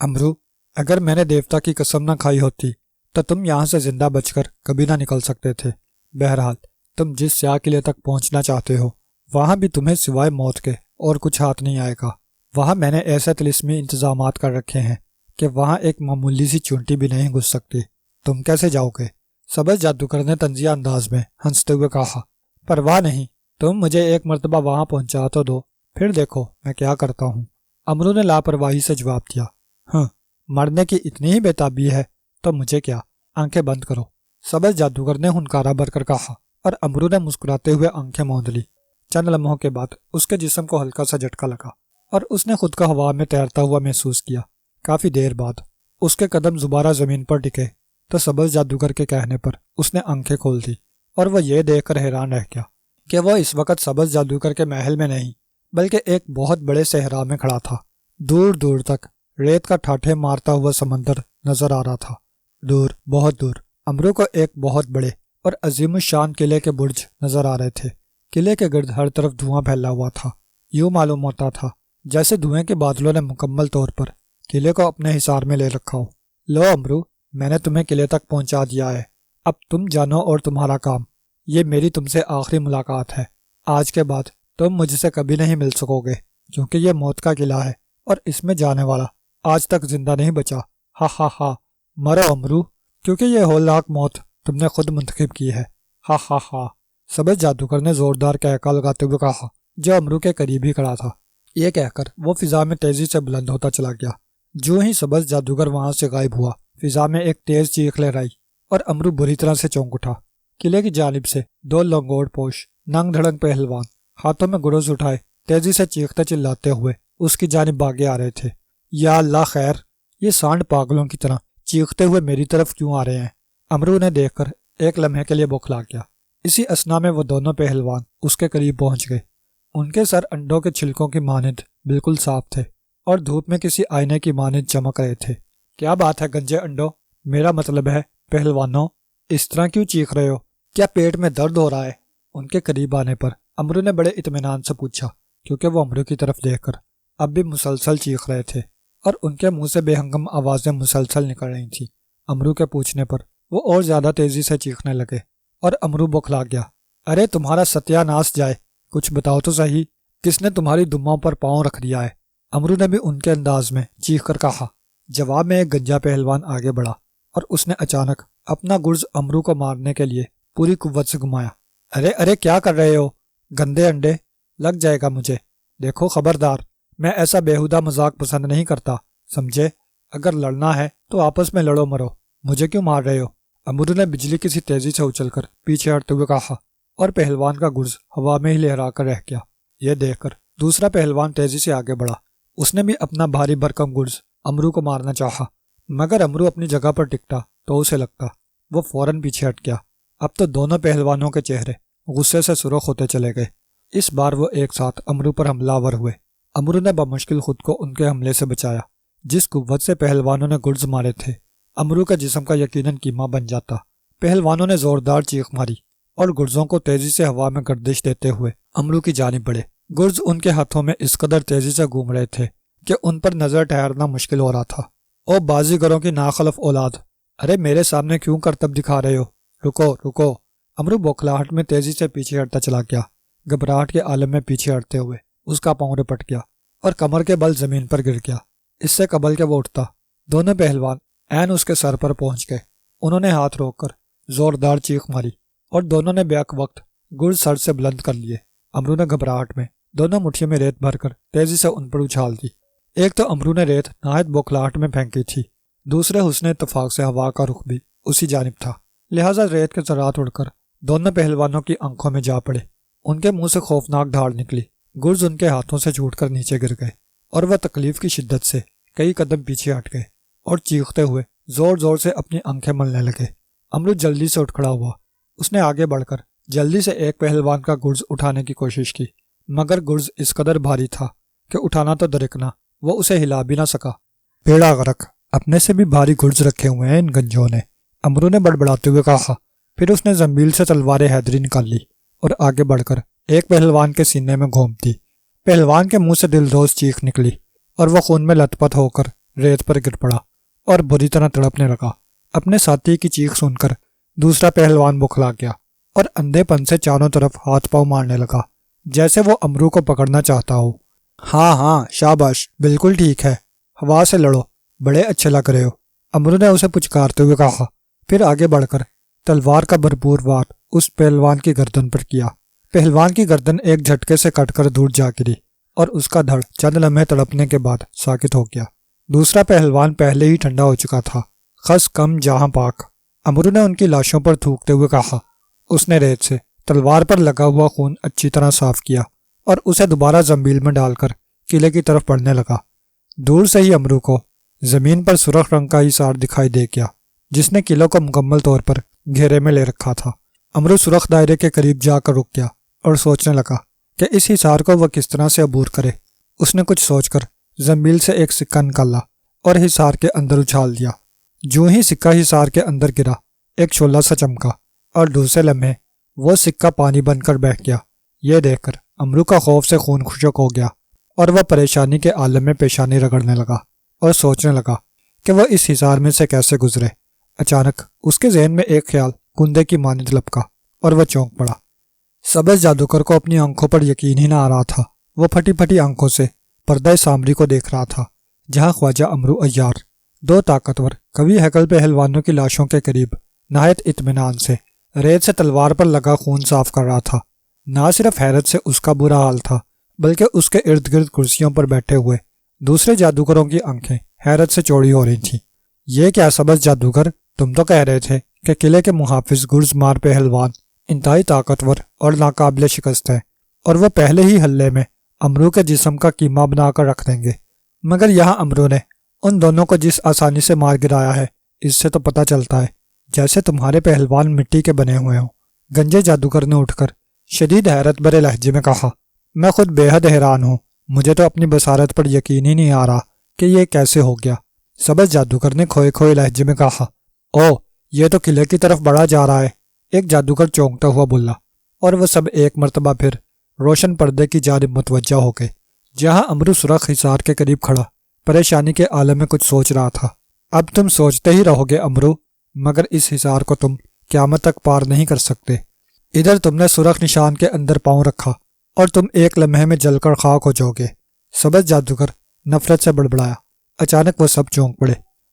امرو، اگر میں نے دیوتا کی قسم نہ کھائی ہوتی تو تم یہاں سے زندہ بچ کر کبھی نہ نکل سکتے تھے۔ بہرحال تم جس سیاہ قلعے تک پہنچنا چاہتے ہو وہاں بھی تمہیں سوائے موت کے اور کچھ ہاتھ نہیں آئے گا۔ وہاں میں نے ایسے طلسمی انتظامات کر رکھے ہیں کہ وہاں ایک معمولی سی چونٹی بھی نہیں گھس سکتی۔ تم کیسے جاؤ گے؟ سبز جادوگر نے طنزیہ انداز میں ہنستے ہوئے کہا، پرواہ نہیں، تم مجھے ایک مرتبہ وہاں پہنچا تو دو، پھر دیکھو میں کیا کرتا ہوں۔ امرو نے لاپرواہی سے جواب دیا، ہاں، مرنے کی اتنی ہی بےتابی ہے تو مجھے کیا، آنکھیں بند کرو۔ سبز جادوگر نے ہنکارا بھر کر کہا، اور امرو نے مسکراتے ہوئے آنکھیں موند لی۔ چند لمحوں کے بعد اس کے جسم کو ہلکا سا جھٹکا لگا اور اس نے خود کا ہوا میں تیرتا ہوا محسوس کیا۔ کافی دیر بعد اس کے قدم دوبارہ زمین پر ٹکے تو سبز جادوگر کے کہنے پر اس نے آنکھیں کھول دی، اور وہ یہ دیکھ کر حیران رہ گیا کہ وہ اس وقت سبز جادوگر کے محل میں نہیں بلکہ ایک بہت بڑے صحرا میں کھڑا تھا۔ دور دور تک ریت کا ٹھاٹھے مارتا ہوا سمندر نظر آ رہا تھا۔ دور، بہت دور، امرو کو ایک بہت بڑے اور عظیم الشان قلعے کے برج نظر آ رہے تھے۔ قلعے کے گرد ہر طرف دھواں پھیلا ہوا تھا۔ یوں معلوم ہوتا تھا جیسے دھوئیں کے بادلوں نے مکمل طور پر قلعے کو اپنے حصار میں لے رکھا ہو۔ لو امرو، میں نے تمہیں قلعے تک پہنچا دیا ہے، اب تم جانو اور تمہارا کام۔ یہ میری تم سے آخری ملاقات ہے۔ آج کے بعد تم مجھ سے کبھی نہیں مل سکو گے، کیونکہ یہ موت کا قلعہ ہے اور اس میں جانے والا آج تک زندہ نہیں بچا۔ ہا ہا ہا، مرو امرو، کیونکہ یہ ہولناک موت تم نے خود منتخب کی ہے۔ ہا ہا ہا، سبز جادوگر نے زوردار کہکا لگاتے ہوئے کہا، جو امرو کے قریب ہی کھڑا تھا۔ یہ کہہ کر وہ فضا میں تیزی سے بلند ہوتا چلا گیا۔ جو ہی سبز جادوگر وہاں سے غائب ہوا، فضا میں ایک تیز چیخ لہرائی اور امرو بری طرح سے چونک اٹھا۔ قلعے کی جانب سے دو لنگوٹ پوش ننگ دھڑنگ پہلوان ہاتھوں میں گرز اٹھائے تیزی سے چیختے چلاتے ہوئے اس کی جانب بھاگے آ رہے تھے۔ یا اللہ خیر، یہ سانڈ پاگلوں کی طرح چیختے ہوئے میری طرف کیوں آ رہے ہیں؟ امرو نے دیکھ کر ایک لمحے کے لیے بوکھلا گیا۔ اسی اثنا میں وہ دونوں پہلوان اس کے قریب پہنچ گئے۔ ان کے سر انڈوں کے چھلکوں کی مانند بالکل صاف تھے اور دھوپ میں کسی آئینے کی مانند چمک رہے تھے۔ کیا بات ہے گنجے انڈوں، میرا مطلب ہے پہلوانوں، اس طرح کیوں چیخ رہے ہو؟ کیا پیٹ میں درد ہو رہا ہے؟ ان کے قریب آنے پر امرو نے بڑے اطمینان سے پوچھا، کیونکہ وہ امرو کی طرف دیکھ کر اب بھی مسلسل چیخ رہے تھے اور ان کے منہ سے بے ہنگم آوازیں مسلسل نکل رہی تھیں۔ امرو کے پوچھنے پر وہ اور زیادہ تیزی سے چیخنے لگے اور امرو بوکھلا گیا۔ ارے تمہارا ستیہ ناش جائے، کچھ بتاؤ تو صحیح، کس نے تمہاری دماؤں پر پاؤں رکھ دیا ہے؟ امرو نے بھی ان کے انداز میں چیخ کر کہا۔ جواب میں ایک گنجا پہلوان آگے بڑھا اور اس نے اچانک اپنا گرز امرو کو مارنے کے لیے پوری قوت سے گھمایا۔ ارے ارے کیا کر رہے ہو؟ گندے انڈے، لگ جائے گا مجھے۔ دیکھو خبردار، میں ایسا بیہودہ مذاق پسند نہیں کرتا، سمجھے؟ اگر لڑنا ہے تو آپس میں لڑو مرو، مجھے کیوں مار رہے ہو؟ امرو نے بجلی کی سی تیزی سے اچھل کر پیچھے ہٹتے ہوئے کہا، اور پہلوان کا گرز ہوا میں ہی لہرا کر رہ گیا۔ یہ دیکھ کر دوسرا پہلوان تیزی سے آگے بڑھا۔ اس نے بھی اپنا بھاری بھرکم گرز امرو کو مارنا چاہا، مگر امرو اپنی جگہ پر ٹکتا تو اسے لگتا۔ وہ فوراً پیچھے ہٹ گیا۔ اب تو دونوں پہلوانوں کے چہرے غصے سے سرخ ہوتے چلے گئے۔ اس بار وہ ایک ساتھ امرو پر حملہ آور ہوئے۔ امرو نے بمشکل خود کو ان کے حملے سے بچایا۔ جس قوت سے پہلوانوں نے گرز مارے تھے امرو کا جسم کا یقیناً کیما بن جاتا۔ پہلوانوں نے زوردار چیخ ماری اور گرزوں کو تیزی سے ہوا میں گردش دیتے ہوئے امرو کی جانب بڑھے۔ گرز ان کے ہاتھوں میں اس قدر تیزی سے گھوم رہے تھے کہ ان پر نظر ٹھہرنا مشکل ہو رہا تھا۔ او بازیگروں کی ناخلف اولاد، ارے میرے سامنے کیوں کرتب دکھا رہے ہو؟ رکو رکو۔ امرو بوکھلاہٹ میں تیزی سے پیچھے ہٹتا چلا گیا۔ گھبراہٹ کے عالم میں پیچھے ہٹتے ہوئے اس کا پاؤں رپٹ گیا اور کمر کے بل زمین پر گر گیا۔ اس سے قبل کہ وہ اٹھتا، دونوں پہلوان عین اس کے سر پر پہنچ گئے۔ انہوں نے ہاتھ روک کر زوردار چیخ ماری اور دونوں نے بیک وقت گرز سر سے بلند کر لیے۔ امرو نے گھبراہٹ میں دونوں مٹھیوں میں ریت بھر کر تیزی سے ان پر اچھال دی۔ ایک تو امرو نے ریت نہایت بوکھلاہٹ میں پھینکی تھی، دوسرے حسن اتفاق سے ہوا کا رخ بھی اسی جانب تھا، لہٰذا ریت کے ذرات اڑ کر دونوں پہلوانوں کی آنکھوں میں جا پڑے۔ ان کے منہ سے خوفناک دھاڑ نکلی۔ گرز ان کے ہاتھوں سے چھوٹ کر نیچے گر گئے اور وہ تکلیف کی شدت سے کئی قدم پیچھے ہٹ گئے اور چیختے ہوئے زور زور سے اپنی آنکھیں ملنے لگے۔ امرو جلدی سے اٹھ کھڑا ہوا۔ اس نے آگے بڑھ کر جلدی سے ایک پہلوان کا گرز اٹھانے کی کوشش کی، مگر گرز اس قدر بھاری تھا کہ اٹھانا تو درکنا وہ اسے ہلا بھی نہ سکا۔ بیڑا غرق، اپنے سے بھی بھاری گرز رکھے ہوئے ہیں ان گنجوں نے، امرو نے بڑبڑاتے ہوئے کہا۔ پھر اس نے زنبیل سے تلوار حیدری نکال لی اور آگے بڑھ کر ایک پہلوان کے سینے میں گھونپ دی۔ پہلوان کے منہ سے دلدوز چیخ نکلی اور وہ خون میں لت پت ہو کر ریت پر گر پڑا اور بری طرح تڑپنے لگا۔ اپنے ساتھی کی چیخ سن کر دوسرا پہلوان بوکھلا گیا اور اندھے پن سے چاروں طرف ہاتھ پاؤں مارنے لگا جیسے وہ امرو کو پکڑنا چاہتا ہو۔ ہاں ہاں شاباش، بالکل ٹھیک ہے، ہوا سے لڑو، بڑے اچھے لگ رہے ہو، امرو نے اسے پچکارتے ہوئے کہا۔ پھر آگے بڑھ کر تلوار کا بھرپور وار اس پہلوان کی گردن پر کیا۔ پہلوان کی گردن ایک جھٹکے سے کٹ کر دور جا گری اور اس کا دھڑ چند لمحے تڑپنے کے بعد ساکت ہو گیا۔ دوسرا پہلوان پہلے ہی ٹھنڈا ہو چکا تھا۔ خس کم جہاں پاک، امرو نے ان کی لاشوں پر تھوکتے ہوئے کہا۔ اس نے ریت سے تلوار پر لگا ہوا خون اچھی طرح صاف کیا اور اسے دوبارہ زنبیل میں ڈال کر قلعے کی طرف بڑھنے لگا۔ دور سے ہی امرو کو زمین پر سرخ رنگ کا حصار دکھائی دے گیا جس نے قلعے کو مکمل طور پر گھیرے میں لے رکھا تھا۔ امرو سرخ دائرے کے قریب جا کر رک گیا اور سوچنے لگا کہ اس حصار کو وہ کس طرح سے عبور کرے۔ اس نے کچھ سوچ کر زنبیل سے ایک سکہ نکالا اور حصار کے اندر اچھال دیا۔ جو ہی سکہ حصار کے اندر گرا ایک شعلہ سا چمکا اور دوسرے لمحے وہ سکہ پانی بن کر بیٹھ گیا۔ یہ دیکھ کر امرو کا خوف سے خون خشک ہو گیا اور وہ پریشانی کے عالم میں پیشانی رگڑنے لگا اور سوچنے لگا کہ وہ اس حصار میں سے کیسے گزرے۔ اچانک اس کے ذہن میں ایک خیال کندے کی مانند لپکا اور وہ چونک پڑا۔ سبز جادوگر کو اپنی آنکھوں پر یقین ہی نہ آ رہا تھا۔ وہ پھٹی پھٹی آنکھوں سے پردہ سامری کو دیکھ رہا تھا جہاں خواجہ امرو عیار دو طاقتور قوی ہیکل پہلوانوں کی لاشوں کے قریب نہایت اطمینان سے ریت سے تلوار پر لگا خون صاف کر رہا تھا۔ نہ صرف حیرت سے اس کا برا حال تھا بلکہ اس کے ارد گرد کرسیوں پر بیٹھے ہوئے دوسرے جادوگروں کی آنکھیں حیرت سے چوڑی ہو رہی تھیں۔ یہ کیا سبز جادوگر، تم تو کہہ رہے تھے کہ قلعے کے محافظ گرز مار پہلوان انتہائی طاقتور اور ناقابل شکست ہے اور وہ پہلے ہی حلے میں امرو کے جسم کا کیما بنا کر رکھ دیں گے، مگر یہاں امرو نے ان دونوں کو جس آسانی سے مار گرایا ہے اس سے تو پتہ چلتا ہے جیسے تمہارے پہلوان مٹی کے بنے ہوئے ہوں۔ گنجے جادوگر نے اٹھ کر شدید حیرت بھرے لہجے میں کہا۔ میں خود بے حد حیران ہوں، مجھے تو اپنی بصارت پر یقین ہی نہیں آ رہا کہ یہ کیسے ہو گیا۔ سبز جادوگر نے کھوئے کھوئے لہجے میں کہا۔ او، یہ تو قلعے کی طرف بڑھا جا رہا ہے، ایک جادوگر چونکتا ہوا بولا، اور وہ سب ایک مرتبہ پھر روشن پردے کی جانب متوجہ ہو گئے جہاں امرو سرخ حصار کے قریب کھڑا پریشانی کے عالم میں کچھ سوچ رہا تھا۔ اب تم سوچتے ہی رہو گے امرو، مگر اس حصار کو تم قیامت تک پار نہیں کر سکتے۔ ادھر تم نے سرخ نشان کے اندر پاؤں رکھا اور تم ایک لمحے میں جل کر خاک ہو جاؤ گے۔ سبز جادوگر نفرت سے بڑبڑایا۔ اچانک وہ سب چونک پڑے۔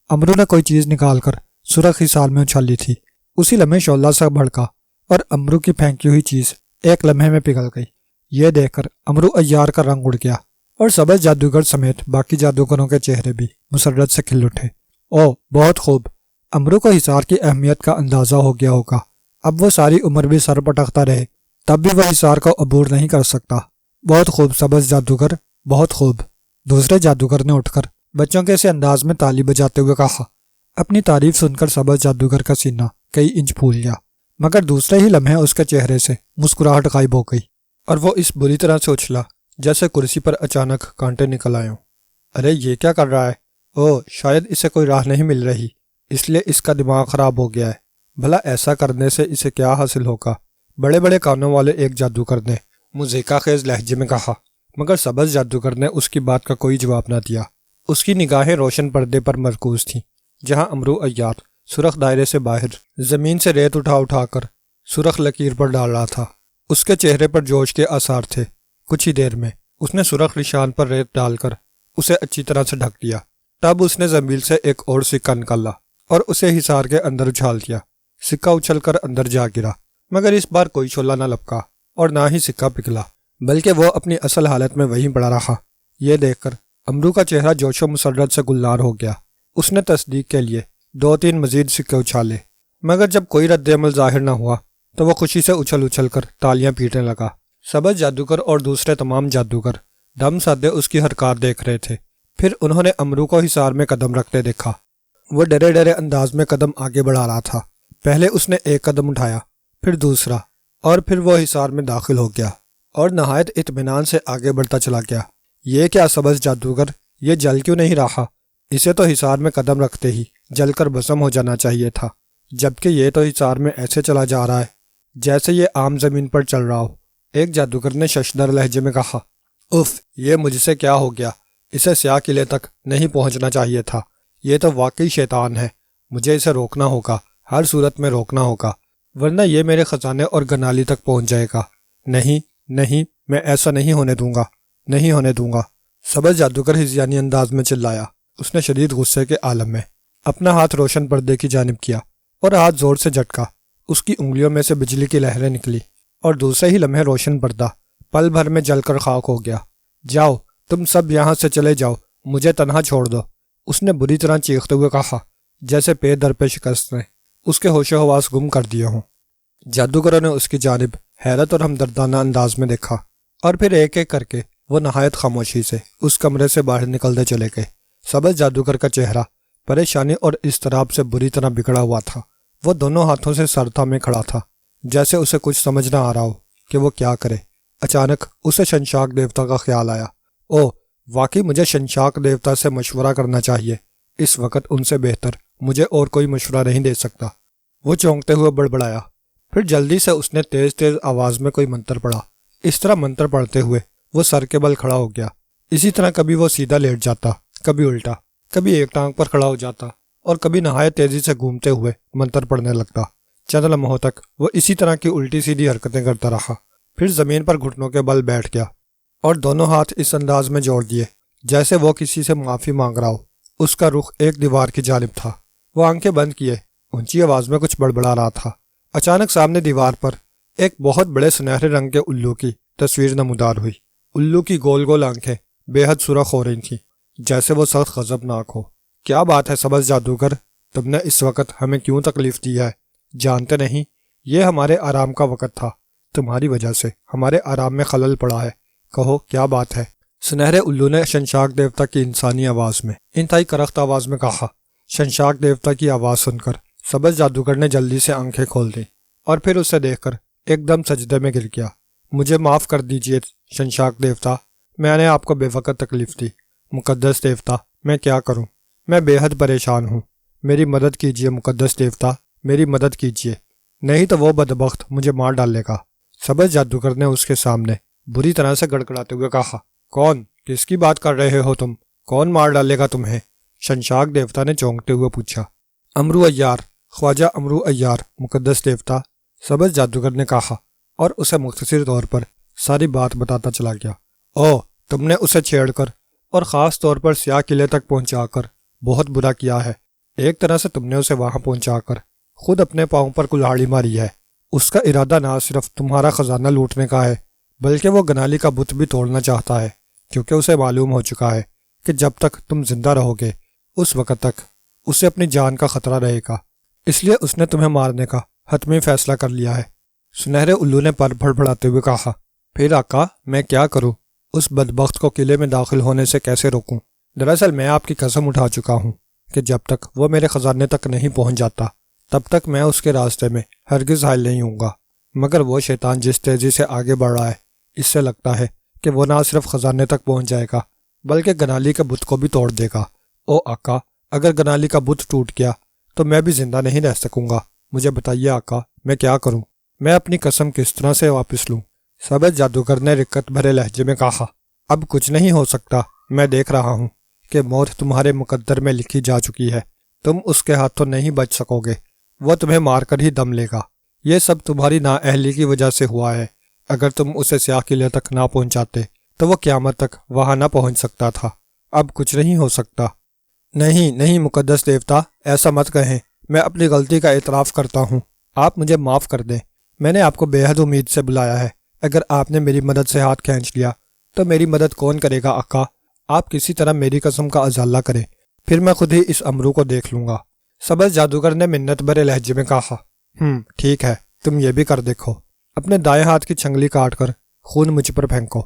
امرو نے کوئی چیز نکال کر سرخ حصار میں اچھالی تھی۔ اسی لمحے شعلہ سا بھڑکا اور امرو کی پھینکی ہوئی چیز ایک لمحے میں پگھل گئی۔ یہ دیکھ کر امرو عیار کا رنگ اڑ گیا اور سبز جادوگر سمیت باقی جادوگروں کے چہرے بھی مسرت سے کھل اٹھے۔ او، بہت خوب، امرو کو حصار کی اہمیت کا اندازہ ہو گیا ہوگا۔ اب وہ ساری عمر بھی سر پٹکتا رہے تب بھی وہ حصار کو عبور نہیں کر سکتا۔ بہت خوب سبز جادوگر، بہت خوب، دوسرے جادوگر نے اٹھ کر بچوں کے سے انداز میں تالی بجاتے ہوئے کہا۔ اپنی تعریف سن کر سبز جادوگر کا سینہ کئی انچ پھول گیا، مگر دوسرے ہی لمحے اس کے چہرے سے مسکراہٹ غائب ہو گئی اور وہ اس بری طرح سے اچھلا جیسے کرسی پر اچانک کانٹے نکل آئے ہوں۔ ارے یہ کیا کر رہا ہے؟ او، شاید اسے کوئی راہ نہیں مل رہی، اس لیے اس کا دماغ خراب ہو گیا ہے۔ بھلا ایسا کرنے سے اسے کیا حاصل ہوگا؟ بڑے بڑے کانوں والے ایک جادوگر نے مضحکہ خیز لہجے میں کہا، مگر سبز جادوگر نے اس کی بات کا کوئی جواب نہ دیا۔ اس کی نگاہیں روشن پردے پر مرکوز تھیں، جہاں امرو عیار سرخ دائرے سے باہر زمین سے ریت اٹھا اٹھا کر سرخ لکیر پر ڈال رہا تھا۔ اس کے چہرے پر جوش کے آثار تھے۔ کچھ ہی دیر میں اس نے سرخ نشان پر ریت ڈال کر اسے اچھی طرح سے ڈھک دیا۔ تب اس نے زنبیل سے ایک اور سکہ نکالا اور اسے حصار کے اندر اچھال دیا۔ سکہ اچھل کر اندر جا گرا، مگر اس بار کوئی شعلہ نہ لپکا اور نہ ہی سکہ پگھلا، بلکہ وہ اپنی اصل حالت میں وہیں پڑا رہا۔ یہ دیکھ کر امرو کا چہرہ جوش و مسرت سے گلزار ہو گیا۔ اس نے تصدیق کے لیے 2-3 مزید سکے اچھالے، مگر جب کوئی رد عمل ظاہر نہ ہوا تو وہ خوشی سے اچھل اچھل کر تالیاں پیٹنے لگا۔ سبز جادوگر اور دوسرے تمام جادوگر دم سادے اس کی حرکات دیکھ رہے تھے۔ پھر انہوں نے امرو کو حصار میں قدم رکھتے دیکھا۔ وہ ڈرے ڈرے انداز میں قدم آگے بڑھا رہا تھا۔ پہلے اس نے ایک قدم اٹھایا، پھر دوسرا، اور پھر وہ حصار میں داخل ہو گیا اور نہایت اطمینان سے آگے بڑھتا چلا گیا۔ یہ کیا سبز جادوگر، یہ جل کیوں نہیں رہا؟ اسے تو حصار میں قدم رکھتے ہی جل کر بھسم ہو جانا چاہیے تھا، جبکہ یہ تو حصار میں ایسے چلا جا رہا ہے جیسے یہ عام زمین پر چل رہا ہو۔ ایک جادوگر نے ششدر لہجے میں کہا، اف، یہ مجھ سے کیا ہو گیا؟ اسے سیاہ قلعے تک نہیں پہنچنا چاہیے تھا۔ یہ تو واقعی شیطان ہے۔ مجھے اسے روکنا ہوگا، ہر صورت میں روکنا ہوگا، ورنہ یہ میرے خزانے اور گنالی تک پہنچ جائے گا۔ نہیں نہیں، میں ایسا نہیں ہونے دوں گا، نہیں ہونے دوں گا۔ سبز جادوگر ہذیانی انداز میں چلایا۔ اس نے شدید غصے کے عالم میں اپنا ہاتھ روشن پردے کی جانب کیا اور ہاتھ زور سے جھٹکا۔ اس کی انگلیوں میں سے بجلی کی لہریں نکلی اور دوسرے ہی لمحے روشن پردہ پل بھر میں جل کر خاک ہو گیا۔ جاؤ، تم سب یہاں سے چلے جاؤ، مجھے تنہا چھوڑ دو، اس نے بری طرح چیختے ہوئے کہا، جیسے پے در پہ شکست نے اس کے ہوش و حواس گم کر دیے ہوں۔ جادوگروں نے اس کی جانب حیرت اور ہمدردانہ انداز میں دیکھا، اور پھر ایک ایک کر کے وہ نہایت خاموشی سے اس کمرے سے باہر نکلتے چلے گئے۔ سبز جادوگر کا چہرہ پریشانی اور اضطراب سے بری طرح بگڑا ہوا تھا۔ وہ دونوں ہاتھوں سے سر تھامے کھڑا تھا، جیسے اسے کچھ سمجھ نہ آ رہا ہو کہ وہ کیا کرے۔ اچانک اسے شنشاک دیوتا کا خیال آیا۔ او، واقعی مجھے شنشاک دیوتا سے مشورہ کرنا چاہیے۔ اس وقت ان سے بہتر مجھے اور کوئی مشورہ نہیں دے سکتا۔ وہ چونکتے ہوئے بڑبڑایا، پھر جلدی سے اس نے تیز تیز آواز میں کوئی منتر پڑھا۔ اس طرح منتر پڑھتے ہوئے وہ سر کے بل کھڑا ہو گیا۔ اسی طرح کبھی وہ سیدھا لیٹ جاتا، کبھی الٹا، کبھی ایک ٹانگ پر کھڑا ہو جاتا اور کبھی نہایت تیزی سے گھومتے ہوئے منتر پڑھنے لگتا۔ چند لمحوں تک وہ اسی طرح کی الٹی سیدھی حرکتیں کرتا رہا، پھر زمین پر گھٹنوں کے بل بیٹھ گیا اور دونوں ہاتھ اس انداز میں جوڑ دیے جیسے وہ کسی سے معافی مانگ رہا ہو۔ اس کا رخ ایک دیوار کی جانب تھا۔ وہ آنکھیں بند کیے اونچی آواز میں کچھ بڑبڑا رہا تھا۔ اچانک سامنے دیوار پر ایک بہت بڑے سنہرے رنگ کے الو کی تصویر نمودار ہوئی۔ الو کی گول گول آنکھیں بے حد سرخ ہو رہی تھیں، جیسے وہ سخت غضبناک ہو۔ کیا بات ہے سبز جادوگر، تم نے اس وقت ہمیں کیوں تکلیف دی ہے؟ جانتے نہیں، یہ ہمارے آرام کا وقت تھا، تمہاری وجہ سے ہمارے آرام میں خلل پڑا ہے، کہو کیا بات ہے؟ سنہرے الو نے شنشاک دیوتا کی انسانی آواز میں انتہائی کرخت آواز میں کہا۔ شنشاک دیوتا کی آواز سن کر سبز جادوگر نے جلدی سے آنکھیں کھول دیں اور پھر اسے دیکھ کر ایک دم سجدے میں گر گیا۔ مجھے معاف کر دیجئے شنشاک دیوتا، میں نے آپ کو بے وقت تکلیف دی۔ مقدس دیوتا، میں کیا کروں؟ میں بے حد پریشان ہوں، میری مدد کیجئے مقدس دیوتا، میری مدد کیجئے، نہیں تو وہ بدبخت مجھے مار ڈالے گا۔ سبز جادوگر نے اس کے سامنے بری طرح سے گڑگڑاتے ہوئے کہا، کون؟ کس کی بات کر رہے ہو تم؟ کون مار ڈالے گا تمہیں؟ شنشاک دیوتا نے چونکتے ہوئے پوچھا۔ امرو عیار، خواجہ امرو عیار مقدس دیوتا، سبز جادوگر نے کہا اور اسے مختصر طور پر ساری بات بتاتا چلا گیا۔ او، تم نے اسے چھیڑ کر اور خاص طور پر سیاہ قلعے تک پہنچا کر بہت برا کیا ہے۔ ایک طرح سے تم نے اسے وہاں پہنچا کر خود اپنے پاؤں پر کلہاڑی ماری ہے۔ اس کا ارادہ نہ صرف تمہارا خزانہ لوٹنے کا ہے، بلکہ وہ گنالی کا بت بھی توڑنا چاہتا ہے، کیونکہ اسے معلوم ہو چکا ہے کہ جب تک تم زندہ رہو گے اس وقت تک اسے اپنی جان کا خطرہ رہے گا، اس لیے اس نے تمہیں مارنے کا حتمی فیصلہ کر لیا ہے۔ سنہرے الو نے پر پھڑپڑاتے ہوئے کہا، پھر آقا میں کیا کروں؟ اس بدبخت کو قلعے میں داخل ہونے سے کیسے روکوں؟ دراصل میں آپ کی قسم اٹھا چکا ہوں کہ جب تک وہ میرے خزانے تک نہیں پہنچ جاتا تب تک میں اس کے راستے میں ہرگز حائل نہیں ہوں گا، مگر وہ شیطان جس تیزی سے آگے بڑھ رہا ہے، اس سے لگتا ہے کہ وہ نہ صرف خزانے تک پہنچ جائے گا بلکہ گنالی کے بت کو بھی توڑ دے گا۔ او آقا، اگر گنالی کا بت ٹوٹ گیا تو میں بھی زندہ نہیں رہ سکوں گا۔ مجھے بتائیے آقا، میں کیا کروں؟ میں اپنی قسم کس طرح سے واپس لوں؟ سبز جادوگر نے رقت بھرے لہجے میں کہا، اب کچھ نہیں ہو سکتا۔ میں دیکھ رہا ہوں کہ موت تمہارے مقدر میں لکھی جا چکی ہے۔ تم اس کے ہاتھوں نہیں بچ سکو گے، وہ تمہیں مار کر ہی دم لے گا۔ یہ سب تمہاری نااہلی کی وجہ سے ہوا ہے۔ اگر تم اسے سیاہ قلعے تک نہ پہنچاتے تو وہ قیامت تک وہاں نہ پہنچ سکتا تھا۔ اب کچھ نہیں ہو سکتا۔ نہیں نہیں مقدس دیوتا، ایسا مت کہیں۔ میں اپنی غلطی کا اعتراف کرتا ہوں، آپ مجھے معاف کر دیں۔ میں نے آپ کو بے حد امید سے بلایا ہے، اگر آپ نے میری مدد سے ہاتھ کھینچ لیا تو میری مدد کون کرے گا آقا؟ آپ کسی طرح میری قسم کا ازالہ کریں، پھر میں خود ہی اس امرو کو دیکھ لوں گا۔ سبز جادوگر نے منت بھرے لہجے میں کہا، ٹھیک ہے، تم یہ بھی کر دیکھو۔ اپنے دائیں ہاتھ کی چھنگلی کاٹ کر خون مجھ پر پھینکو،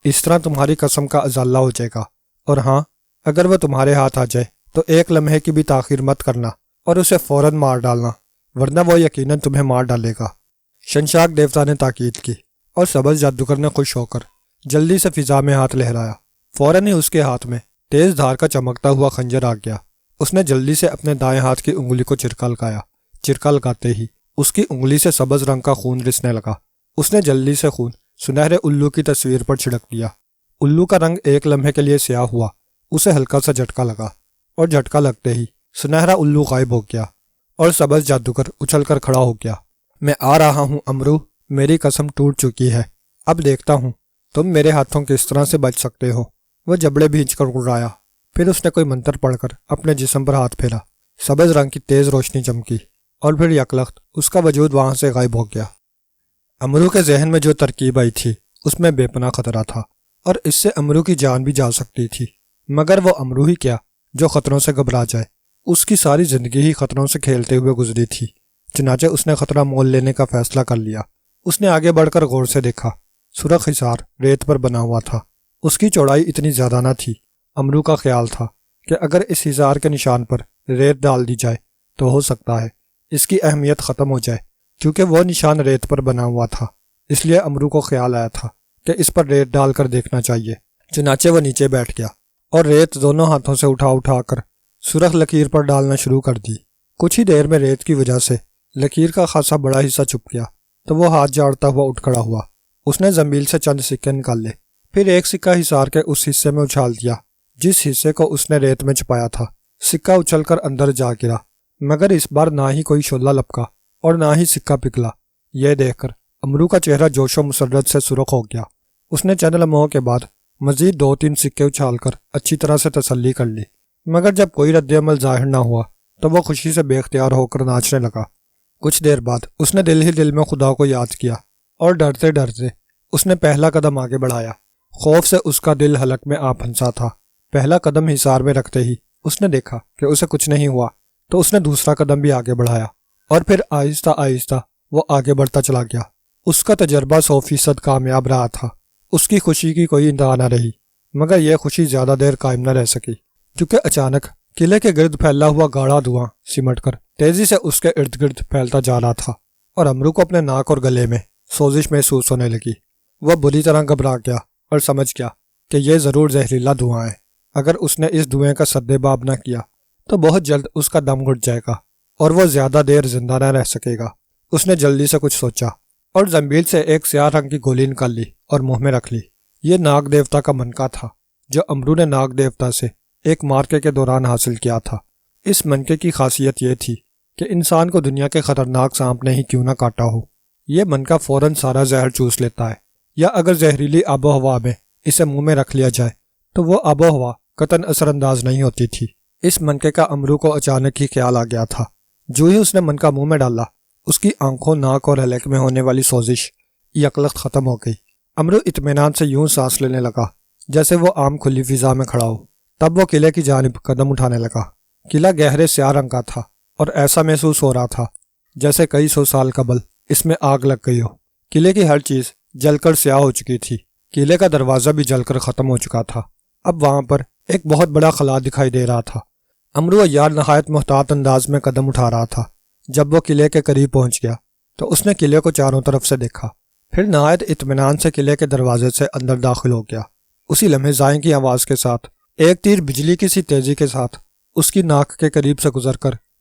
اس طرح تمہاری قسم کا ازالہ ہو جائے گا۔ اور ہاں، اگر وہ تمہارے ہاتھ آ جائے تو ایک لمحے کی بھی تاخیر مت کرنا اور اسے فوراً مار ڈالنا، ورنہ وہ یقیناً تمہیں مار ڈالے گا۔ شنشاک دیوتا نے تاکید کی اور سبز جادوگر نے خوش ہو کر جلدی سے فضا میں ہاتھ لہرایا۔ فوراً ہی اس کے ہاتھ میں تیز دھار کا چمکتا ہوا خنجر آ گیا۔ اس نے جلدی سے اپنے دائیں ہاتھ کی انگلی کو چرکا لگایا۔ چرکا لگاتے ہی اس کی انگلی سے سبز رنگ کا خون رسنے لگا۔ اس نے جلدی سے خون سنہرے الو کی تصویر پر چھڑک دیا۔ الو کا رنگ ایک لمحے کے لیے سیاہ ہوا۔ اسے ہلکا سا جھٹکا لگا اور جھٹکا لگتے ہی سنہرا الو غائب ہو گیا اور سبز جادوگر اچھل کر کھڑا ہو گیا۔ میں آ رہا ہوں امرو، میری قسم ٹوٹ چکی ہے، اب دیکھتا ہوں تم میرے ہاتھوں کس طرح سے بچ سکتے ہو۔ وہ جبڑے بھینچ کر اڑایا، پھر اس نے کوئی منتر پڑھ کر اپنے جسم پر ہاتھ پھیرا۔ سبز رنگ کی تیز روشنی چمکی اور پھر یکلخت اس کا وجود وہاں سے غائب ہو گیا۔ امرو کے ذہن میں جو ترکیب آئی تھی اس میں بے پناہ خطرہ تھا اور اس سے امرو کی جان بھی جا سکتی تھی، مگر وہ امرو ہی کیا جو خطروں سے گھبرا جائے۔ اس کی ساری زندگی ہی خطروں سے کھیلتے ہوئے گزری تھی، چنانچہ اس نے خطرہ مول لینے کا فیصلہ کر لیا۔ اس نے آگے بڑھ کر غور سے دیکھا، سرخ حصار ریت پر بنا ہوا تھا، اس کی چوڑائی اتنی زیادہ نہ تھی۔ امرو کا خیال تھا کہ اگر اس حصار کے نشان پر ریت ڈال دی جائے تو ہو سکتا ہے اس کی اہمیت ختم ہو جائے، کیونکہ وہ نشان ریت پر بنا ہوا تھا۔ اس لیے امرو کو خیال آیا تھا کہ اس پر ریت ڈال کر دیکھنا چاہیے۔ چنانچہ وہ نیچے بیٹھ گیا اور ریت دونوں ہاتھوں سے اٹھا اٹھا کر سرخ لکیر پر ڈالنا شروع کر دی۔ کچھ ہی دیر میں ریت کی وجہ سے لکیر کا خاصا بڑا حصہ چھپ گیا تو وہ ہاتھ جاڑتا ہوا اٹھ کھڑا ہوا۔ اس نے زنبیل سے چند سکے نکال لے، پھر ایک سکہ حصار کے اس حصے میں اچھال دیا جس حصے کو اس نے ریت میں چھپایا تھا۔ سکہ اچھل کر اندر جا گرا، مگر اس بار نہ ہی کوئی شعلہ لپکا اور نہ ہی سکہ پگھلا۔ یہ دیکھ کر امرو کا چہرہ جوش و مسرت سے سرخ ہو گیا۔ اس نے چند لمحوں کے بعد مزید 2-3 سکے اچھال کر اچھی طرح سے تسلی کر لی، مگر جب کوئی رد عمل ظاہر نہ ہوا تو وہ خوشی سے بے اختیار ہو کر ناچنے لگا۔ کچھ دیر بعد اس نے دل ہی دل میں خدا کو یاد کیا اور ڈرتے ڈرتے اس نے پہلا قدم آگے بڑھایا۔ خوف سے اس کا دل حلق میں آ پھنسا تھا۔ پہلا قدم حصار میں رکھتے ہی اس نے دیکھا کہ اسے کچھ نہیں ہوا، تو اس نے دوسرا قدم بھی آگے بڑھایا اور پھر آہستہ آہستہ وہ آگے بڑھتا چلا گیا۔ اس کا تجربہ 100% کامیاب رہا تھا۔ اس کی خوشی کی کوئی انتہا نہ رہی، مگر یہ خوشی زیادہ دیر قائم نہ رہ سکی، کیونکہ اچانک قلعے کے گرد پھیلا ہوا گاڑھا دھواں سمٹ کر تیزی سے اس کے ارد گرد پھیلتا جا رہا تھا اور امرو کو اپنے ناک اور گلے میں سوزش محسوس ہونے لگی۔ وہ بری طرح گھبرا گیا اور سمجھ گیا کہ یہ ضرور زہریلا دھواں ہے۔ اگر اس نے اس دھوئیں کا سدباب نہ کیا تو بہت جلد اس کا دم گھٹ جائے گا اور وہ زیادہ دیر زندہ نہ رہ سکے گا۔ اس نے جلدی سے کچھ سوچا اور زنبیل سے ایک سیاہ رنگ کی گولی نکال لی اور منہ میں رکھ لی۔ یہ ناگ دیوتا کا منکا تھا جو امرو نے ناگ دیوتا سے ایک مارکے کے دوران حاصل کیا تھا۔ اس منکے کی خاصیت یہ تھی کہ انسان کو دنیا کے خطرناک سانپ نے ہی کیوں نہ کاٹا ہو، یہ منکا فوراً سارا زہر چوس لیتا ہے، یا اگر زہریلی آب و ہوا میں اسے منہ میں رکھ لیا جائے تو وہ آب و ہوا قطعاً اثر انداز نہیں ہوتی تھی۔ اس منکے کا امرو کو اچانک ہی خیال آ گیا تھا۔ جو ہی اس نے منکا منہ میں ڈالا، اس کی آنکھوں، ناک اور حلق میں ہونے والی سوزش یکلخت ختم ہو گئی۔ امرو اطمینان سے یوں سانس لینے لگا جیسے وہ عام کھلی فضا میں کھڑا ہو۔ تب وہ قلعے کی جانب قدم اٹھانے لگا۔ قلعہ گہرے سیاہ رنگ کا تھا اور ایسا محسوس ہو رہا تھا جیسے کئی 100 سال قبل اس میں آگ لگ گئی ہو۔ قلعے کی ہر چیز جل کر سیاہ ہو چکی تھی۔ قلعے کا دروازہ بھی جل کر ختم ہو چکا تھا۔ اب وہاں پر ایک بہت بڑا خلا دکھائی دے رہا تھا۔ امرو عیار نہایت محتاط انداز میں قدم اٹھا رہا تھا۔ جب وہ قلعے کے قریب پہنچ گیا تو اس نے قلعے کو چاروں طرف سے دیکھا، پھر نہایت اطمینان سے قلعے کے دروازے سے اندر داخل ہو گیا۔ اسی لمحے زائیں کی آواز کے ساتھ ایک تیر بجلی کی سی تیزی کے ساتھ اس کی ناک کے قریب سے گزر کر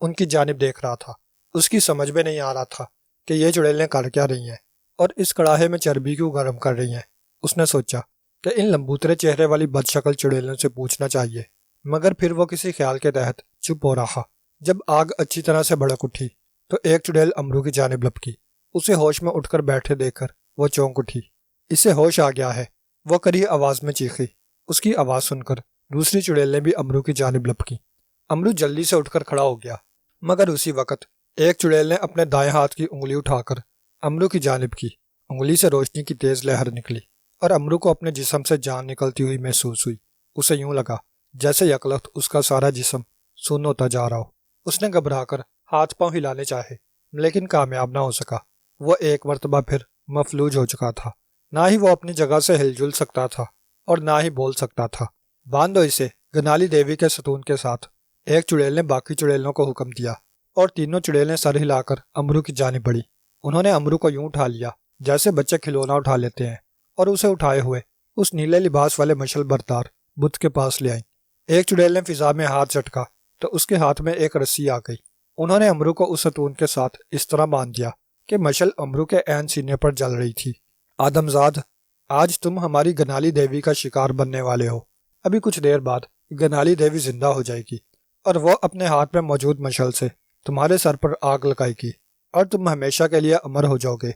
ان کی جانب دیکھ رہا تھا۔ اس کی سمجھ میں نہیں آ رہا تھا کہ یہ چڑیلیں کر کیا رہی ہیں اور اس کڑاہے میں چربی کیوں گرم کر رہی ہیں۔ اس نے سوچا کہ ان لمبوترے چہرے والی بد شکل چڑیلوں سے پوچھنا چاہیے، مگر پھر وہ کسی خیال کے تحت چپ ہو رہا۔ جب آگ اچھی طرح سے بھڑک اٹھی تو ایک چڑیل امرو کی جانب لپکی۔ اسے ہوش میں اٹھ کر بیٹھے دیکھ کر وہ چونک اٹھی۔ اسے ہوش آ گیا ہے، وہ کڑی آواز میں چیخی۔ اس کی آواز سن کر دوسری چڑیل نے بھی امرو کی جانب لپکی۔ امرو جلدی سے اٹھ کر کھڑا ہو گیا، مگر اسی وقت ایک چڑیل نے اپنے دائیں ہاتھ کی انگلی اٹھا کر امرو کی جانب کی۔ انگلی سے روشنی کی تیز لہر نکلی اور امرو کو اپنے جسم سے جان نکلتی ہوئی محسوس ہوئی۔ اسے یوں لگا جیسے یکلخت اس کا سارا جسم سن ہوتا جا رہا ہو۔ اس نے گھبرا کر ہاتھ پاؤں ہلانے چاہے، لیکن کامیاب نہ ہو سکا۔ وہ ایک مرتبہ پھر مفلوج ہو چکا تھا۔ نہ ہی وہ اپنی جگہ سے ہل جل سکتا تھا اور نہ ہی بول سکتا تھا۔ باندھو اسے، گنالی دیوی کے ستون کے ساتھ ایک چڑیل نے باقی چڑیلوں کو حکم دیا، اور تینوں چڑیلیں سر ہلا کر امرو کی جانب بڑھی۔ انہوں نے امرو کو یوں اٹھا لیا جیسے بچے کھلونا اٹھا لیتے ہیں، اور اسے اٹھائے ہوئے اس نیلے لباس والے مشل بردار بت کے پاس لے آئیں۔ ایک چڑیل نے فضا میں ہاتھ جھٹکا تو اس کے ہاتھ میں ایک رسی آ گئی۔ انہوں نے امرو کو اس ستون کے ساتھ اس طرح باندھ دیا کہ مشل امرو کے عین سینے پر جل رہی تھی۔ آدمزاد، آج تم ہماری گنالی دیوی کا شکار بننے والے ہو۔ ابھی کچھ دیر بعد گنالی دیوی زندہ ہو جائے گی اور وہ اپنے ہاتھ میں موجود مشل سے تمہارے سر پر آگ لگائے گی اور تم ہمیشہ کے لیے امر ہو جاؤ گے۔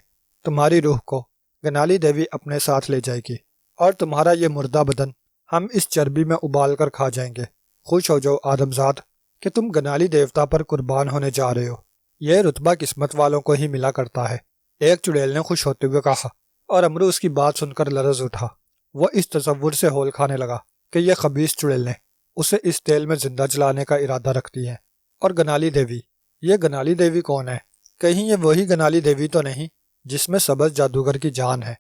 تمہاری روح کو گنالی دیوی اپنے ساتھ لے جائے گی اور تمہارا یہ مردہ بدن ہم اس چربی میں ابال کر کھا جائیں گے۔ خوش ہو جاؤ آدمزاد کہ تم گنالی دیوتا پر قربان ہونے جا رہے ہو۔ یہ رتبہ قسمت والوں کو ہی ملا کرتا ہے، ایک چڑیل نے خوش ہوتے ہوئے کہا، اور امرو اس کی بات سن کر لرز اٹھا۔ وہ اس تصور سے ہول کھانے لگا کہ یہ خبیث چڑیلیں اسے اس تیل میں زندہ جلانے کا ارادہ رکھتی ہیں۔ اور گنالی دیوی، یہ گنالی دیوی کون ہے؟ کہیں یہ وہی گنالی دیوی تو نہیں جس میں سبز جادوگر کی جان ہے؟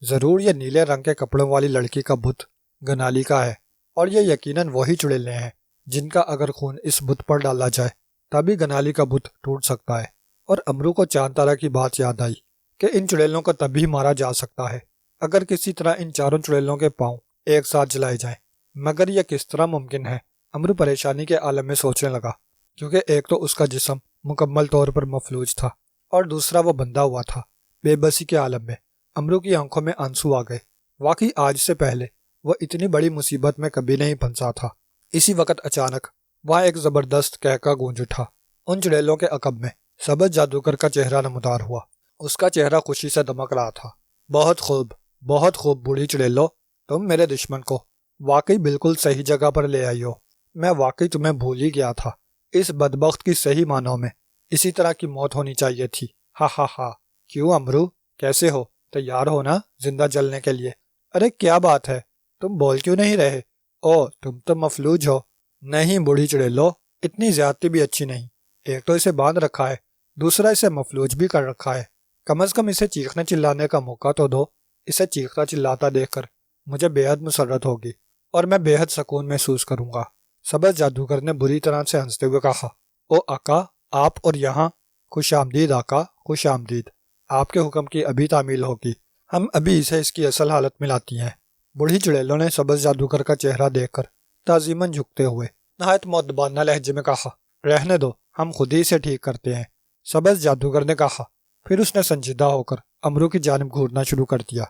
ضرور یہ نیلے رنگ کے کپڑوں والی لڑکی کا بت گنالی کا ہے، اور یہ یقیناً وہی چڑیلیں ہیں جن کا اگر خون اس بت پر ڈالا جائے تبھی گنالی کا بت ٹوٹ سکتا ہے۔ اور امرو کو چاند طرح کی بات یاد آئی کہ ان چڑیلوں کو تبھی مارا جا سکتا ہے اگر کسی طرح ان چاروں چڑیلوں کے پاؤں ایک ساتھ جلائے جائیں، مگر یہ کس طرح ممکن ہے؟ امرو پریشانی کے عالم میں سوچنے لگا، کیونکہ ایک تو اس کا جسم مکمل طور پر مفلوج تھا اور دوسرا وہ بندھا ہوا تھا۔ بے بسی کے عالم میں امرو کی آنکھوں میں آنسو آ گئے۔ واقعی آج سے پہلے وہ اتنی بڑی مصیبت میں کبھی نہیں پھنسا تھا۔ اسی وقت اچانک وہاں ایک زبردست کہکا گونج اٹھا۔ ان چڑیلوں کے عقب میں سبز جادوگر کا چہرہ نمودار ہوا۔ اس کا چہرہ خوشی سے دمک رہا تھا۔ بہت خوب بوڑھی چڑیلو، تم میرے دشمن کو واقعی بالکل صحیح جگہ پر لے آئی ہو۔ میں واقعی تمہیں بھول ہی گیا تھا۔ اس بدبخت کی صحیح معنوں میں اسی طرح کی موت ہونی چاہیے تھی۔ ہا ہا ہا۔ کیوں امرو، کیسے ہو؟ تیار ہو نا زندہ جلنے کے لیے؟ ارے کیا بات ہے، تم بول کیوں نہیں رہے؟ او تم تو مفلوج ہو۔ نہیں بوڑھی چڑیلو، اتنی زیادتی بھی اچھی نہیں۔ ایک تو اسے باندھ رکھا ہے، دوسرا اسے مفلوج بھی کر رکھا ہے۔ کم از کم اسے چیخنے چلانے کا موقع تو دو۔ اسے چیختا چلاتا دیکھ کر مجھے بے حد مسرت ہوگی اور میں بے حد سکون محسوس کروں گا۔ سبز جادوگر نے بری طرح سے ہنستے ہوئے کہا، او آقا، آپ اور یہاں؟ خوش آمدید آقا، خوش آمدید۔ آپ کے حکم کی ابھی تعمیل ہوگی، ہم ابھی اسے اس کی اصل حالت میں لاتی ہیں۔ بوڑھی چڑیلوں نے سبز جادوگر کا چہرہ دیکھ کر تعظیماً جھکتے ہوئے نہایت مؤدبانہ لہجے میں کہا، رہنے دو، ہم خود ہی اسے ٹھیک کرتے ہیں۔ سبز جادوگر نے کہا، پھر اس نے سنجیدہ ہو کر امرو کی جانب گھورنا شروع کر دیا۔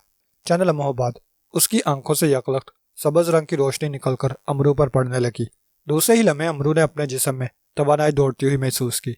چند لمحوں بعد اس کی آنکھوں سے یکلخت سبز رنگ کی روشنی نکل کر امرو پر پڑنے لگی۔ دوسرے ہی لمحے امرو نے اپنے جسم میں توانائی دوڑتی ہوئی محسوس کی۔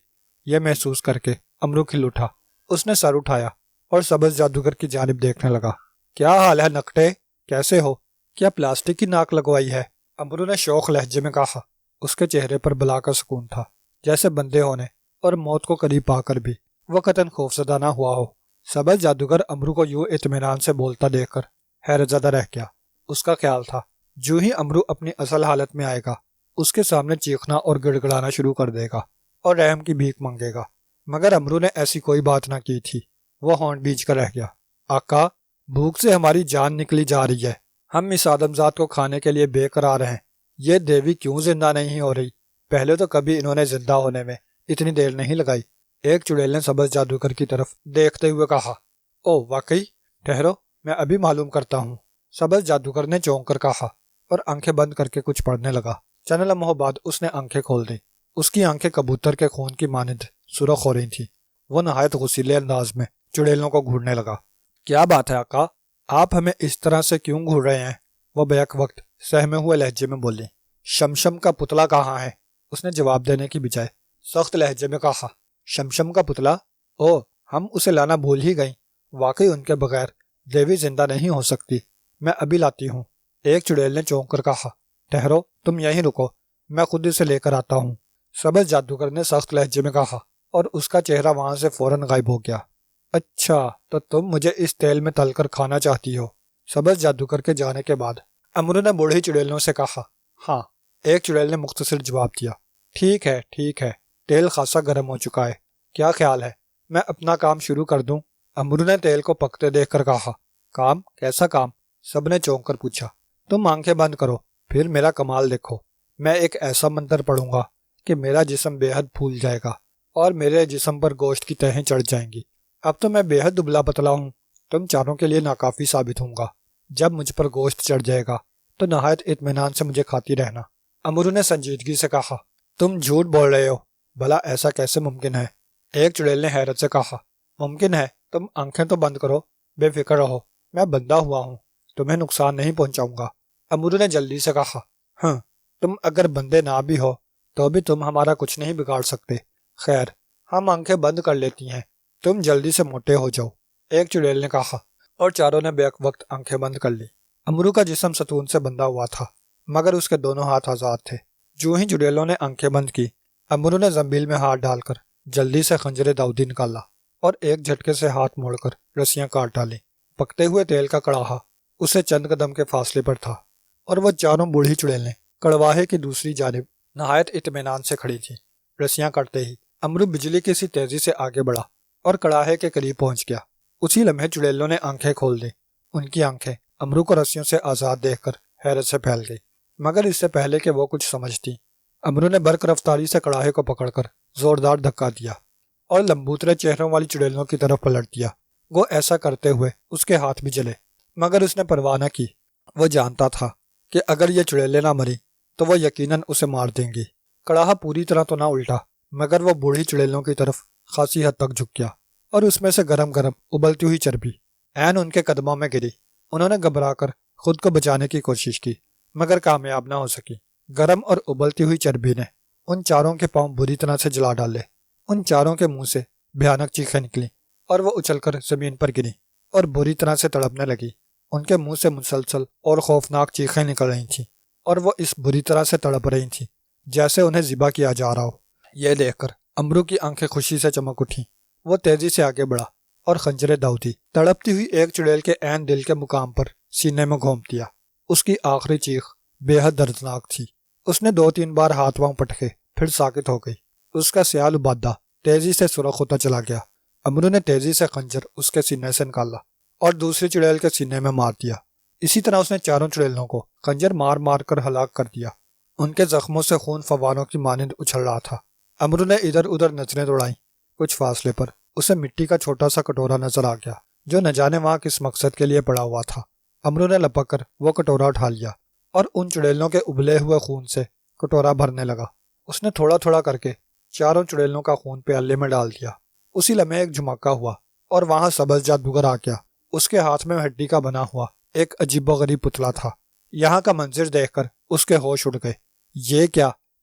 یہ محسوس کر کے امرو کھل اٹھا۔ اس نے سر اٹھایا اور سبز جادوگر کی جانب دیکھنے لگا۔ کیا حال ہے نکٹے، کیسے ہو؟ کیا پلاسٹک کی ناک لگوائی ہے؟ امرو نے شوخ لہجے میں کہا۔ اس کے چہرے پر بلا کا سکون تھا، جیسے بندے ہونے اور موت کو قریب پا کر بھی وہ قطعاً خوفزدہ نہ ہوا ہو۔ سبز جادوگر امرو کو یوں اطمینان سے بولتا دیکھ کر حیرت زدہ رہ گیا۔ اس کا خیال تھا جو ہی امرو اپنی اصل حالت میں آئے گا اس کے سامنے چیخنا اور گڑ گڑانا شروع کر دے گا اور رحم کی بھیک مانگے گا، مگر امرو نے ایسی کوئی بات نہ کی تھی۔ وہ ہونٹ بیچ کر رہ گیا۔ آقا، بھوک سے ہماری جان نکلی جا رہی ہے، ہم اس آدمزاد کو کھانے کے لیے بے قرار ہیں۔ یہ دیوی کیوں زندہ نہیں ہو رہی؟ پہلے تو کبھی انہوں نے زندہ ہونے میں اتنی دیر نہیں لگائی۔ ایک چڑیل نے سبز جادوگر کی طرف دیکھتے ہوئے کہا، او واقعی؟ ٹھہرو، میں ابھی معلوم کرتا ہوں۔ سبز جادوگر نے چونک کر کہا اور آنکھیں بند کر کے کچھ پڑھنے لگا۔ چند لمحوں بعد اس نے آنکھیں کھول دی۔ اس کی آنکھیں کبوتر کے خون کی مانند سرخ ہو رہی تھیں۔ وہ نہایت غصیلے انداز میں چڑیلوں کو گھورنے لگا۔ کیا بات ہے آقا، آپ ہمیں اس طرح سے کیوں گھور رہے ہیں؟ وہ بیک وقت سہمے ہوئے لہجے میں بولی۔ شمشم کا پتلا کہاں ہے؟ اس نے جواب دینے کی بجائے سخت لہجے میں کہا۔ شمشم کا پتلا؟ او، ہم اسے لانا بھول ہی گئیں۔ واقعی ان کے بغیر دیوی زندہ نہیں ہو سکتی۔ میں ابھی لاتی ہوں۔ ایک چڑیل نے چونک کر کہا۔ ٹھہرو، تم یہیں رکو، میں خود اسے لے کر آتا ہوں، سبز جادوگر نے سخت لہجے میں کہا، اور اس کا چہرہ وہاں سے فوراً غائب ہو گیا۔ اچھا، تو تم مجھے اس تیل میں تل کر کھانا چاہتی ہو؟ سبز جادوگر کے جانے کے بعد امرو نے بوڑھی چڑیلوں سے کہا۔ ہاں، ایک چڑیل نے مختصر جواب دیا۔ ٹھیک ہے ٹھیک ہے، تیل خاصا گرم ہو چکا ہے، کیا خیال ہے میں اپنا کام شروع کر دوں؟ امرو نے تیل کو پکتے دیکھ کر کہا۔ کام؟ کیسا کام؟ سب نے چونک کر پوچھا۔ تم آنکھیں بند کرو، پھر میرا کمال دیکھو۔ میں ایک ایسا منتر پڑھوں گا کہ میرا جسم بے حد پھول جائے گا اور میرے جسم پر گوشت کی تہیں چڑھ جائیں گی۔ اب تو میں بے حد دبلا پتلا ہوں، تم چاروں کے لیے ناکافی ثابت ہوں گا۔ جب مجھ پر گوشت چڑھ جائے گا تو نہایت اطمینان سے مجھے کھاتی رہنا۔ امرو نے سنجیدگی سے کہا۔ تم جھوٹ بول رہے ہو، بھلا ایسا کیسے ممکن ہے؟ ایک چڑیل نے حیرت سے کہا۔ ممکن ہے، تم آنکھیں تو بند کرو، بے فکر رہو، میں بندھا ہوا ہوں، تمہیں نقصان نہیں پہنچاؤں گا۔ امرو نے جلدی سے کہا۔ ہاں، تم اگر بندے نہ بھی ہو تو بھی تم ہمارا کچھ نہیں بگاڑ سکتے۔ خیر، ہم آنکھیں بند کر لیتی ہیں، تم جلدی سے موٹے ہو جاؤ، ایک چڑیل نے کہا، اور چاروں نے بیک وقت آنکھیں بند کر لی۔ امرو کا جسم ستون سے بندھا ہوا تھا، مگر اس کے دونوں ہاتھ آزاد تھے۔ جو ہی چڑیلوں نے آنکھیں بند کی، امرو نے زنبیل میں ہاتھ ڈال کر جلدی سے خنجر داؤدی نکالا اور ایک جھٹکے سے ہاتھ موڑ کر رسیاں کاٹ ڈالیں۔ پکتے ہوئے تیل کا کڑاہا اسے چند قدم کے فاصلے پر تھا، اور وہ چاروں بوڑھی چڑیلیں کڑواہے کی دوسری جانب نہایت اطمینان سے کھڑی تھیں۔ رسیاں کٹتے ہی امرو بجلی کی سی تیزی سے آگے بڑھا اور کڑاہے کے قریب پہنچ گیا۔ اسی لمحے چڑیلوں نے آنکھیں کھول دیں۔ ان کی آنکھیں امرو کو رسیوں سے آزاد دیکھ کر حیرت سے پھیل گئی، مگر اس سے پہلے کہ وہ کچھ سمجھتی، امرو نے برق رفتاری سے کڑاہے کو پکڑ کر زوردار دھکا دیا اور لمبوترے چہروں والی چڑیلوں کی طرف پلٹ دیا۔ وہ ایسا کرتے ہوئے اس کے ہاتھ بھی جلے، مگر اس نے پرواہ نہ کی۔ وہ جانتا تھا کہ اگر یہ چڑیلیں نہ مری تو وہ یقیناً اسے مار دیں گی۔ کڑاہا پوری طرح تو نہ الٹا، مگر وہ بوڑھی چڑیلوں کی طرف خاصی حد تک جھک گیا، اور اس میں سے گرم گرم ابلتی ہوئی چربی عین ان کے قدموں میں گری۔ انہوں نے گھبرا کر خود کو بچانے کی کوشش کی، مگر کامیاب نہ ہو سکی۔ گرم اور ابلتی ہوئی چربی نے ان چاروں کے پاؤں بری طرح سے جلا ڈالے۔ ان چاروں کے منہ سے بھیانک چیخیں نکلیں اور وہ اچھل کر زمین پر گریں اور بری طرح سے تڑپنے لگی۔ ان کے منہ سے مسلسل اور خوفناک چیخیں نکل رہی تھیں، اور وہ اس بری طرح سے تڑپ رہی تھیں جیسے انہیں ذبح کیا جا رہا ہو۔ یہ دیکھ کر امرو کی آنکھیں خوشی سے چمک اٹھیں۔ وہ تیزی سے آگے بڑھا اور خنجر داؤدی تڑپتی ہوئی ایک چڑیل کے عین دل کے مقام پر سینے میں گھونپ دیا۔ اس کی آخری چیخ بے حد دردناک تھی۔ اس نے 2-3 بار ہاتھ پاؤں پٹکے، پھر ساکت ہو گئی۔ اس کا سیال ابادہ تیزی سے سرخ ہوتا چلا گیا۔ امرو نے تیزی سے خنجر اس کے سینے سے نکالا اور دوسری چڑیل کے سینے میں مار دیا۔ اسی طرح اس نے چاروں چڑیلوں کو خنجر مار مار کر ہلاک کر دیا۔ ان کے زخموں سے خون فواروں کی مانند اچھل رہا تھا۔ امرو نے ادھر ادھر نظریں دوڑائیں۔ کچھ فاصلے پر اسے مٹی کا چھوٹا سا کٹورا نظر آ گیا جو نہ جانے وہاں کس مقصد کے لیے پڑا ہوا تھا۔ امرو نے لپک کر وہ کٹورا اٹھا لیا اور ان چڑیلوں کے ابلے ہوئے خون سے کٹورا بھرنے لگا۔ اس نے تھوڑا تھوڑا کر کے چاروں چڑیلوں کا خون پیالے میں ڈال دیا۔ اسی لمحے ایک جھمکا ہوا اور وہاں سبز جادوگر آ گیا۔ اس کے ہاتھ میں ہڈی کا بنا ہوا ایک عجیب و غریب پتلا تھا۔ یہاں کا منظر دیکھ کر اس کے ہوش اڑ گئے۔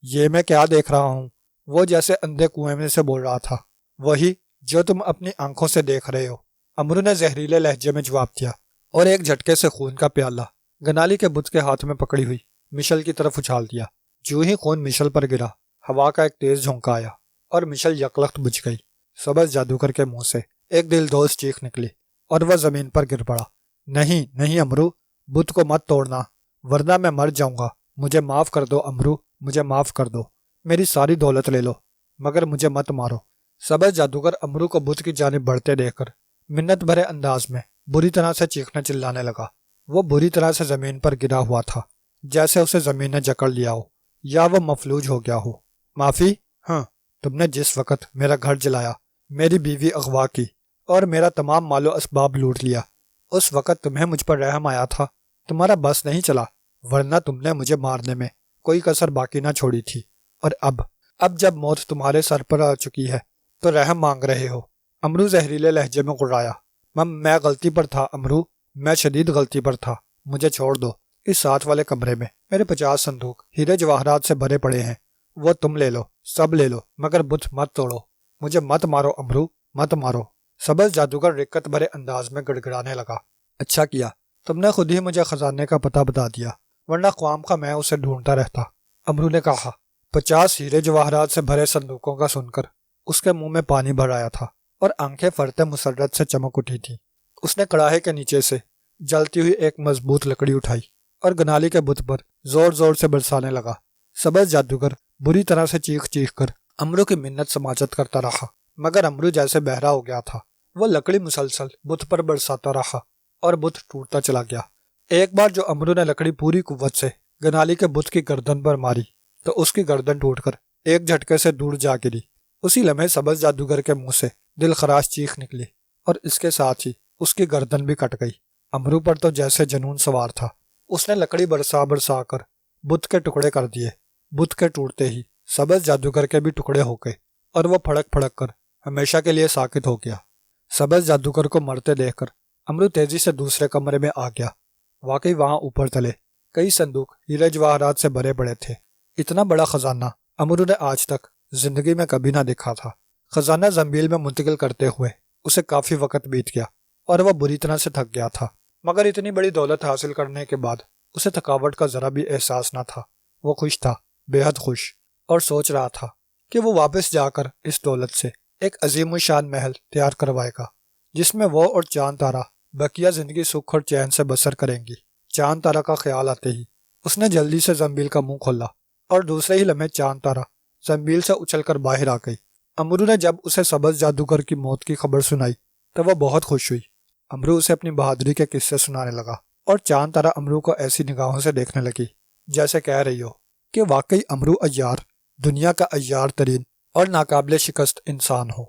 یہ میں کیا دیکھ رہا ہوں؟ وہ جیسے اندھے کنویں میں سے بول رہا تھا۔ وہی جو تم اپنی آنکھوں سے دیکھ رہے ہو، امرو نے زہریلے لہجے میں جواب دیا، اور ایک جھٹکے سے خون کا پیالہ گنالی کے بت کے ہاتھ میں پکڑی ہوئی مشل کی طرف اچھال دیا۔ جو ہی خون مشل پر گرا، ہوا کا ایک تیز جھونکا آیا اور مشل یکلخت بجھ گئی۔ سبز جادوگر کے منہ سے ایک دل دوز چیخ نکلی اور وہ زمین پر گر پڑا۔ نہیں نہیں امرو، بت کو مت توڑنا، ورنہ میں مر جاؤں گا۔ مجھے معاف کر دو امرو، مجھے معاف کر دو، میری ساری دولت لے لو، مگر مجھے مت مارو۔ سبز جادوگر امرو کو بت کی جانب بڑھتے دیکھ کر منت بھرے انداز میں بری طرح سے چیخنے چلانے لگا۔ وہ بری طرح سے زمین پر گرا ہوا تھا، جیسے اسے زمین نے جکڑ لیا ہو یا وہ مفلوج ہو گیا ہو۔ معافی؟ ہاں، تم نے جس وقت میرا گھر جلایا، میری بیوی اغوا کی اور میرا تمام مال و اسباب لوٹ لیا، اس وقت تمہیں مجھ پر رحم آیا تھا، تمہارا بس نہیں چلا، ورنہ تم نے مجھے مارنے میں کوئی کسر باقی نہ چھوڑی تھی۔ اور اب جب موت تمہارے سر پر آ چکی ہے تو رحم مانگ رہے ہو۔ امرو زہریلے لہجے میں گڑایا۔ میں غلطی پر تھا امرو، میں شدید غلطی پر تھا، مجھے چھوڑ دو۔ اس ساتھ والے کمرے میں میرے 50 صندوق ہیرے جواہرات سے بھرے پڑے ہیں، وہ تم لے لو، سب لے لو، مگر بت مت توڑو، مجھے مت مارو امرو، مت مارو۔ سبز جادوگر رکت بھرے انداز میں گڑگڑانے لگا۔ اچھا کیا تم نے خود ہی مجھے خزانے کا پتہ بتا دیا، ورنہ خواہ خواہ میں اسے ڈھونڈتا رہتا، امرو نے کہا۔ 50 ہیرے جواہرات سے بھرے صندوقوں کا سن کر اس کے منہ میں پانی بھر آیا تھا اور آنکھیں فرتے مسرت سے چمک اٹھی تھی۔ اس نے کڑاہے کے نیچے سے جلتی ہوئی ایک مضبوط لکڑی اٹھائی اور گنالی کے بت پر زور زور سے برسانے لگا۔ سبز جادوگر بری طرح سے چیخ چیخ کر امرو کی منت سماجت کرتا رہا، مگر امرو جیسے بہرا ہو گیا تھا۔ وہ لکڑی مسلسل بت پر برساتا رہا اور بت ٹوٹتا چلا گیا۔ ایک بار جو امرو نے لکڑی پوری قوت سے گنالی کے بت کی گردن پر ماری تو اس کی گردن ٹوٹ کر ایک جھٹکے سے دور جا گری۔ اسی لمحے سبز جادوگر کے منہ سے دل خراش چیخ نکلی اور اس کے ساتھ ہی اس کی گردن بھی کٹ گئی۔ امرو پر تو جیسے جنون سوار تھا، اس نے لکڑی برسا برسا کر بت کے ٹکڑے کر دیے۔ بت کے ٹوٹتے ہی سبز جادوگر کے بھی ٹکڑے ہو گئے اور وہ پھڑک پھڑک کر ہمیشہ کے لیے ساکت ہو گیا۔ سبز جادوگر کو مرتے دیکھ کر امرو تیزی سے دوسرے کمرے میں آ گیا۔ واقعی وہاں اوپر تلے کئی صندوق ہیرے جواہرات سے بھرے پڑے تھے۔ اتنا بڑا خزانہ امرو نے آج تک زندگی میں کبھی نہ دیکھا تھا۔ خزانہ زنبیل میں منتقل کرتے ہوئے اسے کافی وقت بیت گیا اور وہ بری طرح سے تھک گیا تھا، مگر اتنی بڑی دولت حاصل کرنے کے بعد اسے تھکاوٹ کا ذرا بھی احساس نہ تھا۔ وہ خوش تھا، بے حد خوش، اور سوچ رہا تھا کہ وہ واپس جا کر اس دولت سے ایک عظیم الشان محل تیار کروائے گا جس میں وہ اور چاند تارا بقیہ زندگی سکھ اور چین سے بسر کریں گی۔ چاند تارا کا خیال آتے ہی اس نے جلدی سے زنبیل کا منہ کھولا اور دوسرے ہی لمحے چاند تارا زنبیل سے اچھل کر باہر آ گئی۔ امرو نے جب اسے سبز جادوگر کی موت کی خبر سنائی تو وہ بہت خوش ہوئی۔ امرو اسے اپنی بہادری کے قصے سنانے لگا اور چاند تارا امرو کو ایسی نگاہوں سے دیکھنے لگی جیسے کہہ رہی ہو کہ واقعی امرو عیار دنیا کا عیار ترین اور ناقابل شکست انسان ہو۔